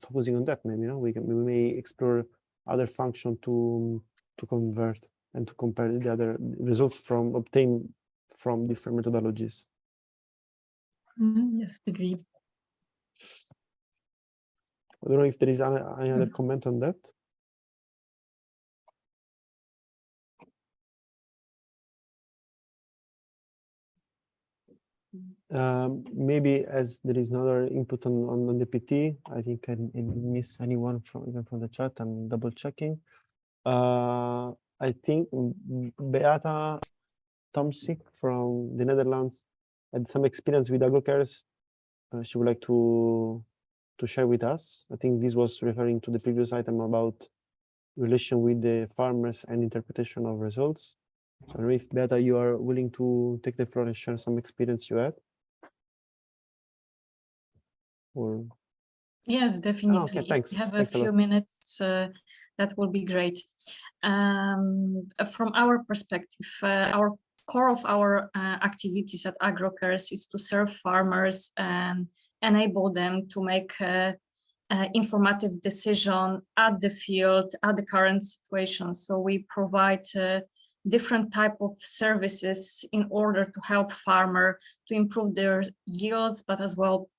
focusing on that? Maybe we may explore other function to convert and to compare the other results obtained from different methodologies. Yes, agree. I don't know if there is any other comment on that. Maybe as there is another input on the PT, I think I didn't miss anyone even from the chat. I'm double checking. I think Beata Tomsik from the Netherlands had some experience with agrocares. She would like to share with us. I think this was referring to the previous item about relation with the farmers and interpretation of results. I don't know if, Beata, you are willing to take the floor and share some experience you had. Or... Yes, definitely. Okay, thanks. If you have Thanks a few minutes, that will be great. From our perspective, our core of our activities at AgroCares is to serve farmers and enable them to make informative decision at the field, at the current situation. So we provide different type of services in order to help farmer to improve their yields, but as well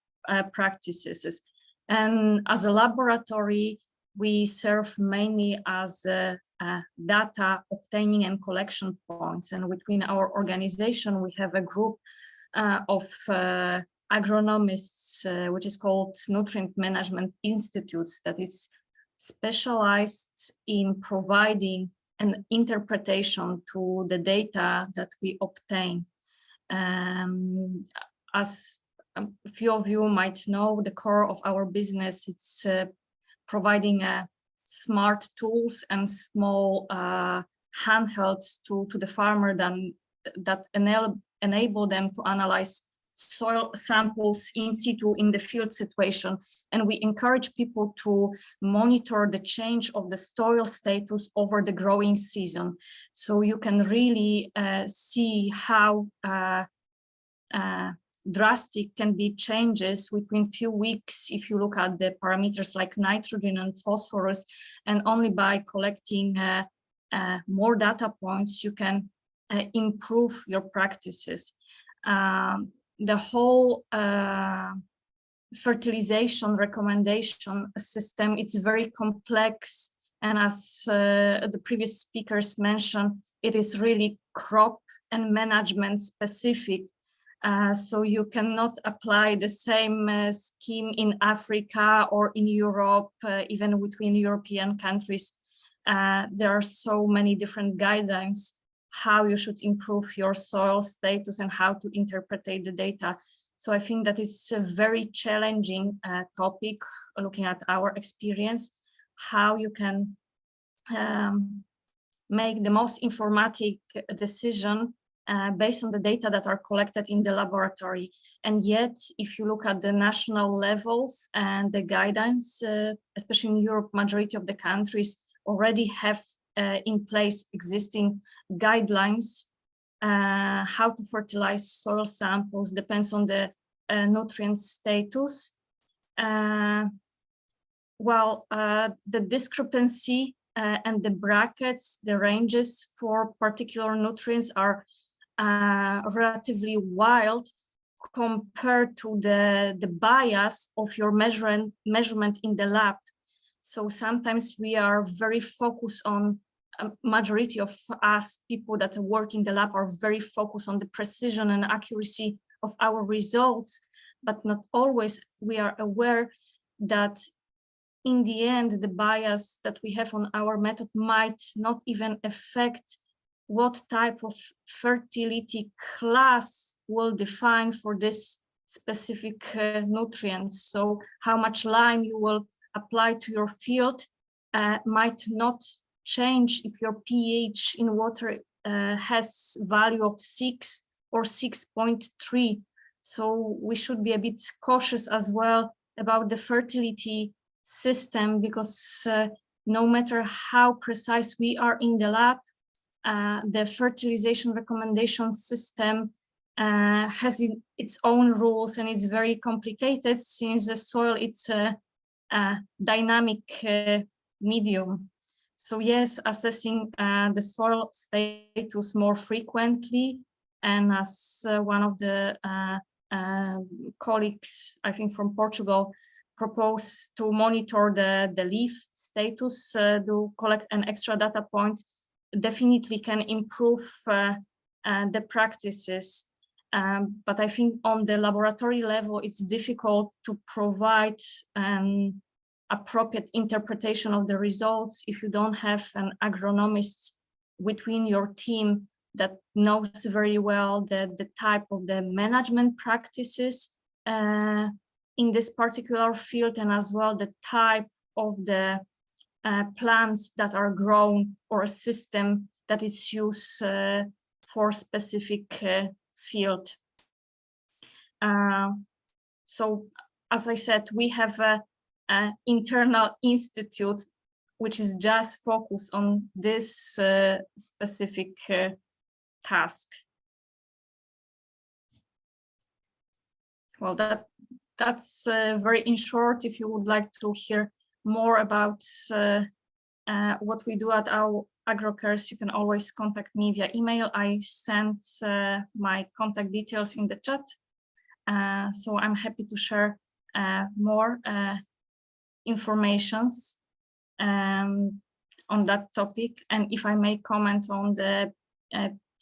practices. And as a laboratory, we serve mainly as data obtaining and collection points. And within our organization, we have a group of agronomists, which is called Nutrient Management Institutes, that is specialized in providing an interpretation to the data that we obtain. As a few of you might know, the core of our business, it's providing smart tools and small handhelds to the farmer that enable them to analyze soil samples in situ in the field situation. And we encourage people to monitor the change of the soil status over the growing season. So you can really see how drastic can be changes within few weeks if you look at the parameters like nitrogen and phosphorus, and only by collecting more data points you can improve your practices. The whole fertilization recommendation system, it's very complex, and as the previous speakers mentioned, it is really crop and management specific. So you cannot apply the same scheme in Africa or in Europe, even between European countries. There are so many different guidelines how you should improve your soil status and how to interpret the data. So I think that it's a very challenging topic, looking at our experience, how you can make the most informative decision based on the data that are collected in the laboratory. And yet, if you look at the national levels and the guidelines, especially in Europe, majority of the countries already have in place existing guidelines how to fertilize soil samples, depends on the nutrient status. The discrepancy and the brackets, the ranges for particular nutrients are relatively wild compared to the bias of your measurement in the lab. So sometimes we are very focused on, majority of us people that work in the lab are very focused on the precision and accuracy of our results, but not always we are aware that in the end, the bias that we have on our method might not even affect what type of fertility class will define for this specific nutrients. So how much lime you will apply to your field might not change if your pH in water has value of 6 or 6.3. So we should be a bit cautious as well about the fertility system, because no matter how precise we are in the lab, the fertilization recommendation system has its own rules, and it's very complicated since the soil it's a dynamic medium. So yes, assessing the soil status more frequently, and as one of the colleagues, I think from Portugal, propose to monitor the leaf status, to collect an extra data point, definitely can improve the practices. But I think on the laboratory level, it's difficult to provide an appropriate interpretation of the results if you don't have an agronomist within your team that knows very well the type of the management practices in this particular field, and as well the type of the plants that are grown, or a system that is used for specific field. So as I said, we have an internal institute which is just focused on this specific task. Well, that's very in short. If you would like to hear more about what we do at our AgroCares, you can always contact me via email. I sent my contact details in the chat. So I'm happy to share more informations on that topic. And if I may comment on the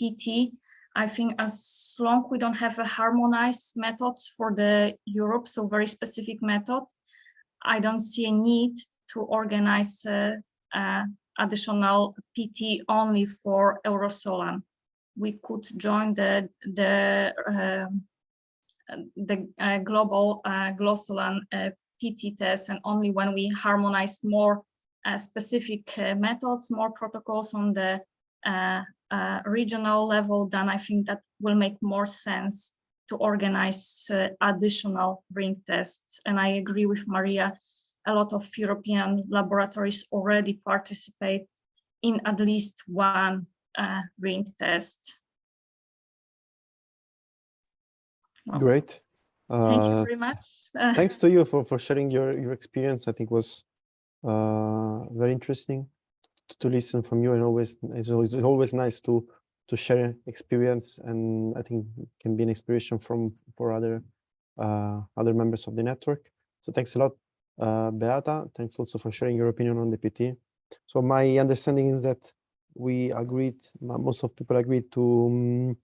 PT, I think as long we don't have a harmonized methods for the Europe, so very specific method, I don't see a need to organize additional PT only for EUROSOLAN. We could join the global GLOSOLAN PT test, and only when we harmonize more specific methods, more protocols on the regional level, then I think that will make more sense to organize additional ring tests. And I agree with Maria, a lot of European laboratories already participate in at least one ring test. Well, great. thank you very much. Thanks to you for sharing your experience. I think was very interesting to listen from you, and it's always nice to share experience, and I think it can be an inspiration for other members of the network. So thanks a lot, Beata. Thanks also for sharing your opinion on the PT. So my understanding is that most of people agreed to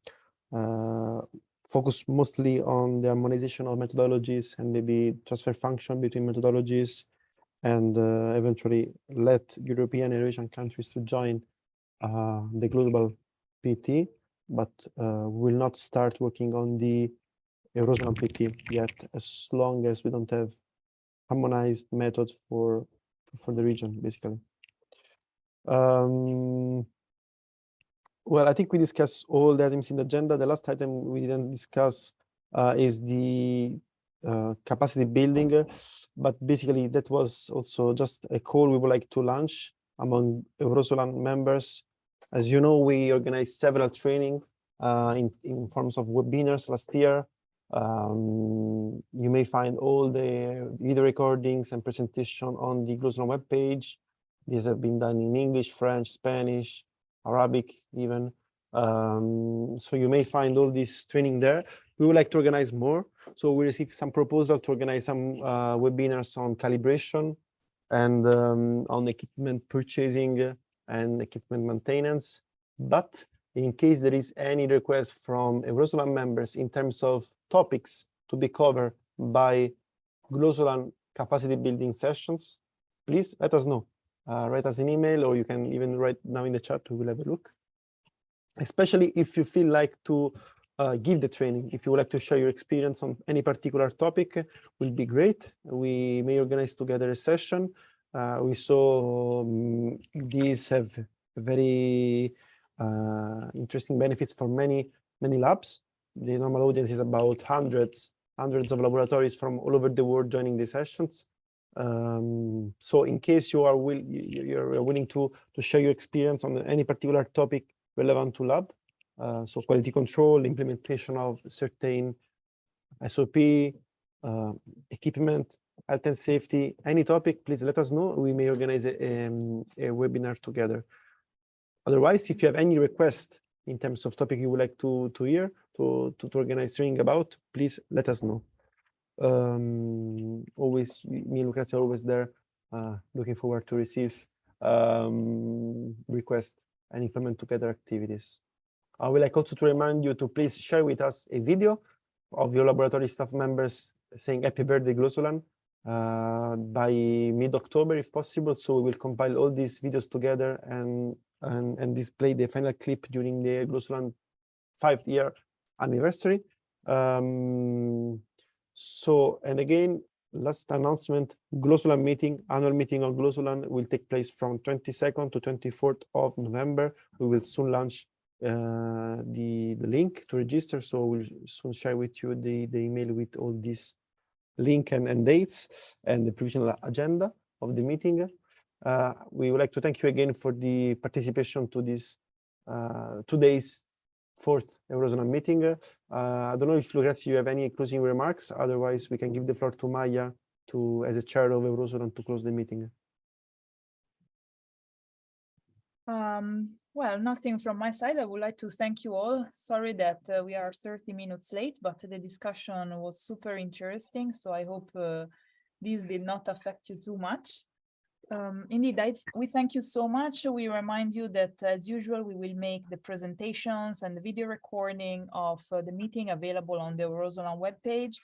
focus mostly on the harmonization of methodologies and maybe transfer function between methodologies, and eventually let European and Eurasian countries to join the global PT, but we will not start working on the Eurosolan PT yet, as long as we don't have harmonized methods for the region, basically. Well, I think we discussed all the items in the agenda. The last item we didn't discuss is the capacity building, but basically that was also just a call we would like to launch among Eurosolan members. As you know, we organized several training in forms of webinars last year. You may find all the video recordings and presentation on the GLOSOLAN webpage. These have been done in English, French, Spanish, Arabic even. So you may find all this training there. We would like to organize more. So we received some proposal to organize some webinars on calibration and on equipment purchasing and equipment maintenance. But in case there is any request from Eurosolan members in terms of topics to be covered by GLOSOLAN capacity building sessions, please let us know. Write us an email, or you can even write now in the chat. We will have a look. Especially if you feel like to give the training, if you would like to share your experience on any particular topic, will be great. We may organize together a session. We saw these have very interesting benefits for many labs. The normal audience is about hundreds of laboratories from all over the world joining these sessions. So in case you are willing to share your experience on any particular topic relevant to lab, so quality control, implementation of certain SOP, equipment, health and safety, any topic, please let us know. We may organize a webinar together. Otherwise, if you have any request in terms of topic you would like to hear, to organize training about, please let us know. Always, me and Lucrezia are always there, looking forward to receive requests and implement together activities. I would like also to remind you to please share with us a video of your laboratory staff members saying happy birthday GLOSOLAN by mid-October if possible. So we will compile all these videos together and display the final clip during the GLOSOLAN 5-year anniversary. So, and again, last announcement, GLOSOLAN meeting, annual meeting on GLOSOLAN will take place from 22nd to 24th of November. We will soon launch the link to register. So we'll soon share with you the email with all these link and dates and the provisional agenda of the meeting. We would like to thank you again for the participation to this today's 4th Eurosolan meeting. I don't know if Lucrezia, you have any closing remarks. Otherwise, we can give the floor to Maya as a chair of Eurosolan to close the meeting. Well, nothing from my side. I would like to thank you all. Sorry that we are 30 minutes late, but the discussion was super interesting. So I hope this did not affect you too much. Indeed, we thank you so much. We remind you that, as usual, we will make the presentations and the video recording of the meeting available on the Eurosolan webpage.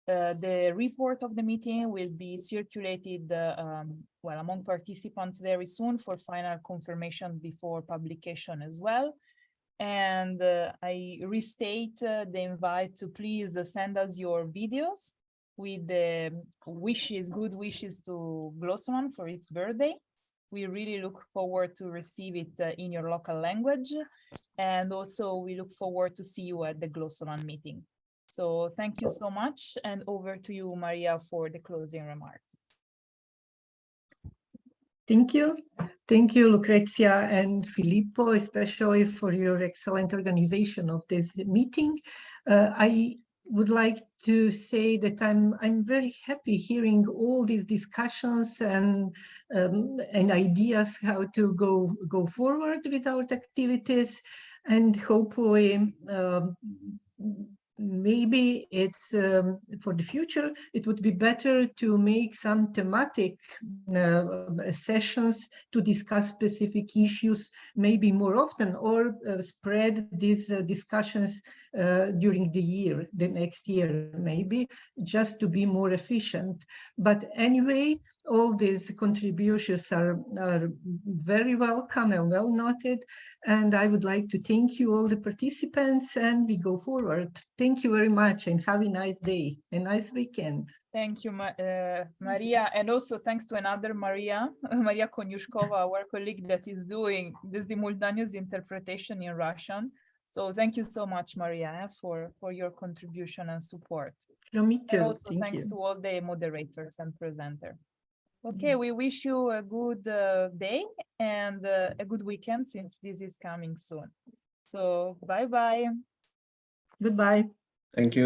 The report of the meeting will be circulated well, among participants very soon for final confirmation before publication as well. And I restate the invite to please send us your videos with the good wishes to GLOSOLAN for its birthday. We really look forward to receive it in your local language. And also we look forward to see you at the GLOSOLAN meeting. So thank you so much, and over to you, Maria, for the closing remarks. Thank you. Thank you, Lucrezia and Filippo, especially for your excellent organization of this meeting. I would like to say that I'm very happy hearing all these discussions and ideas how to go forward with our activities, and hopefully maybe it's for the future, it would be better to make some thematic sessions to discuss specific issues maybe more often, or spread these discussions during the next year, maybe, just to be more efficient. But anyway, all these contributions are very welcome and well noted. And I would like to thank you, all the participants, and we go forward. Thank you very much, and have a nice day, a nice weekend. Thank you, Maria, and also thanks to another Maria, Maria Koniushkova, our colleague that is doing the simultaneous interpretation in Russian. So thank you so much, Maria, for your contribution and support. Me too. And also Thank thanks you. to all the moderators and presenters. Okay, we wish you a good day and a good weekend, since this is coming soon. So bye-bye. Goodbye. Thank you.